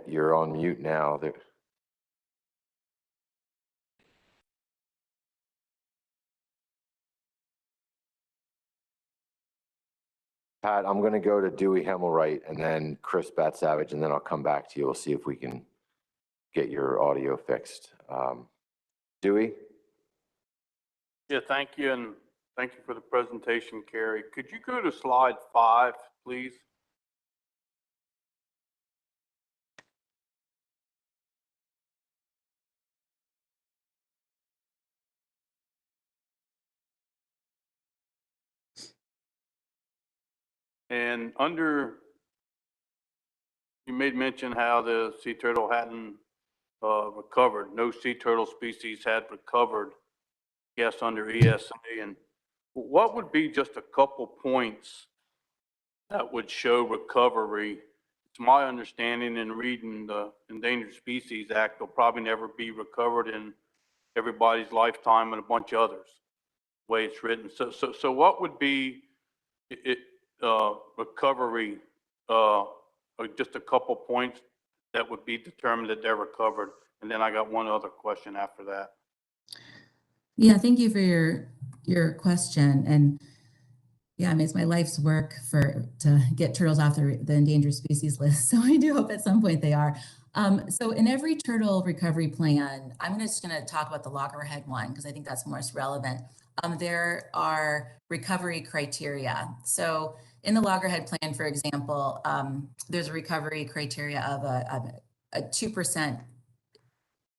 You're on mute now. Pat, I'm going to go to Dewey Hemmelwright and then Chris Bat-Savage, and then I'll come back to you. We'll see if we can get your audio fixed. Dewey? Yeah, thank you, and thank you for the presentation, Carrie. Could you go to slide 5, please? And under, you made mention how the sea turtle hadn't recovered. No sea turtle species had recovered, yes, under ESA. And what would be just a couple points that would show recovery? It's my understanding in reading the Endangered Species Act, they'll probably never be recovered in everybody's lifetime and a bunch of others, the way it's written. So what would be recovery, or just a couple points that would be determined that they're recovered? And then I got one other question after that. Yeah, thank you for your question. And yeah, I mean, it's my life's work to get turtles off the endangered species list. So I do hope at some point they are. So in every turtle recovery plan, I'm just going to talk about the loggerhead one because I think that's most relevant. There are recovery criteria. So in the loggerhead plan, for example, there's a recovery criteria of a 2%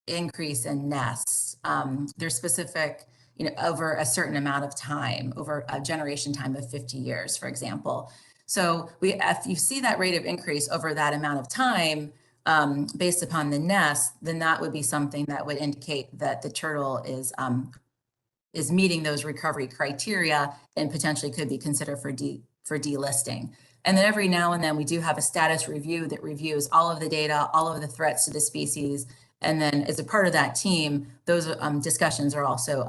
increase in nests. They're specific, over a certain amount of time, over a generation time of 50 years, for example. So if you see that rate of increase over that amount of time, based upon the nest, then that would be something that would indicate that the turtle is meeting those recovery criteria and potentially could be considered for delisting. And then every now and then we do have a status review that reviews all of the data, all of the threats to the species. And then as a part of that team, those discussions are also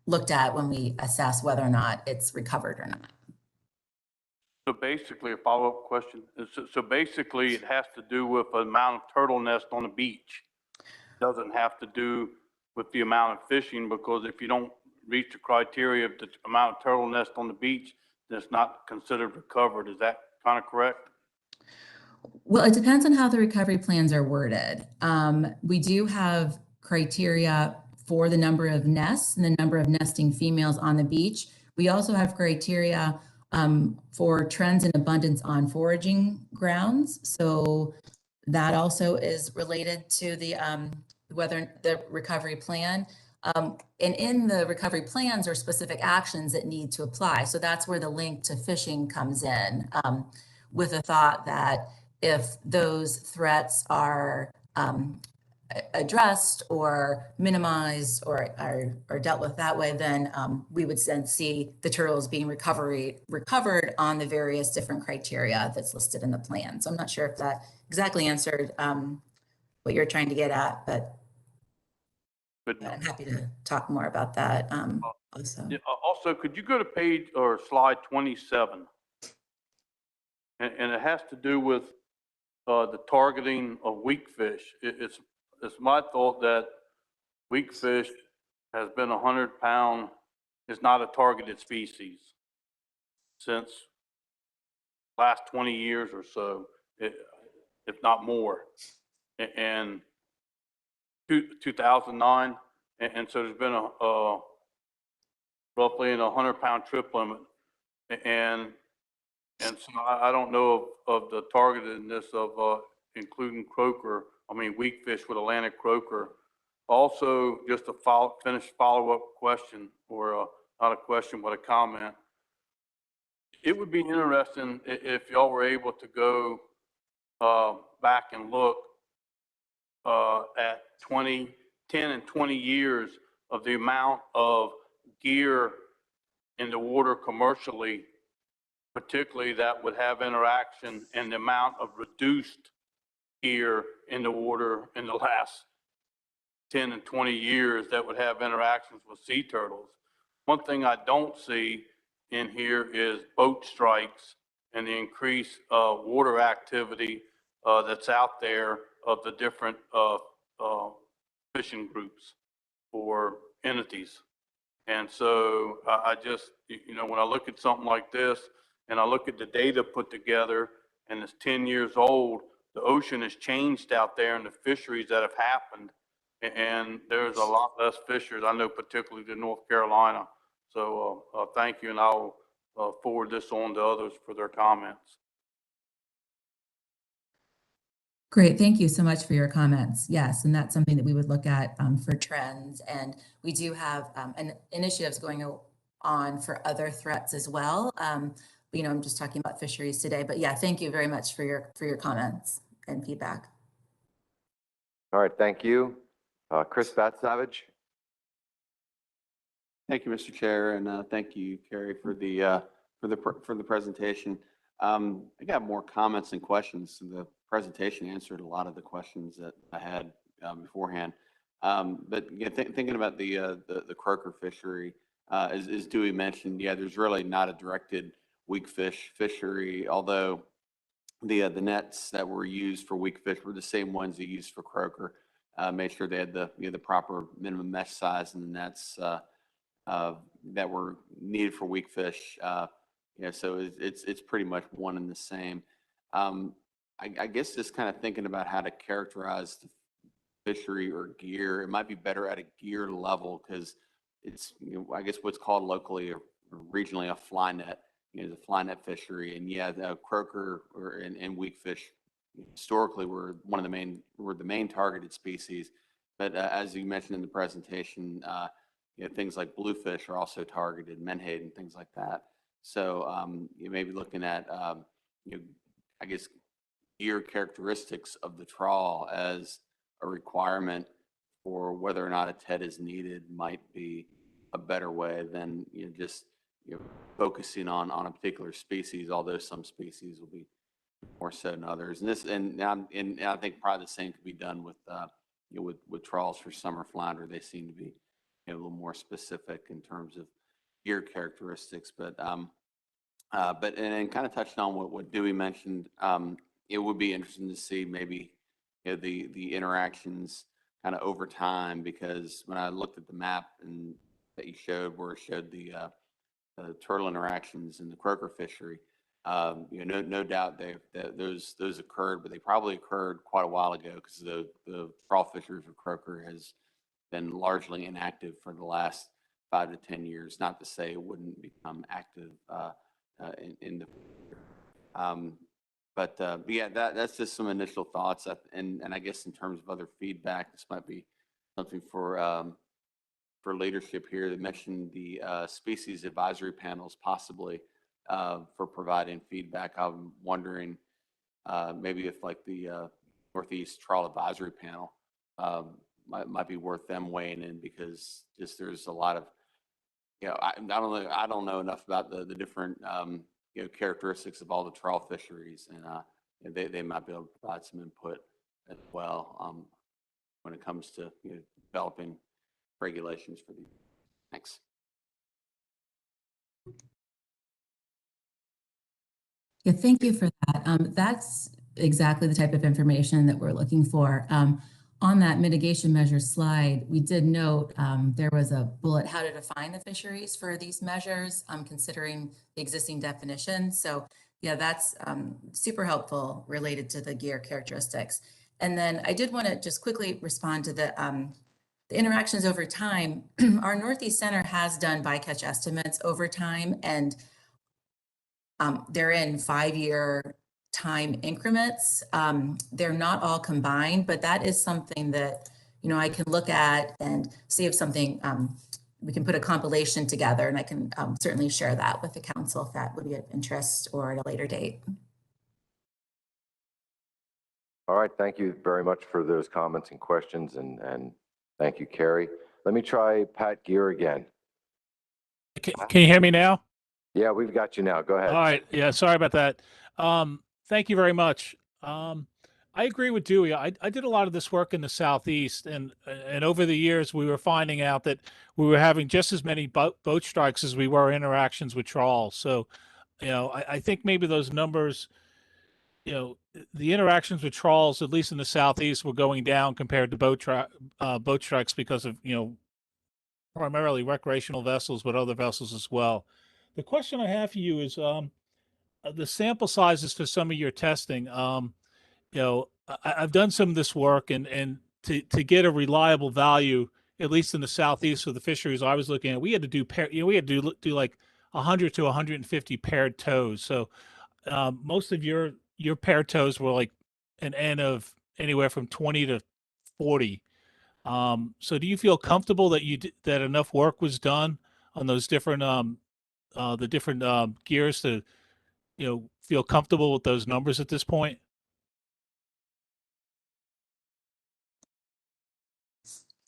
looked at when we assess whether or not it's recovered or not. So basically, a follow-up question. So basically, it has to do with the amount of turtle nest on the beach. It doesn't have to do with the amount of fishing, because if you don't reach the criteria of the amount of turtle nest on the beach, then it's not considered recovered. Is that kind of correct? Well, it depends on how the recovery plans are worded. We do have criteria for the number of nests and the number of nesting females on the beach. We also have criteria for trends in abundance on foraging grounds. So that also is related to the recovery plan. And in the recovery plans are specific actions that need to apply. So that's where the link to fishing comes in, with the thought that if those threats are addressed or minimized or are dealt with that way, then we would then see the turtles being recovered on the various different criteria that's listed in the plan. So I'm not sure if that exactly answered what you're trying to get at, but I'm happy to talk more about that also. Yeah, also, could you go to page or slide 27? And it has to do with the targeting of weak fish. It's my thought that weak fish has been 100-pound, is not a targeted species since last 20 years or so, if not more. And 2009, and so there's been a roughly in 100-pound trip limit, and so I don't know of the targetedness of including croaker. I mean, weak fish with Atlantic croaker. Also, just a follow-up question, or not a question, but a comment. It would be interesting if y'all were able to go back and look at 10 and 20 years of the amount of gear in the water commercially, particularly that would have interaction, and the amount of reduced gear in the water in the last 10 and 20 years that would have interactions with sea turtles. One thing I don't see in here is boat strikes and the increased water activity that's out there of the different fishing groups or entities. And so I just, when I look at something like this and I look at the data put together, and it's 10 years old, the ocean has changed out there and the fisheries that have happened. And there's a lot less fisheries, I know particularly to North Carolina. So thank you, and I'll forward this on to others for their comments. Great, thank you so much for your comments. Yes, and that's something that we would look at for trends. And we do have initiatives going on for other threats as well. You know, I'm just talking about fisheries today, but yeah, thank you very much for your comments and feedback. All right, thank you. Chris Batsavage. Thank you, Mr. Chair, and thank you, Carrie, for the presentation. I got more comments than questions. The presentation answered a lot of the questions that I had beforehand. But yeah, thinking about the croaker fishery, as Dewey mentioned, yeah, there's really not a directed weak fish fishery, although the nets that were used for weak fish were the same ones they used for croaker. Made sure they had the proper minimum mesh size in the nets that were needed for weak fish. Yeah, so it's pretty much one and the same. I guess just kind of thinking about how to characterize the fishery or gear, it might be better at a gear level because it's, I guess what's called locally or regionally a fly net, the fly net fishery. And yeah, the croaker and weak fish historically were the main targeted species. But as you mentioned in the presentation, things like bluefish are also targeted, menhaden and things like that. So you may be looking at, I guess, gear characteristics of the trawl as a requirement for whether or not a TED is needed might be a better way than just focusing on a particular species, although some species will be more so than others. And I think probably the same could be done with with trawls for summer flounder. They seem to be a little more specific in terms of gear characteristics. But kind of touching on what Dewey mentioned, it would be interesting to see maybe the interactions kind of over time, because when I looked at the map and that you showed where it showed the turtle interactions in the croaker fishery, no doubt those occurred, but they probably occurred quite a while ago because the trawl fishery for croaker has been largely inactive for the last 5 to 10 years. Not to say it wouldn't become active in the future. But yeah, that's just some initial thoughts. And I guess in terms of other feedback, this might be something for leadership here. They mentioned the species advisory panels possibly for providing feedback. I'm wondering maybe if like the Northeast Trawl Advisory Panel might be worth them weighing in, because just there's a lot of, I don't know enough about the different characteristics of all the trawl fisheries, and they might be able to provide some input as well when it comes to developing regulations for these. Thanks. Yeah, thank you for that. That's exactly the type of information that we're looking for. On that mitigation measures slide, we did note there was a bullet how to define the fisheries for these measures, considering the existing definition. So yeah, that's super helpful related to the gear characteristics. And then I did want to just quickly respond to the interactions over time. Our Northeast Center has done bycatch estimates over time, and they're in 5-year time increments. They're not all combined, but that is something that, I can look at and see if something, we can put a compilation together, and I can certainly share that with the council if that would be of interest or at a later date. All right, thank you very much for those comments and questions, and thank you, Carrie. Let me try Pat Gear again. Can you hear me now? Yeah, we've got you now. Go ahead. All right. Yeah, sorry about that. Thank you very much. I agree with Dewey. I did a lot of this work in the Southeast, and over the years, we were finding out that we were having just as many boat strikes as we were interactions with trawls. So, I think maybe those numbers, the interactions with trawls, at least in the Southeast, were going down compared to boat strikes because of, primarily recreational vessels, but other vessels as well. The question I have for you is, the sample sizes for some of your testing. I've done some of this work, and to get a reliable value, at least in the southeast of the fisheries I was looking at, we had to do we had to do like 100 to 150 paired tows. So most of your paired tows were like an N of anywhere from 20 to 40. So do you feel comfortable that that enough work was done on those different the different gears to feel comfortable with those numbers at this point?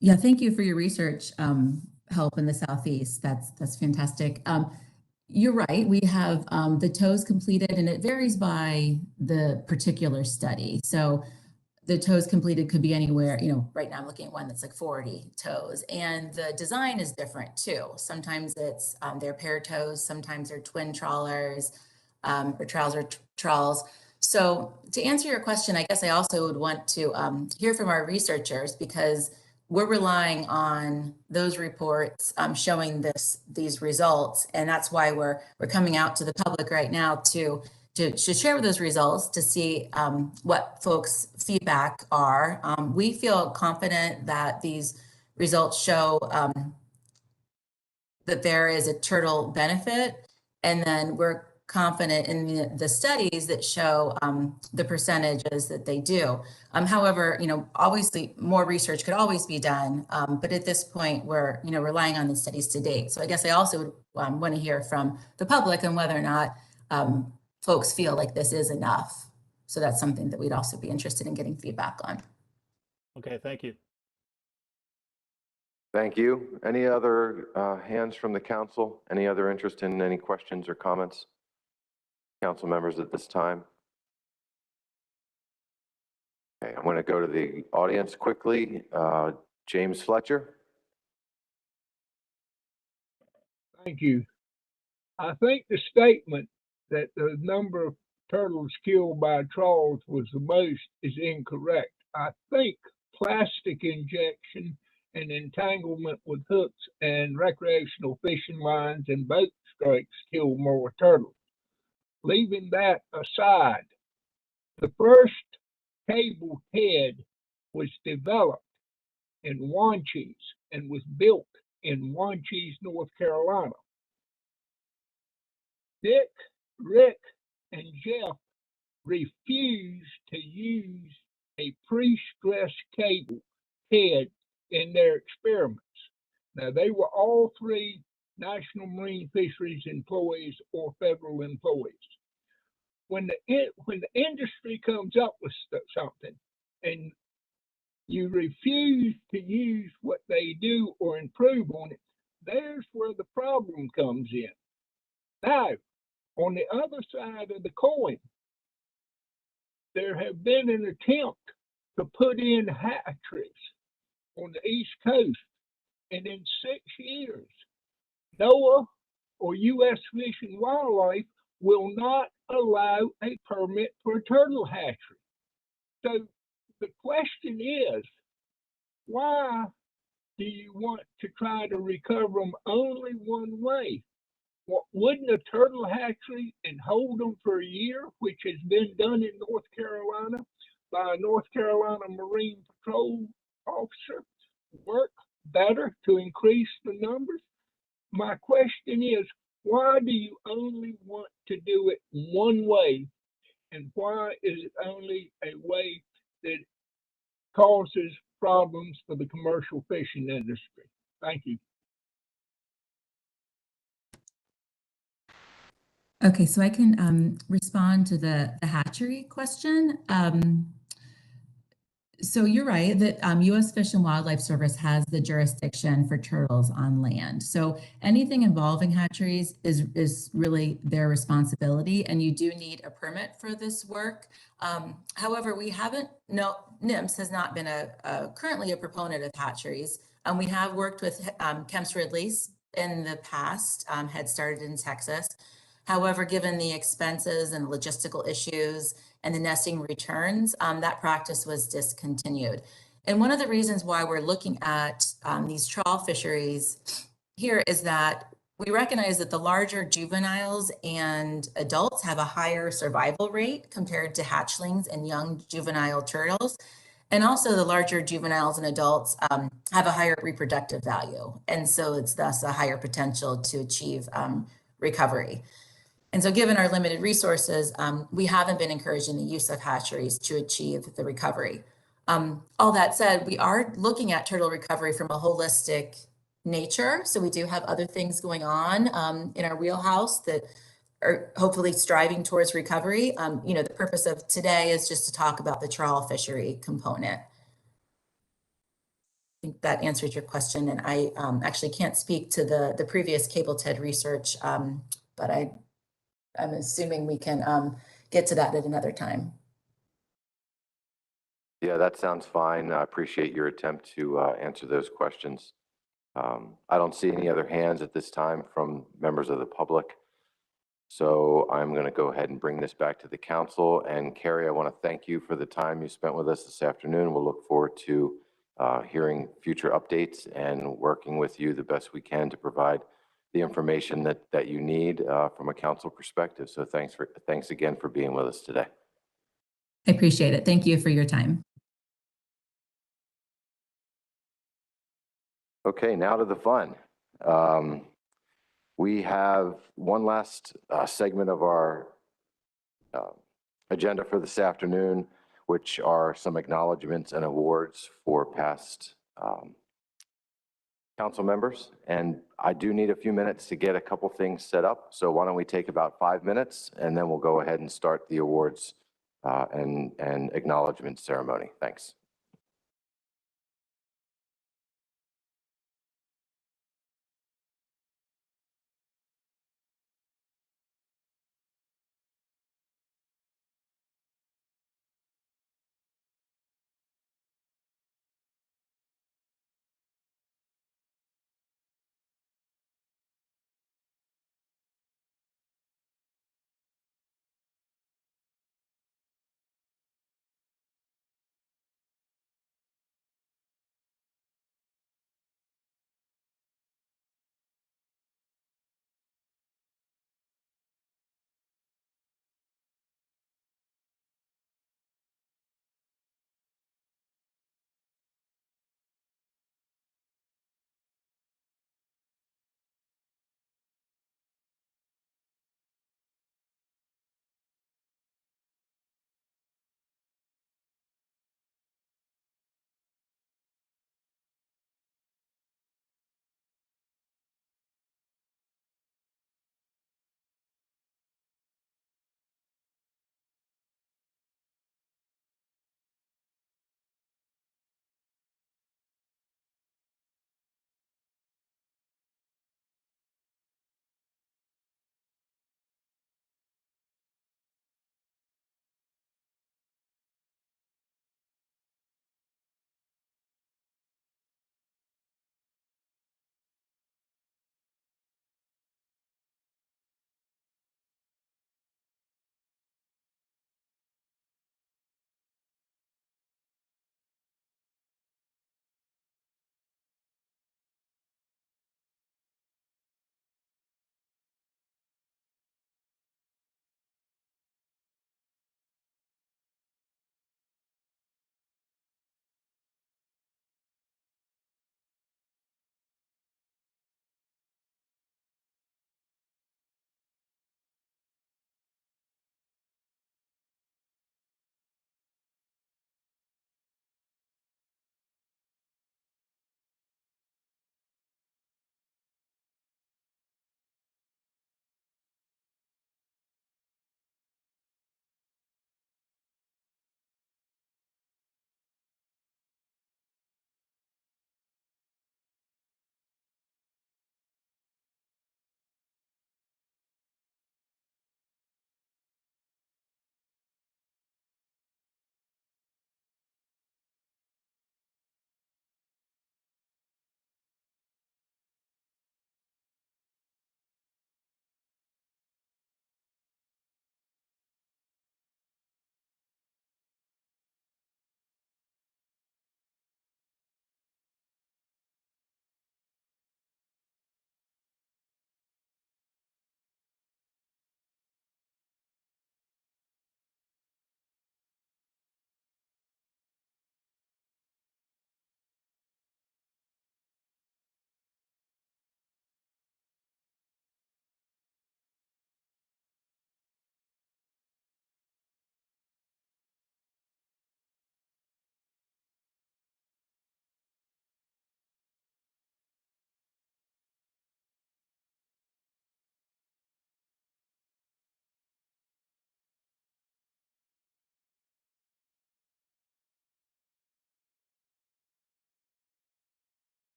Yeah, thank you for your research help in the Southeast. That's fantastic. You're right. We have the tows completed, and it varies by the particular study. So the tows completed could be anywhere, right now I'm looking at one that's like 40 tows, and the design is different too. Sometimes it's they're pair tows, sometimes they're twin trawlers, or trawls. So to answer your question, I guess I also would want to hear from our researchers, because we're relying on those reports showing these results, and that's why we're coming out to the public right now to share those results, to see what folks' feedback are. We feel confident that these results show that there is a turtle benefit, and then we're confident in the studies that show the percentages that they do. However, obviously more research could always be done, but at this point we're relying on the studies to date. So I guess I also would want to hear from the public on whether or not folks feel like this is enough. So that's something that we'd also be interested in getting feedback on. Okay, thank you. Thank you. Any other hands from the council? Any other interest in any questions or comments? Council members at this time? Okay, I'm going to go to the audience quickly. James Fletcher. Thank you. I think the statement that the number of turtles killed by trawls was the most is incorrect. I think plastic injection and entanglement with hooks and recreational fishing lines and boat strikes kill more turtles. Leaving that aside, the first cable head was developed in Wanchese and was built in Wanchese, North Carolina. Dick, Rick, and Jeff refused to use a pre-stressed cable head in their experiments. Now, they were all three National Marine Fisheries employees or federal employees. When the industry comes up with something and you refuse to use what they do or improve on it, there's where the problem comes in. Now, on the other side of the coin, there have been an attempt to put in hatcheries on the East Coast, and in 6 years, NOAA or U.S. Fish and Wildlife will not allow a permit for a turtle hatchery. So the question is, why do you want to try to recover them only one way? Wouldn't a turtle hatchery and hold them for a year, which has been done in North Carolina by a North Carolina Marine Patrol officer, work better to increase the numbers? My question is, why do you only want to do it one way? And why is it only a way that causes problems for the commercial fishing industry? Thank you. Okay, so I can respond to the hatchery question. So you're right that U.S. Fish and Wildlife Service has the jurisdiction for turtles on land. So anything involving hatcheries is really their responsibility, and you do need a permit for this work. However, we haven't, NIMS has not been currently a proponent of hatcheries. We have worked with Kemp's Ridley's in the past, had started in Texas. However, given the expenses and logistical issues and the nesting returns, that practice was discontinued. And one of the reasons why we're looking at these trawl fisheries here is that we recognize that the larger juveniles and adults have a higher survival rate compared to hatchlings and young juvenile turtles. And also the larger juveniles and adults have a higher reproductive value. And so it's thus a higher potential to achieve recovery. And so given our limited resources, we haven't been encouraging the use of hatcheries to achieve the recovery. All that said, we are looking at turtle recovery from a holistic nature. So we do have other things going on in our wheelhouse that are hopefully striving towards recovery. You know, the purpose of today is just to talk about the trawl fishery component. I think that answers your question. And I actually can't speak to the previous cable TED research, but I'm assuming we can get to that at another time. Yeah, that sounds fine. I appreciate your attempt to answer those questions. I don't see any other hands at this time from members of the public. So I'm going to go ahead and bring this back to the council. And Carrie, I want to thank you for the time you spent with us this afternoon. We'll look forward to hearing future updates and working with you the best we can to provide the information that you need from a council perspective. So thanks again for being with us today. I appreciate it. Thank you for your time. Okay, now to the fun. We have one last segment of our agenda for this afternoon, which are some acknowledgements and awards for past council members. And I do need a few minutes to get a couple things set up. So why don't we take about 5 minutes and then we'll go ahead and start the awards and acknowledgement ceremony. Thanks.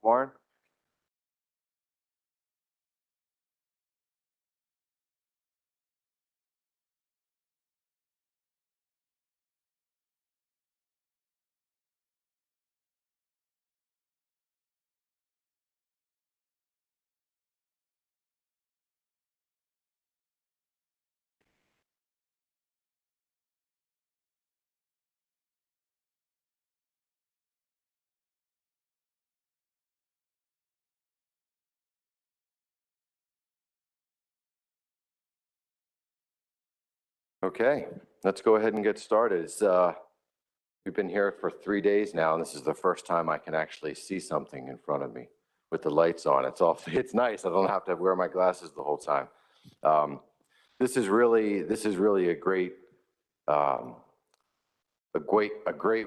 Warren? Okay, let's go ahead and get started. We've been here for 3 days now, and this is the first time I can actually see something in front of me with the lights on. It's nice. I don't have to wear my glasses the whole time. This is really a great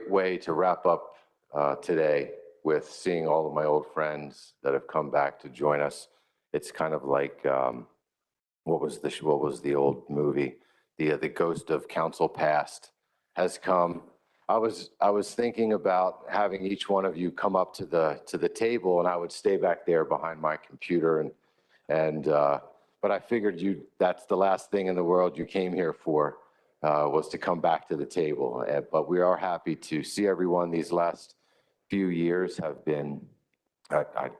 way to wrap up today with seeing all of my old friends that have come back to join us. It's kind of like what was the old movie? The Ghost of Council Past has come. I was thinking about having each one of you come up to the table, and I would stay back there behind my computer, but I figured that's the last thing in the world you came here for, was to come back to the table. But we are happy to see everyone. These last few years have been, I'd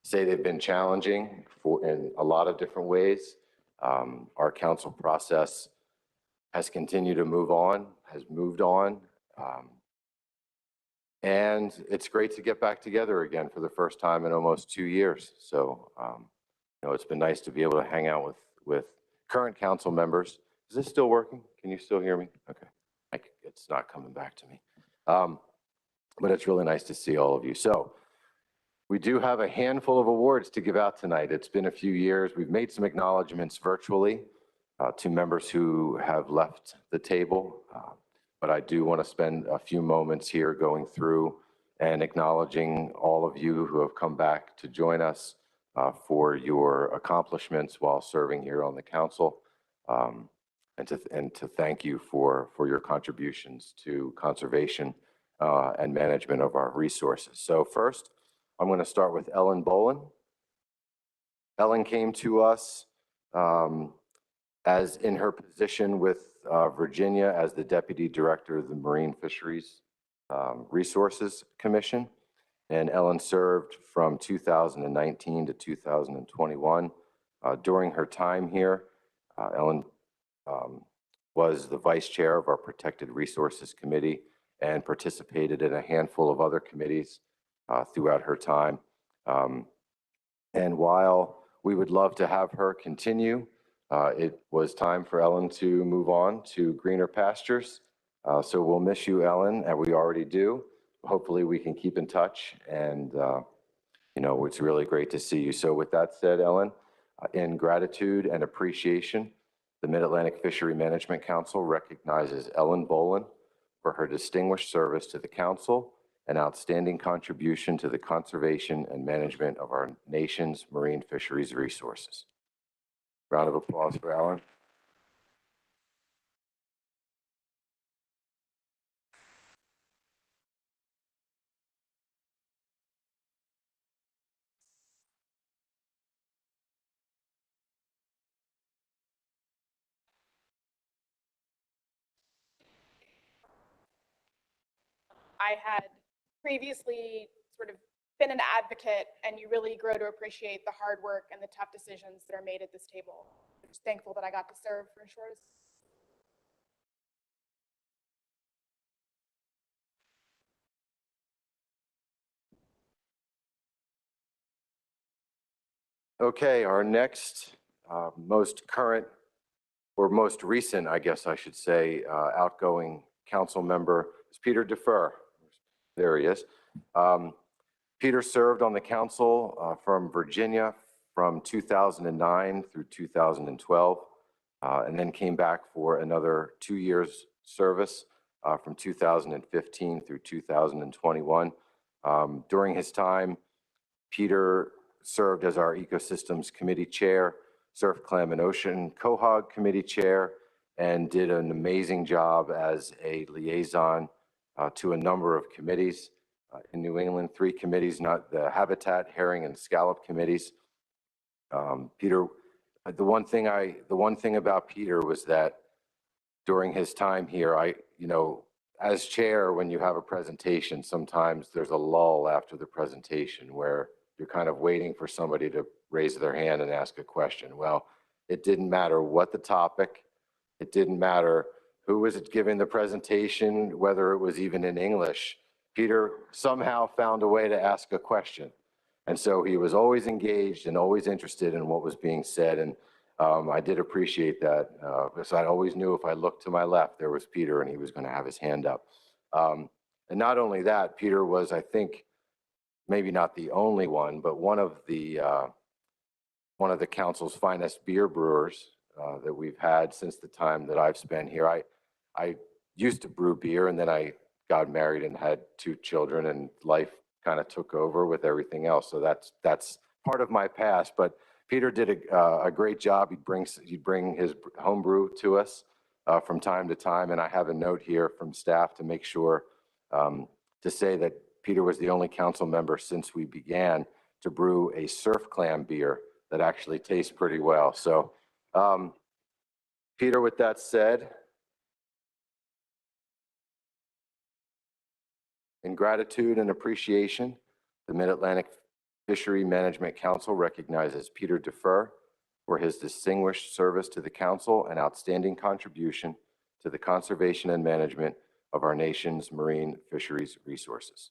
say they've been challenging in a lot of different ways. Our council process has continued to has moved on. And it's great to get back together again for the first time in almost 2 years. So, it's been nice to be able to hang out with current council members. Is this still working? Can you still hear me? Okay, it's not coming back to me. But it's really nice to see all of you. So we do have a handful of awards to give out tonight. It's been a few years. We've made some acknowledgments virtually to members who have left the table. But I do want to spend a few moments here going through and acknowledging all of you who have come back to join us for your accomplishments while serving here on the council, and to thank you for your contributions to conservation and management of our resources. So first, I'm going to start with Ellen Bolin. Ellen came to us as in her position with Virginia as the Deputy Director of the Marine Fisheries Resources Commission. And Ellen served from 2019 to 2021. During her time here, Ellen was the Vice Chair of our Protected Resources Committee and participated in a handful of other committees throughout her time. And while we would love to have her continue, it was time for Ellen to move on to greener pastures. So we'll miss you, Ellen, and we already do. Hopefully we can keep in touch, and it's really great to see you. So with that said, Ellen, in gratitude and appreciation, the Mid-Atlantic Fishery Management Council recognizes Ellen Bolin for her distinguished service to the council and outstanding contribution to the conservation and management of our nation's marine fisheries resources. Round of applause for Ellen. I had previously sort of been an advocate, and you really grow to appreciate the hard work and the tough decisions that are made at this table. I'm just thankful that I got to serve for as short as. Okay, our next most current, or most recent, I guess I should say, outgoing council member is Peter Defer. There he is. Peter served on the council from Virginia from 2009 through 2012, and then came back for another 2 years service from 2015 through 2021. During his time, Peter served as our Ecosystems Committee Chair, Surf, Clam, and Ocean Quahog Committee Chair, and did an amazing job as a liaison to a number of committees. in New England, 3 committees, not the habitat, herring, and scallop committees. Peter, the one thing about Peter was that during his time here, as chair, when you have a presentation, sometimes there's a lull after the presentation where you're kind of waiting for somebody to raise their hand and ask a question. Well, it didn't matter what the topic, it didn't matter who was giving the presentation, whether it was even in English. Peter somehow found a way to ask a question. And so he was always engaged and always interested in what was being said. And I did appreciate that. So I always knew if I looked to my left, there was Peter and he was going to have his hand up. And not only that, Peter was, I think, maybe not the only one, but one of the council's finest beer brewers that we've had since the time that I've spent here. I used to brew beer, and then I got married and had 2 children, and life kind of took over with everything else. So that's part of my past. But Peter did a great job. He'd bring his home brew to us from time to time, and I have a note here from staff to make sure to say that Peter was the only council member since we began to brew a surf clam beer that actually tastes pretty well. So, Peter, with that said, in gratitude and appreciation, the Mid-Atlantic Fishery Management Council recognizes Peter Defer for his distinguished service to the council and outstanding contribution to the conservation and management of our nation's marine fisheries resources.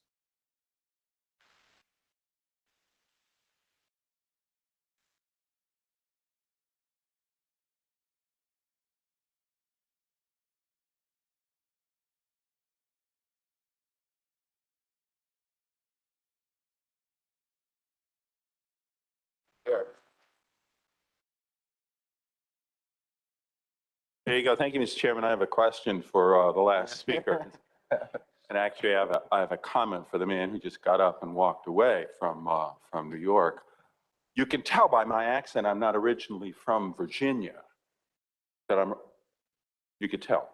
There you go. Thank you, Mr. Chairman. I have a question for the last speaker. And actually, I have a comment for the man who just got up and walked away from New York. You can tell by my accent I'm not originally from Virginia. You could tell.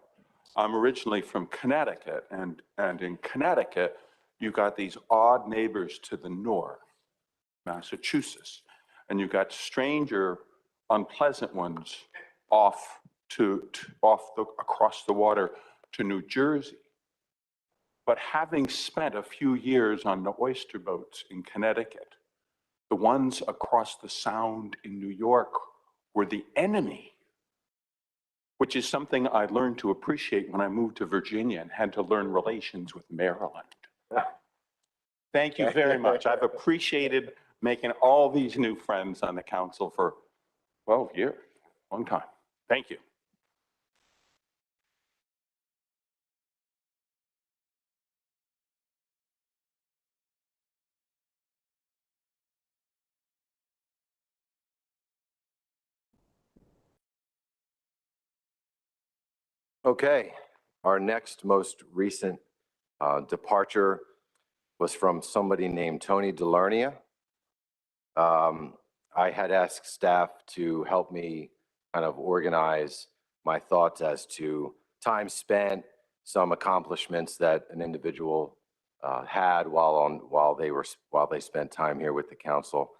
I'm originally from Connecticut, and in Connecticut, you got these odd neighbors to the north, Massachusetts, and you got stranger, unpleasant ones across the water to New Jersey. But having spent a few years on the oyster boats in Connecticut, the ones across the Sound in New York were the enemy, which is something I learned to appreciate when I moved to Virginia and had to learn relations with Maryland. Thank you very much. I've appreciated making all these new friends on the council for 12 years, long time. Thank you. Okay, our next most recent departure was from somebody named Tony Delarnia. I had asked staff to help me kind of organize my thoughts as to time spent, some accomplishments that an individual had while they spent time here with the council.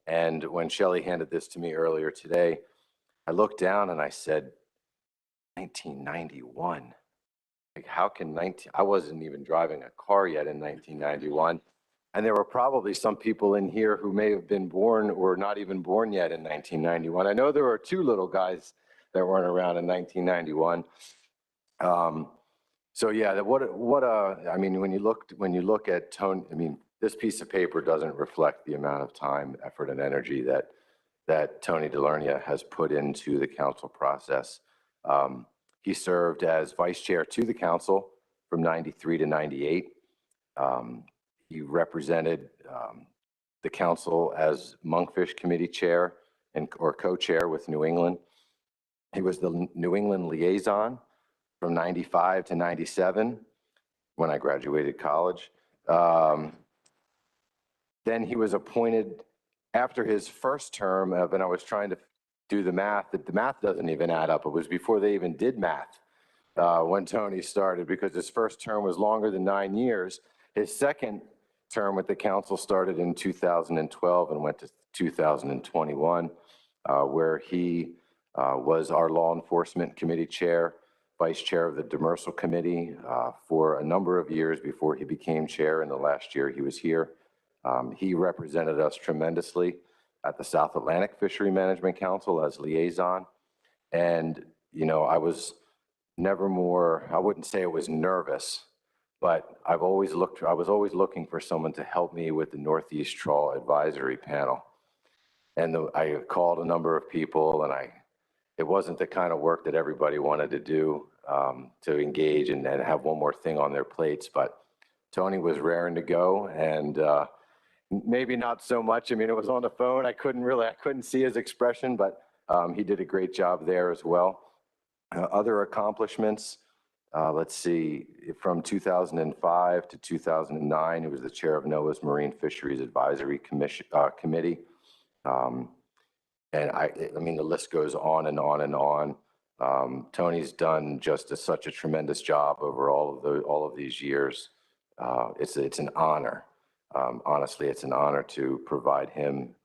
And when Shelley handed this to me earlier today, I looked down and I said, 1991. Like, how can I wasn't even driving a car yet in 1991. And there were probably some people in here who may have been born or not even born yet in 1991. I know there were 2 little guys that weren't around in 1991. So yeah, I mean, when you look at Tony, I mean, this piece of paper doesn't reflect the amount of time, effort, and energy that Tony Delarnia has put into the council process. He served as vice chair to the council from 93 to 98. He represented the council as Monkfish Committee chair or co-chair with New England. He was the New England liaison from 95 to 97 when I graduated college. Then he was appointed after his first term and I was trying to do the math, that the math doesn't even add up. It was before they even did math when Tony started, because his first term was longer than 9 years. His second term with the council started in 2012 and went to 2021, where he was our Law Enforcement Committee Chair, Vice Chair of the Demersal Committee for a number of years before he became Chair, and the last year he was here. He represented us tremendously at the South Atlantic Fishery Management Council as liaison. And, you know, I was never more, I wouldn't say I was nervous, but I was always looking for someone to help me with the Northeast Trawl Advisory Panel. And I called a number of people, and it wasn't the kind of work that everybody wanted to do, to engage and have one more thing on their plates. But Tony was raring to go, and maybe not so much. I mean, it was on the phone. I couldn't see his expression, but he did a great job there as well. Other accomplishments, let's see, from 2005 to 2009, he was the chair of NOAA's Marine Fisheries Advisory Committee. And I mean, the list goes on and on and on. Tony's done just such a tremendous job over all of these years. It's an honor. Honestly, it's an honor to provide him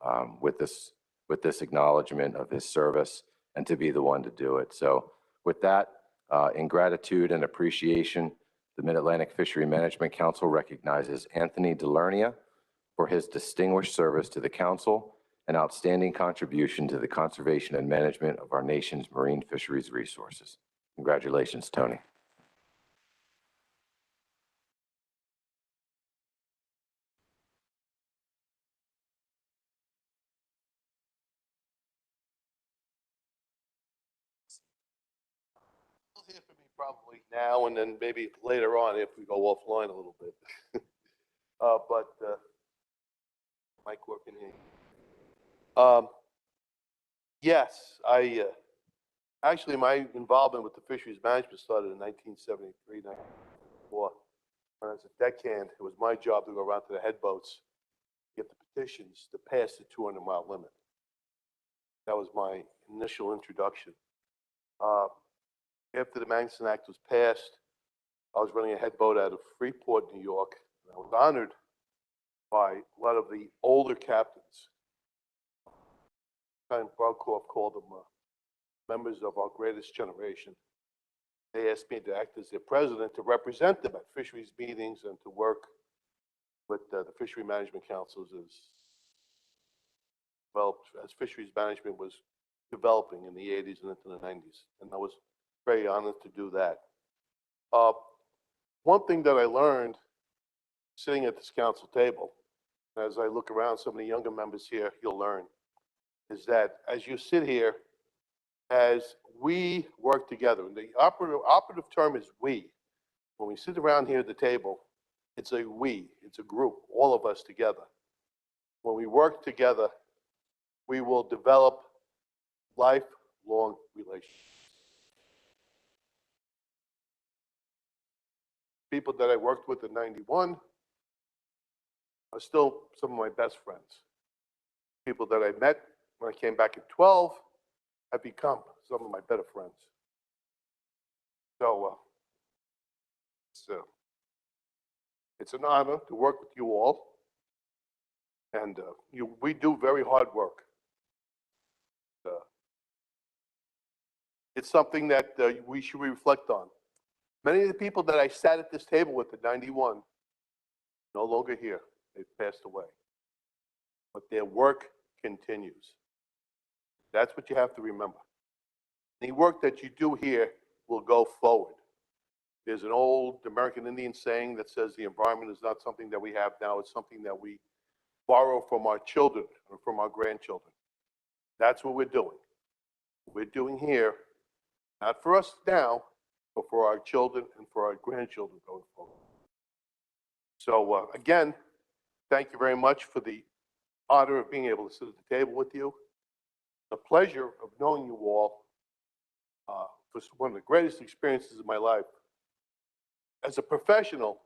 with this acknowledgement of his service and to be the one to do it. So with that, in gratitude and appreciation, the Mid-Atlantic Fishery Management Council recognizes Anthony DeLernia for his distinguished service to the council and outstanding contribution to the conservation and management of our nation's marine fisheries resources. Congratulations, Tony. You'll hear from me probably now and then maybe later on if we go offline a little bit. Mic working here. Yes, actually my involvement with the fisheries management started in 1973, 1974. When I was a deckhand, it was my job to go around to the head boats, get the petitions to pass the 200-mile limit. That was my initial introduction. After the Magnus Act was passed, I was running a head boat out of Freeport, New York. And I was honored by a lot of the older captains. Broadcorp called them members of our greatest generation. They asked me to act as their president to represent them at fisheries meetings and to work with the fishery management councils as fisheries management was developing in the 80s and into the 90s. And I was very honored to do that. One thing that I learned sitting at this council table, as I look around some of the younger members here, you'll learn, is that as you sit here, as we work together, and the operative term is we. When we sit around here at the table, it's a we, it's a group, all of us together. When we work together, we will develop lifelong relationships. People that I worked with in '91 are still some of my best friends. People that I met when I came back in 12 have become some of my better friends. So it's an honor to work with you all. And we do very hard work. It's something that we should reflect on. Many of the people that I sat at this table with in '91 no longer here. They've passed away. But their work continues. That's what you have to remember. The work that you do here will go forward. There's an old American Indian saying that says the environment is not something that we have now, it's something that we borrow from our children or from our grandchildren. That's what we're doing. We're doing here, not for us now, but for our children and for our grandchildren going forward. So again, thank you very much for the honor of being able to sit at the table with you. The pleasure of knowing you all was one of the greatest experiences of my life. As a professional,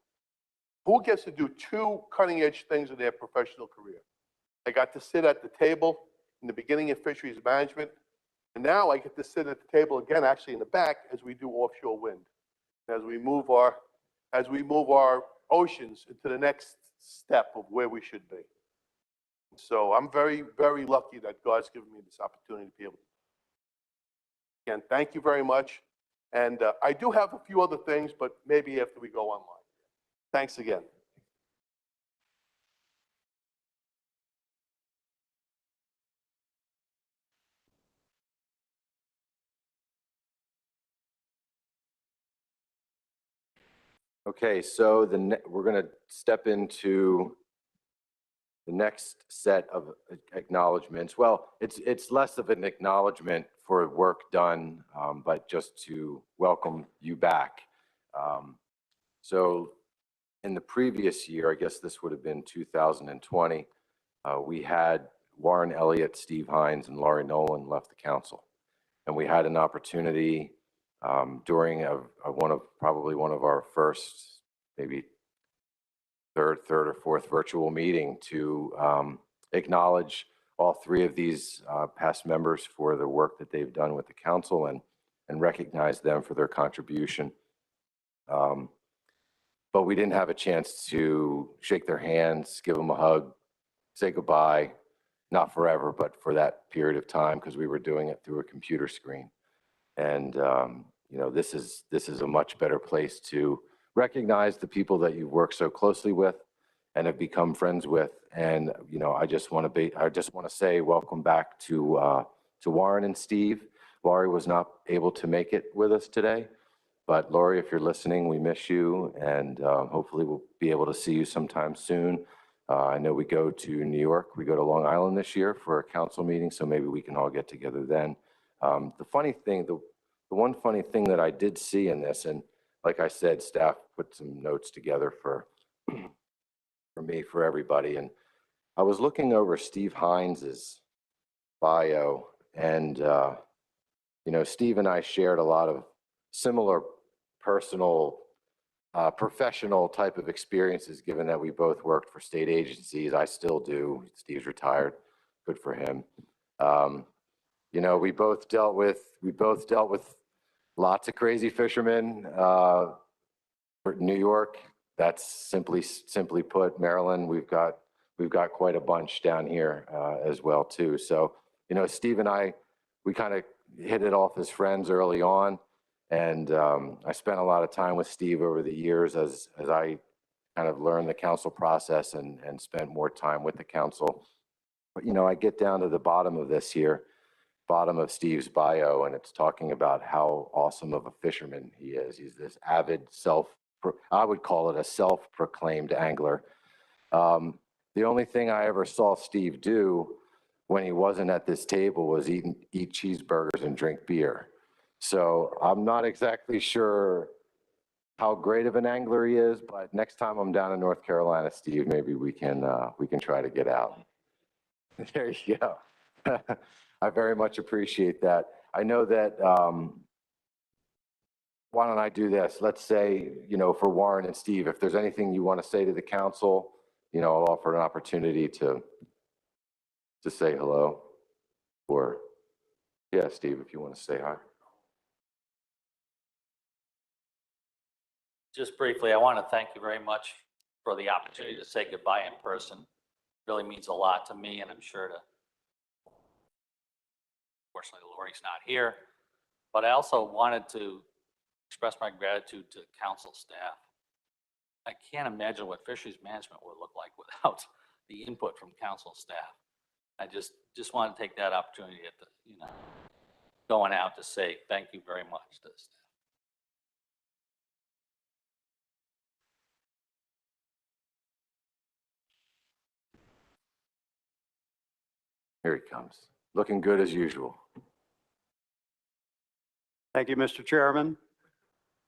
who gets to do two cutting-edge things in their professional career? I got to sit at the table in the beginning of fisheries management, and now I get to sit at the table again, actually in the back, as we do offshore wind. As we move our oceans into the next step of where we should be. So I'm very, very lucky that God's given me this opportunity to be able to. Again, thank you very much. And I do have a few other things, but maybe after we go online. Thanks again. Okay, so we're going to step into the next set of acknowledgements. Well, it's less of an acknowledgement for work done, but just to welcome you back. So in the previous year, I guess this would have been 2020, we had Warren Elliott, Steve Hines, and Laurie Nolan left the council. And we had an opportunity during probably one of our first, maybe third or fourth virtual meeting to acknowledge all three of these past members for the work that they've done with the council and recognize them for their contribution. But we didn't have a chance to shake their hands, give them a hug, say goodbye, not forever, but for that period of time, because we were doing it through a computer screen. And you know, this is a much better place to recognize the people that you've worked so closely with and have become friends with. And you know, I just want to say welcome back to Warren and Steve. Laurie was not able to make it with us today, but Laurie, if you're listening, we miss you, and hopefully we'll be able to see you sometime soon. I know we go to New York, we go to Long Island this year for a council meeting, so maybe we can all get together then. The funny thing, the one funny thing that I did see in this, and like I said, staff put some notes together for me, for everybody, and I was looking over Steve Hines's bio, and you know, Steve and I shared a lot of similar personal, professional type of experiences, given that we both worked for state agencies. I still do. Steve's retired. Good for him. You know, we both dealt with lots of crazy fishermen. For New York, that's simply put. Maryland, we've got quite a bunch down here as well too. So, you know, Steve and I, we kind of hit it off as friends early on. And I spent a lot of time with Steve over the years as I kind of learned the council process and spent more time with the council. But, you know, I get down to the bottom of this here, bottom of Steve's bio, and it's talking about how awesome of a fisherman he is. He's this avid I would call it a self-proclaimed angler. The only thing I ever saw Steve do when he wasn't at this table was eat cheeseburgers and drink beer. So I'm not exactly sure how great of an angler he is, but next time I'm down in North Carolina, Steve, maybe we can try to get out. There you go. I very much appreciate that. I know that, why don't I do this? Let's say, you know, for Warren and Steve, if there's anything you want to say to the council, you know, I'll offer an opportunity to say hello. Or, yeah, Steve, if you want to say hi. Just briefly, I want to thank you very much for the opportunity to say goodbye in person. It really means a lot to me, and I'm sure to, unfortunately, Lori's not here, but I also wanted to express my gratitude to council staff. I can't imagine what fisheries management would look like without the input from council staff. I just want to take that opportunity at the, you know, going out to say thank you very much to the staff. Here he comes, looking good as usual. Thank you, Mr. Chairman.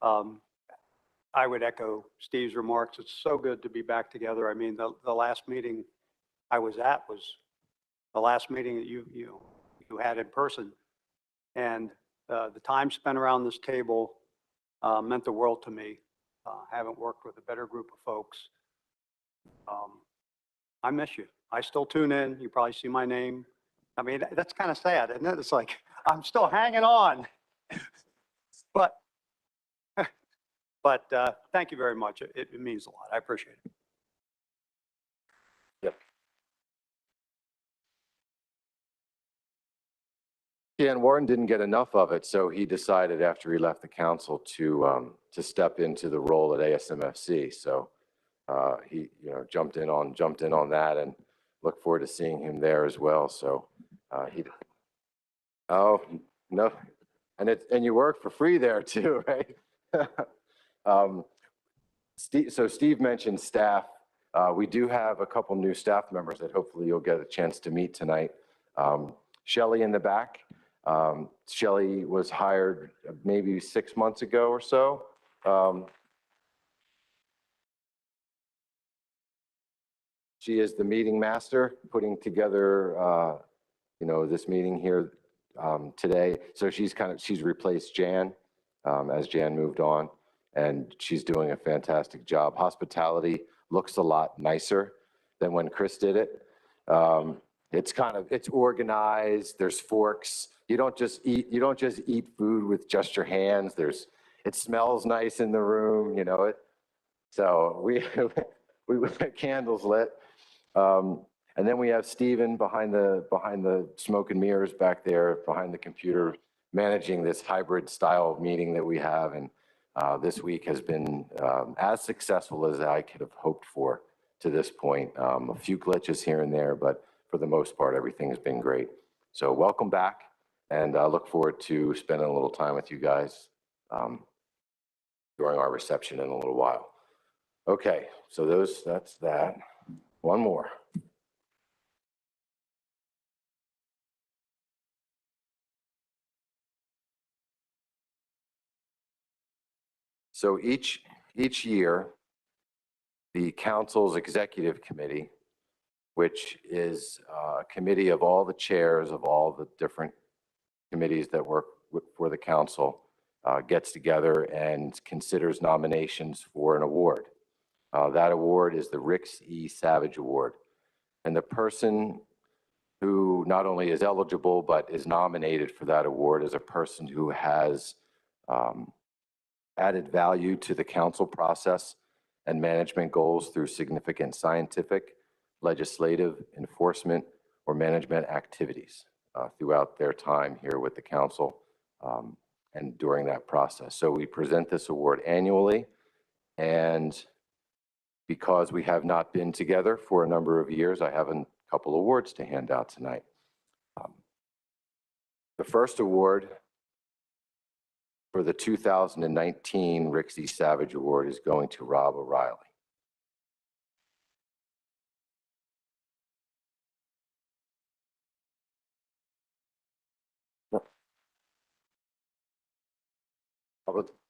I would echo Steve's remarks. It's so good to be back together. I mean, the last meeting I was at was the last meeting that you had in person, and the time spent around this table meant the world to me. Haven't worked with a better group of folks. I miss you. I still tune in. You probably see my name. I mean, that's kind of sad, isn't it? It's like I'm still hanging on. But thank you very much. It means a lot. I appreciate it. Dan Warren didn't get enough of it, so he decided after he left the council to step into the role at ASMFC. So he jumped in on that, and look forward to seeing him there as well. So oh no, and you work for free there too, right? Steve mentioned staff. We do have a couple new staff members that hopefully you'll get a chance to meet tonight. Shelley in the back. Shelley was hired maybe 6 months ago or so. She is the meeting master, putting together, this meeting here today. So she's replaced Jan as Jan moved on, and she's doing a fantastic job. Hospitality looks a lot nicer than when Chris did it. It's organized. There's forks. You don't just eat food with just your hands. It smells nice in the room, So we had candles lit. And then we have Steven behind the smoke and mirrors back there, behind the computer, managing this hybrid style meeting that we have. And this week has been as successful as I could have hoped for to this point. A few glitches here and there, but for the most part, everything has been great. So welcome back, and I look forward to spending a little time with you guys during our reception in a little while. Okay, so that's that. One more. So each year, the council's executive committee, which is a committee of all the chairs of all the different committees that work for the council, gets together and considers nominations for an award. That award is the Ricks E. Savage Award. And the person who not only is eligible but is nominated for that award is a person who has added value to the council process and management goals through significant scientific, legislative, enforcement, or management activities throughout their time here with the council and during that process. So we present this award annually, and because we have not been together for a number of years, I have a couple awards to hand out tonight. The first award for the 2019 Ricks E. Savage Award is going to Rob O'Reilly.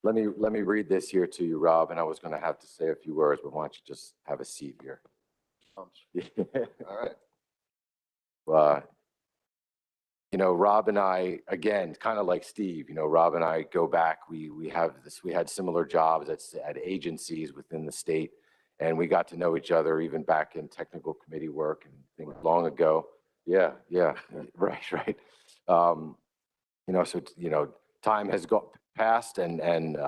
Let me read this here to you, Rob, and I was going to have to say a few words, but why don't you just have a seat here? All right. Rob and I, again, kind of like Steve, Rob and I go back. We had similar jobs at agencies within the state, and we got to know each other even back in technical committee work and things long ago. Yeah, right. Time has passed, and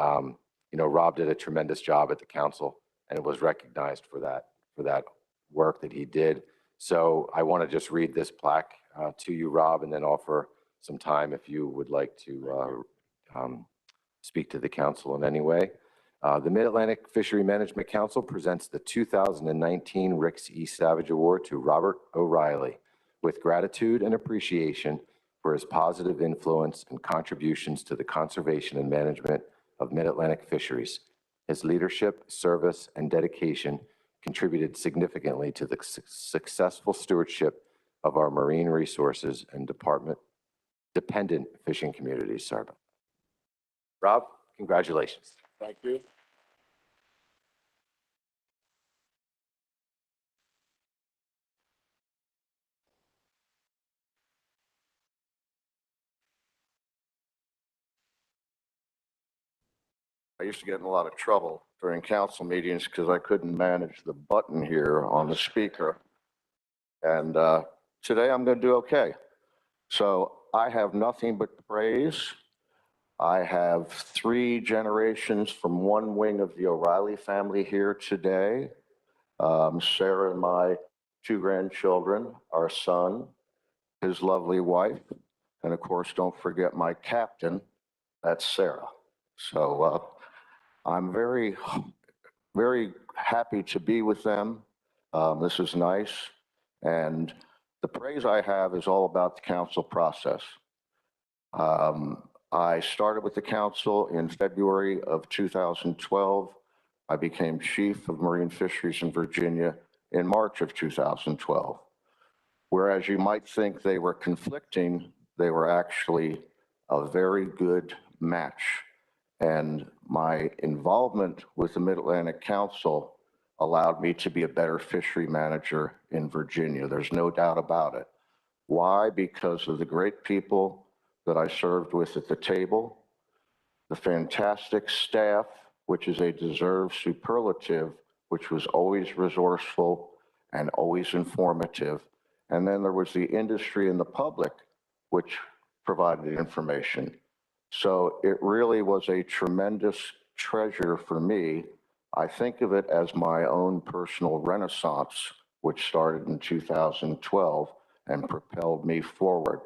Rob did a tremendous job at the council and was recognized for that work that he did. So I want to just read this plaque to you, Rob, and then offer some time if you would like to speak to the council in any way. The Mid-Atlantic Fishery Management Council presents the 2019 Ricks E. Savage Award to Robert O'Reilly with gratitude and appreciation for his positive influence and contributions to the conservation and management of Mid-Atlantic fisheries. His leadership, service, and dedication contributed significantly to the successful stewardship of our marine resources and dependent fishing communities. Rob, congratulations. Thank you. I used to get in a lot of trouble during council meetings because I couldn't manage the button here on the speaker. And today I'm going to do okay. So I have nothing but praise. I have 3 generations from one wing of the O'Reilly family here today. Sarah and my 2 grandchildren, our son, his lovely wife, And of course, don't forget my captain, that's Sarah. So I'm very, very happy to be with them. This is nice. And the praise I have is all about the council process. I started with the council in February of 2012. I became chief of marine fisheries in Virginia in March of 2012. Whereas you might think they were conflicting, they were actually a very good match. And my involvement with the Mid-Atlantic Council allowed me to be a better fishery manager in Virginia. There's no doubt about it. Why? Because of the great people that I served with at the table, the fantastic staff, which is a deserved superlative, which was always resourceful and always informative. And then there was the industry and the public, which provided information. So it really was a tremendous treasure for me. I think of it as my own personal renaissance, which started in 2012 and propelled me forward.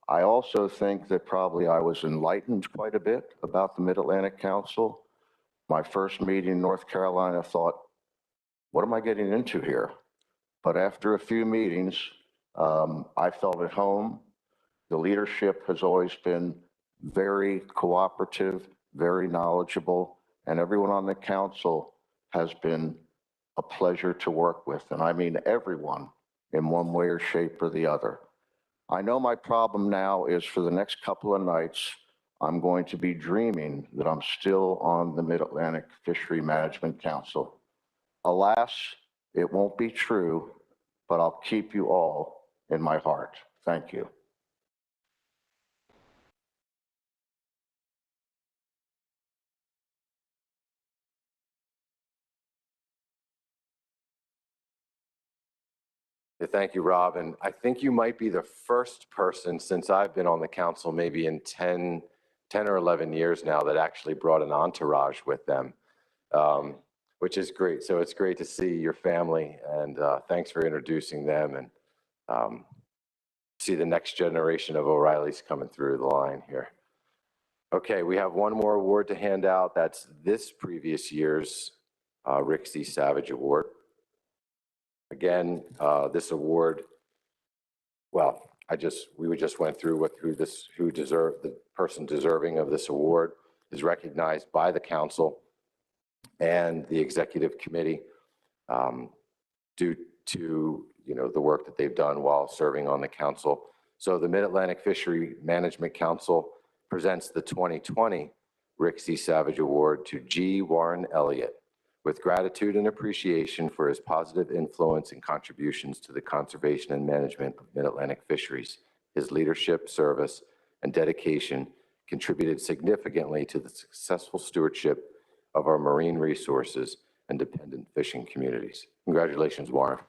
I also think that probably I was enlightened quite a bit about the Mid-Atlantic Council. My first meeting in North Carolina, I thought, what am I getting into here? But after a few meetings, I felt at home. The leadership has always been very cooperative, very knowledgeable, and everyone on the council has been a pleasure to work with. And I mean everyone in one way or shape or the other. I know my problem now is for the next couple of nights, I'm going to be dreaming that I'm still on the Mid-Atlantic Fishery Management Council. Alas, it won't be true, but I'll keep you all in my heart. Thank you. Thank you, Rob. And I think you might be the first person since I've been on the council, maybe in 10 or 11 years now, that actually brought an entourage with them, which is great. So it's great to see your family, and thanks for introducing them, and see the next generation of O'Reillys coming through the line here. Okay, we have one more award to hand out. That's this previous year's Rick C. Savage Award. Again, this award, well, we just went through the person deserving of this award is recognized by the council and the executive committee due to the work that they've done while serving on the council. So the Mid-Atlantic Fishery Management Council presents the 2020 Rick C. Savage Award to G. Warren Elliott, with gratitude and appreciation for his positive influence and contributions to the conservation and management of Mid-Atlantic fisheries. His leadership, service, and dedication contributed significantly to the successful stewardship of our marine resources and dependent fishing communities. Congratulations, Warren.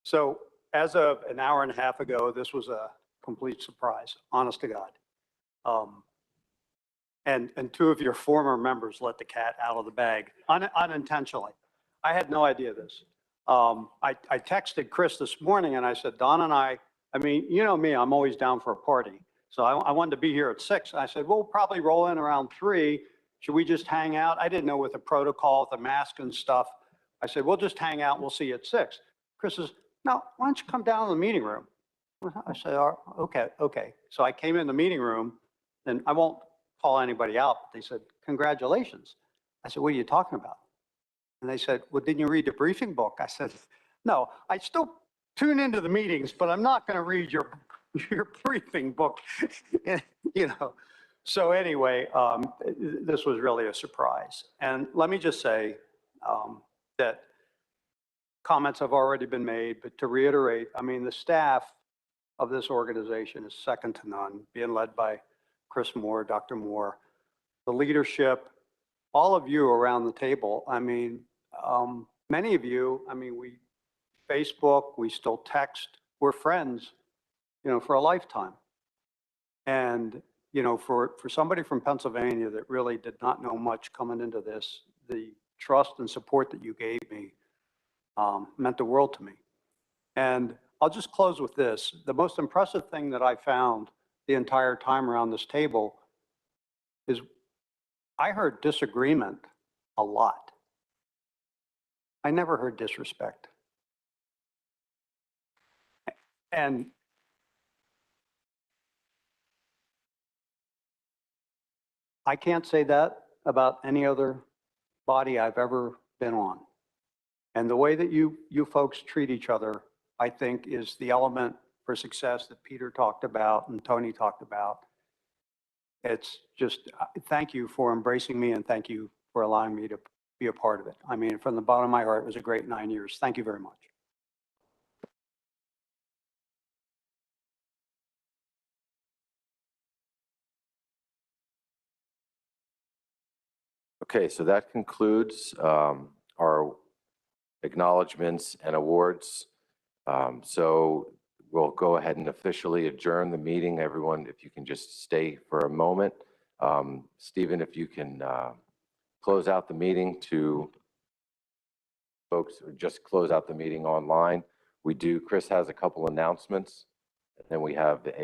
So as of an hour and a half ago, this was a complete surprise, honest to God. And two of your former members let the cat out of the bag unintentionally. I had no idea this. I texted Chris this morning and I said, Don and I mean, you know me, I'm always down for a party. So I wanted to be here at 6. I said, we'll probably roll in around 3. Should we just hang out? I didn't know with the protocol, with the mask and stuff. I said, we'll just hang out. We'll see you at 6. Chris says, no, why don't you come down to the meeting room? I said, oh, okay. So I came in the meeting room, and I won't call anybody out, but they said, congratulations. I said, what are you talking about? And they said, well, didn't you read the briefing book? I said, no, I still tune into the meetings, but I'm not going to read your briefing book. So anyway, this was really a surprise. And let me just say that comments have already been made, but to reiterate, I mean, the staff of this organization is second to none, being led by Chris Moore, Dr. Moore, the leadership, all of you around the table. I mean, many of you, I mean, we Facebook, we still text, we're friends, you know, for a lifetime. And, you know, for somebody from Pennsylvania that really did not know much coming into this, the trust and support that you gave me meant the world to me. And I'll just close with this. The most impressive thing that I found the entire time around this table is I heard disagreement a lot. I never heard disrespect. And I can't say that about any other body I've ever been on. And the way that you folks treat each other, I think, is the element for success that Peter talked about and Tony talked about. It's just, thank you for embracing me and thank you for allowing me to be a part of it. I mean, from the bottom of my heart, it was a great 9 years. Thank you very much. Okay, so that concludes our acknowledgements and awards. So we'll go ahead and officially adjourn the meeting. Everyone, if you can just stay for a moment. Stephen, if you can close out the meeting to folks, or just close out the meeting online. Chris has a couple announcements, and then we have